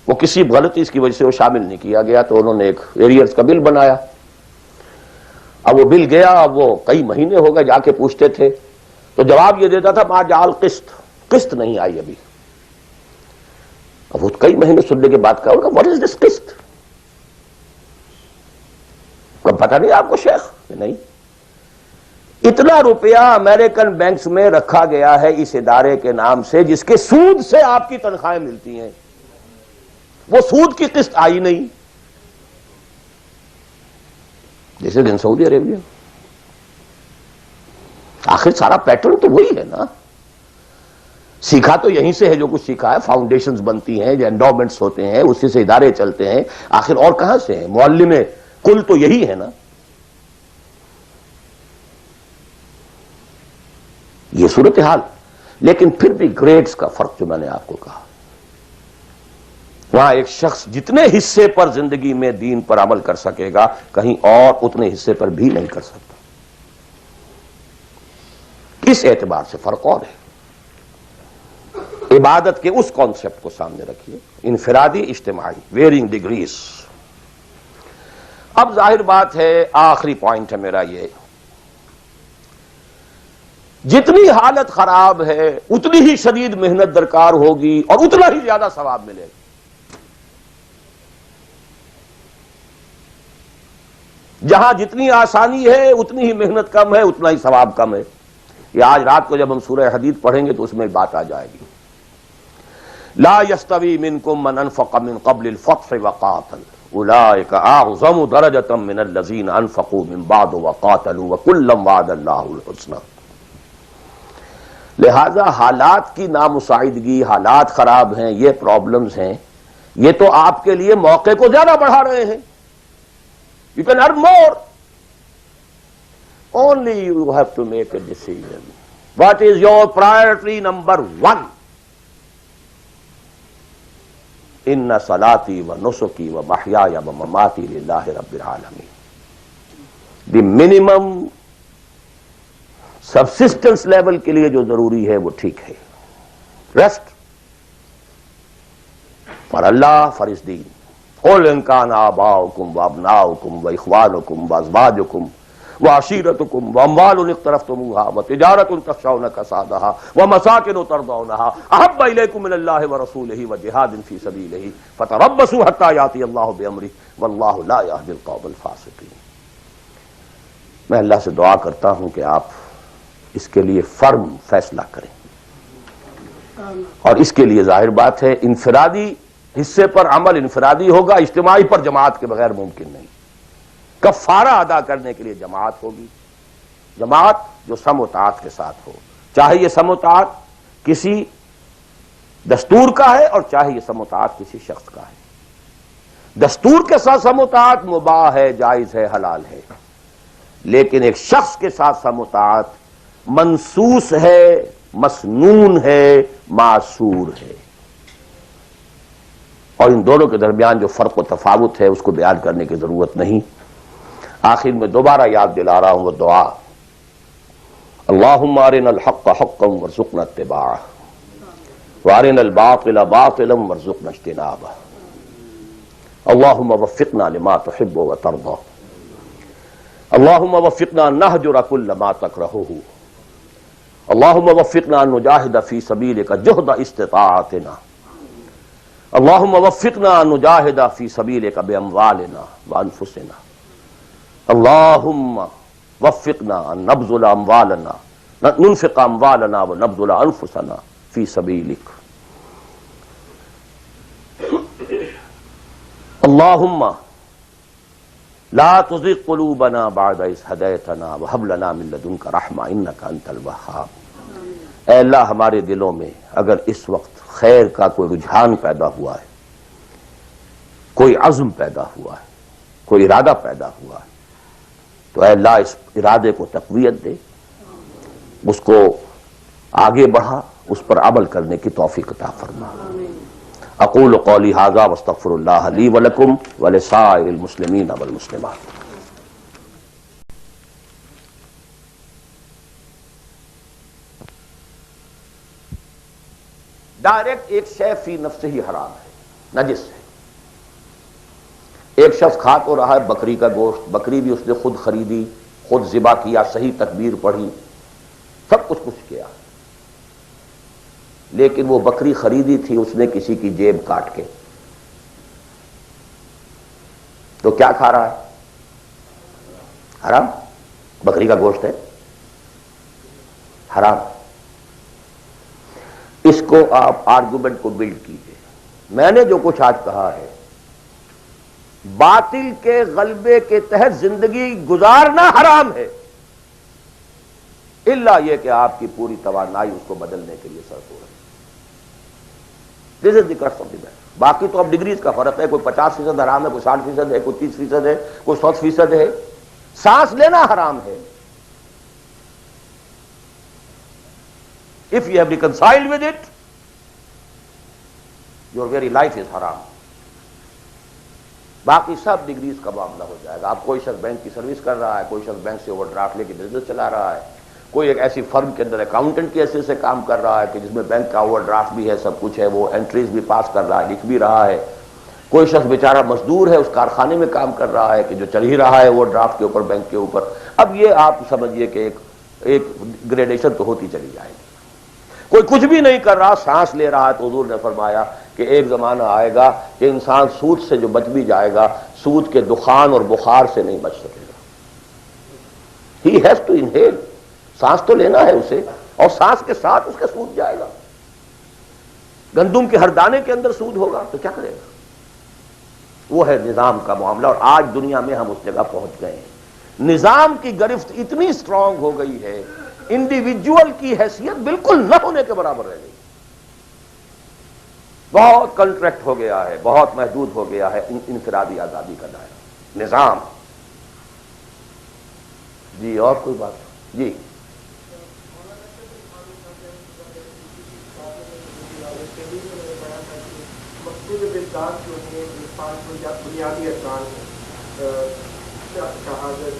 وہ کسی غلطی کی وجہ سے وہ شامل نہیں کیا گیا، تو انہوں نے ایک ایریئرز کا بل بنایا۔ اب وہ بل گیا، اب وہ کئی مہینے ہو گئے، جا کے پوچھتے تھے تو جواب یہ دیتا تھا ما جعل قسط نہیں آئی ابھی۔ اب وہ کئی مہینے سننے کے بعد کہا واٹ از دس قسط؟ پتہ نہیں آپ کو شیخ؟ نہیں، اتنا روپیہ امریکن بینکس میں رکھا گیا ہے اس ادارے کے نام سے جس کے سود سے آپ کی تنخواہیں ملتی ہیں، وہ سود کی قسط آئی نہیں۔ جیسے دن سعودی عربیہ، آخر سارا پیٹرن تو وہی ہے نا، سیکھا تو یہیں سے ہے، جو کچھ سیکھا ہے، فاؤنڈیشنز بنتی ہیں، جو انڈومنٹس ہوتے ہیں، اسی سے ادارے چلتے ہیں، آخر اور کہاں سے ہیں؟ معلم کل تو یہی ہے نا۔ یہ صورتحال، لیکن پھر بھی گریڈز کا فرق جو میں نے آپ کو کہا، وہاں ایک شخص جتنے حصے پر زندگی میں دین پر عمل کر سکے گا، کہیں اور اتنے حصے پر بھی نہیں کر سکتا۔ اس اعتبار سے فرق اور ہے۔ عبادت کے اس کانسیپٹ کو سامنے رکھیے، انفرادی، اجتماعی، ویئرنگ ڈگریز۔ اب ظاہر بات ہے، آخری پوائنٹ ہے میرا یہ، جتنی حالت خراب ہے اتنی ہی شدید محنت درکار ہوگی اور اتنا ہی زیادہ ثواب ملے گا۔ جہاں جتنی آسانی ہے اتنی ہی محنت کم ہے، اتنا ہی ثواب کم ہے۔ یہ آج رات کو جب ہم سورہ حدید پڑھیں گے تو اس میں بات آ جائے گی۔ لا يستوي منكم من انفق من قبل الفتح وقاتل اولئك اعظم درجة من الذين انفقوا من بعد وقاتلوا وكلا وعد الله الحسنى۔ لہذا حالات کی نامساعدگی، حالات خراب ہیں، یہ پرابلمز ہیں، یہ تو آپ کے لیے موقع کو زیادہ بڑھا رہے ہیں۔ You can earn more. Only you have to make a decision. What is your priority number one? Inna salati wa nusuki wa mahyaya wa mamati lillahi rabbil alamin. The minimum subsistence level کے لیے جو ضروری ہے وہ ٹھیک ہے، rest for Allah, for His deen. قل ان كان آباؤكم وابناؤكم واخوانكم وازواجكم وعشيرتكم واموال اقترفتموها وتجارة تخشون كسادها ومساكن ترضونها احب اليكم من الله ورسوله وجهاد في سبيله فتربصوا حتى ياتي الله بامره والله لا يهدي القوم الفاسقين۔ میں اللہ سے دعا کرتا ہوں کہ آپ اس کے لیے فرم فیصلہ کریں، اور اس کے لیے ظاہر بات ہے انفرادی حصے پر عمل انفرادی ہوگا، اجتماعی پر جماعت کے بغیر ممکن نہیں۔ کفارہ ادا کرنے کے لیے جماعت ہوگی، جماعت جو سم و طاعت کے ساتھ ہو، چاہے یہ سم و طاعت کسی دستور کا ہے اور چاہے یہ سم و طاعت کسی شخص کا ہے۔ دستور کے ساتھ سم و طاعت مباح ہے، جائز ہے، حلال ہے، لیکن ایک شخص کے ساتھ سم و طاعت منسوس ہے، مسنون ہے، معصور ہے، اور ان دونوں کے درمیان جو فرق و تفاوت ہے اس کو بیان کرنے کی ضرورت نہیں۔ آخر میں دوبارہ یاد دلا رہا ہوں وہ دعا، اللہم ارنا الحق حقا وارزقنا اتباعہ وارنا الباطل باطلا وارزقنا اجتنابہ، اللہم وفقنا لما تحب وترضى، اللہم وفقنا نہجر کل ما تکرہہ، اللہم وفقنا نجاہد فی سبیلک جہد استطاعتنا، اللہم وفقنا نجاہد فی سبیلک باموالنا وانفسنا، اللہم وفقنا نبذل اموالنا ننفق اموالنا ونبذل انفسنا فی سبیلک، اللہم لا تزغ قلوبنا بعد اذ ہدیتنا وہب لنا من لدنک رحمہ انک انت الوہاب۔ اے اللہ، ہمارے دلوں میں اگر اس وقت خیر کا کوئی رجحان پیدا ہوا ہے، کوئی عزم پیدا ہوا ہے، کوئی ارادہ پیدا ہوا ہے، تو اے اللہ اس ارادے کو تقویت دے، اس کو آگے بڑھا، اس پر عمل کرنے کی توفیق عطا فرما۔ اقول قولی ھذا واستغفر اللہ لی ولکم ولسائر المسلمین والمسلمات. ڈائریکٹ ایک شے فی نفس ہی حرام ہے، نجس ہے. ایک شخص کھا تو رہا ہے بکری کا گوشت، بکری بھی اس نے خود خریدی، خود ذبح کیا، صحیح تکبیر پڑھی، سب کچھ کیا، لیکن وہ بکری خریدی تھی اس نے کسی کی جیب کاٹ کے، تو کیا کھا رہا ہے؟ حرام. بکری کا گوشت ہے، حرام. اس کو آپ آرگومنٹ کو بلڈ کیجئے. میں نے جو کچھ آج کہا ہے، باطل کے غلبے کے تحت زندگی گزارنا حرام ہے، الا یہ کہ آپ کی پوری توانائی اس کو بدلنے کے لیے صرف ہو رہی ہے. دس از دی کرسٹ آف دی میٹر. باقی تو اب ڈگریز کا فرق ہے، کوئی 50% حرام ہے، کوئی 60% ہے، کوئی 30% ہے، کوئی 100% ہے. سانس لینا حرام ہے. If you have reconciled with it, your very life is haram. باقی سب ڈگریز کا معاملہ ہو جائے گا. آپ کوئی شخص بینک کی سروس کر رہا ہے، کوئی شخص بینک سے اوور ڈرافٹ لے کے بزنس چلا رہا ہے، کوئی ایک ایسی فرم کے اندر اکاؤنٹنٹ کی حیثیت سے کام کر رہا ہے کہ جس میں بینک کا اوور ڈرافٹ بھی ہے، سب کچھ ہے، وہ انٹریز بھی پاس کر رہا ہے، لکھ بھی رہا ہے. کوئی شخص بیچارہ مزدور ہے، اس کارخانے میں کام کر رہا ہے کہ جو چل ہی رہا ہے اوور ڈرافٹ کے اوپر، بینک کے اوپر. اب یہ آپ سمجھیے کہ ایک گریڈیشن تو ہوتی چلی جائے گی. کوئی کچھ بھی نہیں کر رہا، سانس لے رہا ہے، تو حضور نے فرمایا کہ ایک زمانہ آئے گا کہ انسان سود سے جو بچ بھی جائے گا، سود کے دخان اور بخار سے نہیں بچ سکے گا. He has to inhale. سانس تو لینا ہے اسے، اور سانس کے ساتھ اس کا سود جائے گا. گندم کے ہر دانے کے اندر سود ہوگا تو کیا کرے گا؟ وہ ہے نظام کا معاملہ. اور آج دنیا میں ہم اس جگہ پہنچ گئے ہیں. نظام کی گرفت اتنی اسٹرانگ ہو گئی ہے، انڈیویجول کی حیثیت بالکل نہ ہونے کے برابر رہ گئی. بہت کنٹریکٹ ہو گیا ہے، بہت محدود ہو گیا ہے انفرادی آزادی کا دائرہ. نظام. جی اور کوئی بات؟ جی بنیادی ارکان شہادت،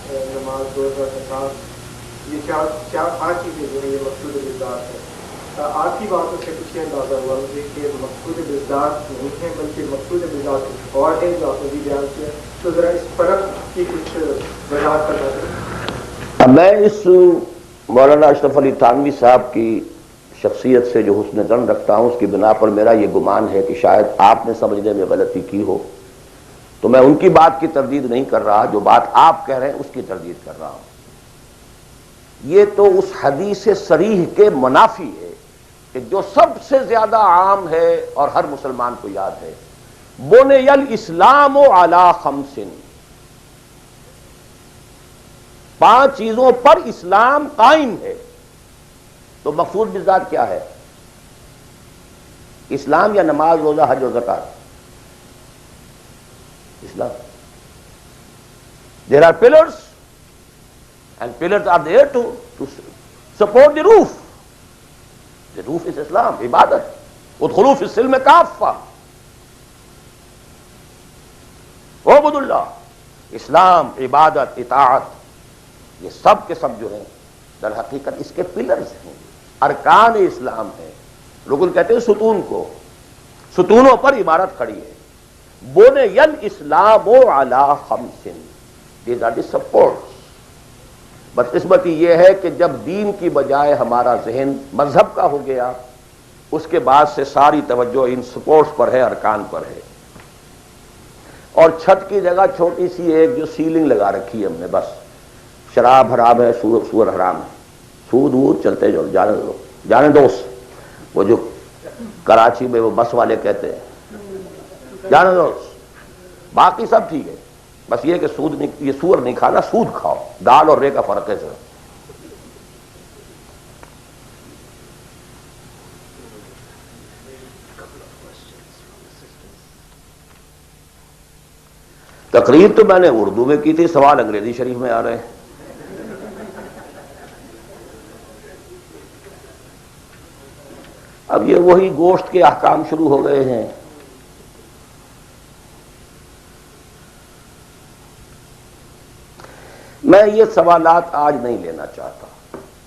نماز، روزہ، زکات، یہ چار چیزیں جو ہیں یہ مقصود بذات ہے. آپ کی باتوں سے کچھ اندازہ ہوا مجھے کہ مقصود بذات نہیں ہے بلکہ مقصود بذات کچھ اور ہے جو آپ نے بھی بیان کیا. تو ذرا اس فرق کی کچھ وضاحت کرنا چاہیے. میں اس مولانا اشرف علی تھانوی صاحب کی شخصیت سے جو حسن ظن رکھتا ہوں، اس کی بنا پر میرا یہ گمان ہے کہ شاید آپ نے سمجھنے میں غلطی کی ہو، تو میں ان کی بات کی تردید نہیں کر رہا، جو بات آپ کہہ رہے ہیں اس کی تردید کر رہا ہوں. یہ تو اس حدیث صریح کے منافی ہے کہ جو سب سے زیادہ عام ہے اور ہر مسلمان کو یاد ہے، بنی الاسلام علی خمس. 5 چیزوں پر اسلام قائم ہے. تو مقصود بالذات کیا ہے؟ اسلام یا نماز، روزہ، حج و زکات؟ اسلام. There are pillars and pillars are there to support the roof. The roof is Islam, عبادت. ادخلوا فی السلم کافہ. اعبدوا اللہ. اسلام، عبادت، اطاعت، یہ سب کے سب جو ہیں در حقیقت اس کے پلرز ہیں، ارکان اسلام ہیں. رکن کہتے ہیں ستون کو. ستونوں پر عمارت کھڑی ہے. بنی الاسلام علی خمس. These are the supports. بدقسمتی یہ ہے کہ جب دین کی بجائے ہمارا ذہن مذہب کا ہو گیا، اس کے بعد سے ساری توجہ ان سپورٹس پر ہے، ارکان پر ہے. اور چھت کی جگہ چھوٹی سی ایک جو سیلنگ لگا رکھی ہے ہم نے، بس شراب حرام ہے، سور حرام ہے، سود وود چلتے جاؤ، جانے دو. وہ جو کراچی میں وہ بس والے کہتے ہیں جانے دو، باقی سب ٹھیک ہے، بس یہ کہ سود نہیں، یہ سور نہیں کھانا، سود کھاؤ. دال اور رے کا فرق ہے سر. تقریر تو میں نے اردو میں کی تھی، سوال انگریزی شریف میں آ رہے ہیں. اب یہ وہی گوشت کے احکام شروع ہو گئے ہیں. میں یہ سوالات آج نہیں لینا چاہتا.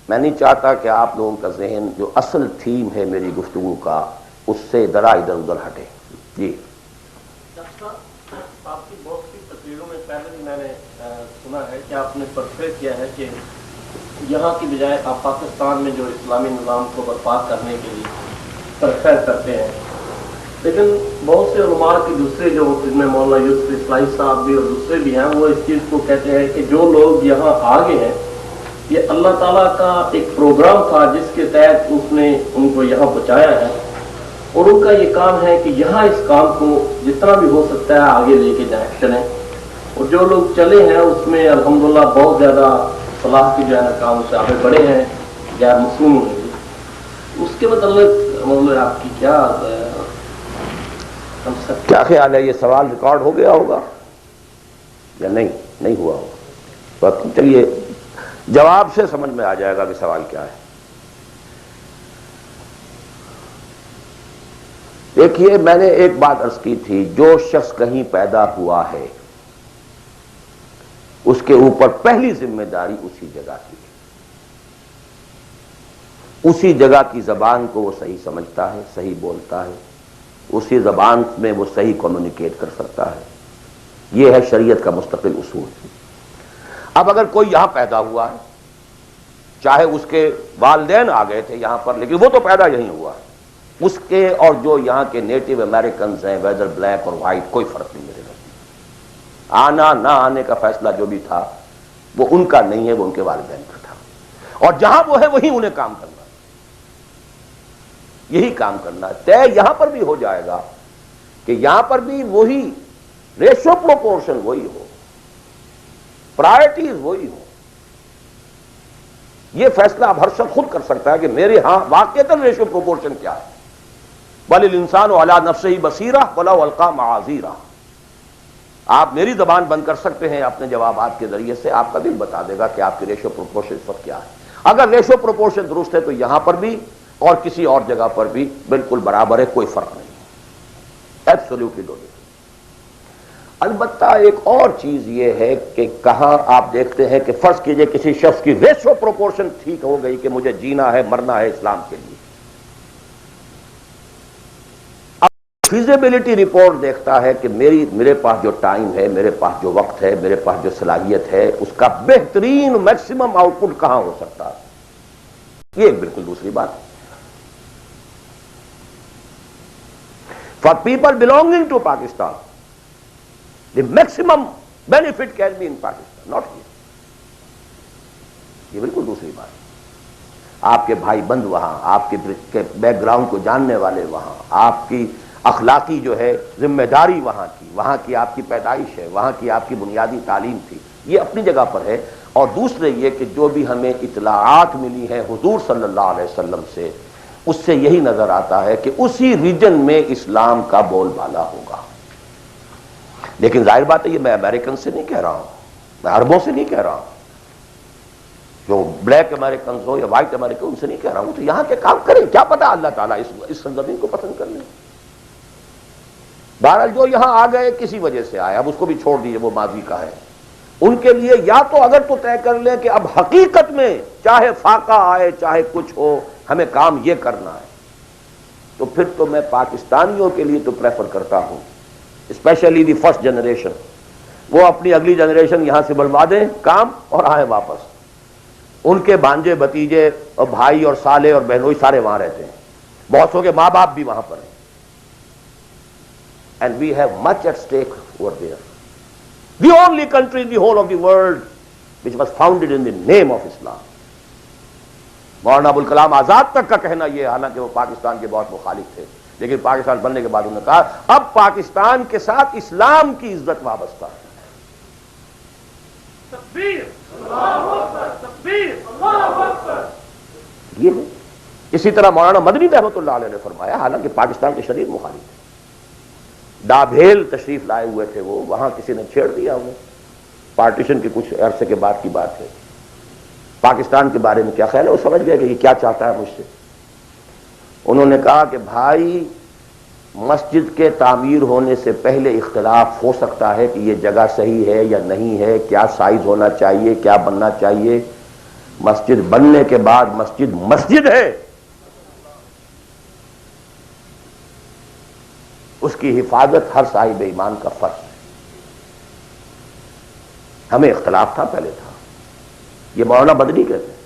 میں نہیں چاہتا کہ آپ لوگوں کا ذہن جو اصل تھیم ہے میری گفتگو کا اس سے ذرا ادھر ادھر ہٹے. جی آپ کی بہت سی تقریروں میں پہلے بھی میں نے سنا ہے کہ آپ نے پرفیکٹ کیا ہے کہ یہاں کی بجائے آپ پاکستان میں جو اسلامی نظام کو برپا کرنے کے لیے پرفیکٹ کرتے ہیں، لیکن بہت سے علماء کے دوسرے جو جن میں مولانا یوسف اصلاحی صاحب بھی اور دوسرے بھی ہیں، وہ اس چیز کو کہتے ہیں کہ جو لوگ یہاں آگے ہیں یہ اللہ تعالیٰ کا ایک پروگرام تھا جس کے تحت اس نے ان کو یہاں پہنچایا ہے، اور ان کا یہ کام ہے کہ یہاں اس کام کو جتنا بھی ہو سکتا ہے آگے لے کے جائیں چلیں. اور جو لوگ چلے ہیں اس میں الحمدللہ بہت زیادہ صلاح کی جو ہے نا کام سے آگے بڑھے ہیں، غیر مصنوع ہوئے. اس کے مطلب آپ کی کیا کیا خیال ہے؟ یہ سوال ریکارڈ ہو گیا ہوگا یا نہیں ہوا ہوگا؟ چلیے جواب سے سمجھ میں آ جائے گا کہ سوال کیا ہے. دیکھیے میں نے ایک بات عرض کی تھی، جو شخص کہیں پیدا ہوا ہے اس کے اوپر پہلی ذمہ داری اسی جگہ کی ہے. اسی جگہ کی زبان کو وہ صحیح سمجھتا ہے، صحیح بولتا ہے، اسی زبان میں وہ صحیح کمیونیکیٹ کر سکتا ہے. یہ ہے شریعت کا مستقل اصول. اب اگر کوئی یہاں پیدا ہوا ہے، چاہے اس کے والدین آ گئے تھے یہاں پر لیکن وہ تو پیدا یہیں ہوا ہے، اس کے اور جو یہاں کے نیٹو امریکنز ہیں ویدر بلیک اور وائٹ کوئی فرق نہیں میرے نزدیک. آنا نہ آنے کا فیصلہ جو بھی تھا وہ ان کا نہیں ہے، وہ ان کے والدین کا تھا. اور جہاں وہ ہے وہیں انہیں کام کرنا، یہی کام کرنا ہے. طے یہاں پر بھی ہو جائے گا کہ یہاں پر بھی وہی ریشو پروپورشن وہی ہو، پرائرٹیز وہی ہو. یہ فیصلہ اب ہر شخص خود کر سکتا ہے کہ میرے ہاں واقعتاً ریشو پروپورشن کیا ہے. بل الانسان علی نفسہ بصیرہ ولو القی معاذیرہ. آپ میری زبان بند کر سکتے ہیں اپنے جوابات کے ذریعے سے، آپ کا دل بتا دے گا کہ آپ کی ریشو پروپورشن اس وقت کیا ہے. اگر ریشو پروپورشن درست ہے تو یہاں پر بھی اور کسی اور جگہ پر بھی بالکل برابر ہے، کوئی فرق نہیں. Absolutely do. البتہ ایک اور چیز یہ ہے کہ کہاں آپ دیکھتے ہیں کہ فرض کیجئے کسی شخص کی ریشو پروپورشن ٹھیک ہو گئی کہ مجھے جینا ہے مرنا ہے اسلام کے لیے. فیزیبلٹی رپورٹ دیکھتا ہے کہ میرے پاس جو ٹائم ہے، میرے پاس جو وقت ہے، میرے پاس جو صلاحیت ہے، اس کا بہترین میکسیمم آؤٹ پٹ کہاں ہو سکتا ہے. یہ ایک بالکل دوسری بات. For people belonging to Pakistan the maximum benefit can be in Pakistan, not here. یہ بالکل دوسری بات. آپ کے بھائی بند وہاں، آپ کے بیک گراؤنڈ کو جاننے والے وہاں، آپ کی اخلاقی جو ہے ذمہ داری وہاں کی آپ کی پیدائش ہے، وہاں کی آپ کی بنیادی تعلیم تھی، یہ اپنی جگہ پر ہے. اور دوسرے یہ کہ جو بھی ہمیں اطلاعات ملی ہیں حضور صلی اللہ علیہ وسلم سے، اس سے یہی نظر آتا ہے کہ اسی ریجن میں اسلام کا بول بالا ہوگا. لیکن ظاہر بات ہے یہ میں امریکن سے نہیں کہہ رہا ہوں، میں عربوں سے نہیں کہہ رہا ہوں، جو بلیک امریکنز ہو یا وائٹ امریکن ان سے نہیں کہہ رہا ہوں. تو یہاں کے کام کریں، کیا پتا اللہ تعالیٰ اس سرزمین کو پسند کر لیں. بہرحال جو یہاں آ گئے کسی وجہ سے آئے، اب اس کو بھی چھوڑ دیجئے، وہ ماضی کا ہے. ان کے لیے یا تو اگر تو طے کر لیں کہ اب حقیقت میں چاہے فاقہ آئے چاہے کچھ ہو ہمیں کام یہ کرنا ہے، تو پھر تو میں پاکستانیوں کے لیے تو پریفر کرتا ہوں، اسپیشلی دی فرسٹ جنریشن، وہ اپنی اگلی جنریشن یہاں سے بلوا دیں کام اور آئیں واپس. ان کے بھانجے بھتیجے اور بھائی اور سالے اور بہنوئی سارے وہاں رہتے ہیں، بہت سو کے ماں باپ بھی وہاں پر ہیں. And we have much at stake over there. The only country in the whole of the world which was founded in the name of Islam. Maulana Abul Kalam آزاد تک کا کہنا یہ، حالانکہ وہ پاکستان کے بہت مخالف تھے، لیکن پاکستان بننے کے بعد انہوں نے کہا اب پاکستان کے ساتھ اسلام کی عزت وابستہ ہے. تکبیر، اللہ اکبر، تکبیر، اللہ اکبر. یہ ہے. اسی طرح مولانا مدنی رحمۃ اللہ علیہ نے فرمایا، حالانکہ پاکستان کے شدید مخالف تھے، ڈابھیل تشریف لائے ہوئے تھے وہ، وہاں کسی نے چھیڑ دیا وہ، پارٹیشن کے کچھ عرصے کے بعد کی بات ہے. پاکستان کے بارے میں کیا خیال ہے، وہ سمجھ گئے کہ یہ کیا چاہتا ہے مجھ سے. انہوں نے کہا کہ بھائی مسجد کے تعمیر ہونے سے پہلے اختلاف ہو سکتا ہے کہ یہ جگہ صحیح ہے یا نہیں ہے، کیا سائز ہونا چاہیے، کیا بننا چاہیے۔ مسجد بننے کے بعد مسجد مسجد ہے، اس کی حفاظت ہر صاحب ایمان کا فرض ہے۔ ہمیں اختلاف تھا، پہلے تھا، یہ مولانا مدنی کہتے ہیں،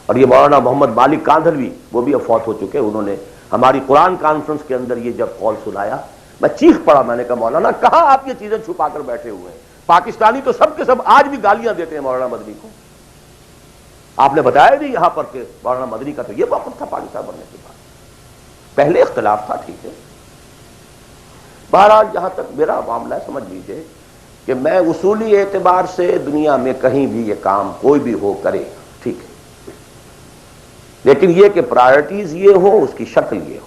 اور یہ مولانا محمد مالک کاندھلوی، وہ بھی اب فوت ہو چکے، انہوں نے ہماری قرآن کانفرنس کے اندر یہ جب قول سنایا، میں چیخ پڑا، میں نے کہا مولانا کہاں آپ یہ چیزیں چھپا کر بیٹھے ہوئے ہیں؟ پاکستانی تو سب کے سب آج بھی گالیاں دیتے ہیں مولانا مدنی کو، آپ نے بتایا نہیں یہاں پر کہ مولانا مدنی کا تو یہ موقف تھا پاکستان بننے کے بعد، پہلے اختلاف تھا، ٹھیک ہے۔ بہرحال جہاں تک میرا معاملہ ہے، سمجھ لیجئے کہ میں اصولی اعتبار سے دنیا میں کہیں بھی یہ کام کوئی بھی ہو کرے، ٹھیک ہے، لیکن یہ کہ پرائرٹیز یہ ہو، اس کی شکل یہ ہو،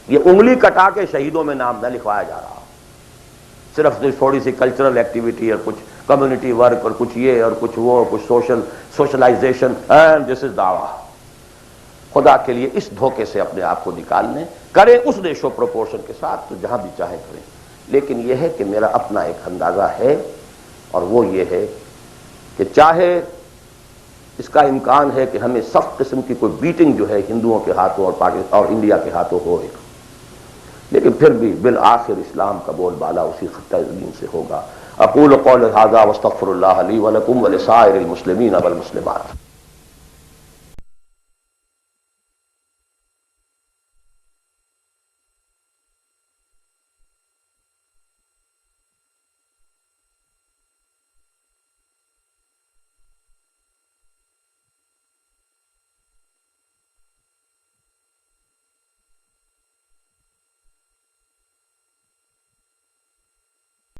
یہ انگلی کٹا کے شہیدوں میں نام نہ لکھوایا جا رہا، صرف تھوڑی سی کلچرل ایکٹیویٹی اور کچھ کمیونٹی ورک اور کچھ یہ اور کچھ وہ، کچھ سوشلائزیشن، اینڈ دس از دعویٰ۔ خدا کے لیے اس دھوکے سے اپنے آپ کو نکال لیں، کریں اس ریشو پروپورشن کے ساتھ تو جہاں بھی چاہیں کریں، لیکن یہ ہے کہ میرا اپنا ایک اندازہ ہے، اور وہ یہ ہے کہ چاہے اس کا امکان ہے کہ ہمیں سخت قسم کی کوئی بیٹنگ جو ہے ہندوؤں کے ہاتھوں اور پاکستان اور انڈیا کے ہاتھوں ہو، لیکن پھر بھی بالآخر اسلام کا بول بالا اسی خطہ زمین سے ہوگا۔ اقول قول ھذا واستغفر اللہ لی ولکم ولسائر المسلمین والمسلمات۔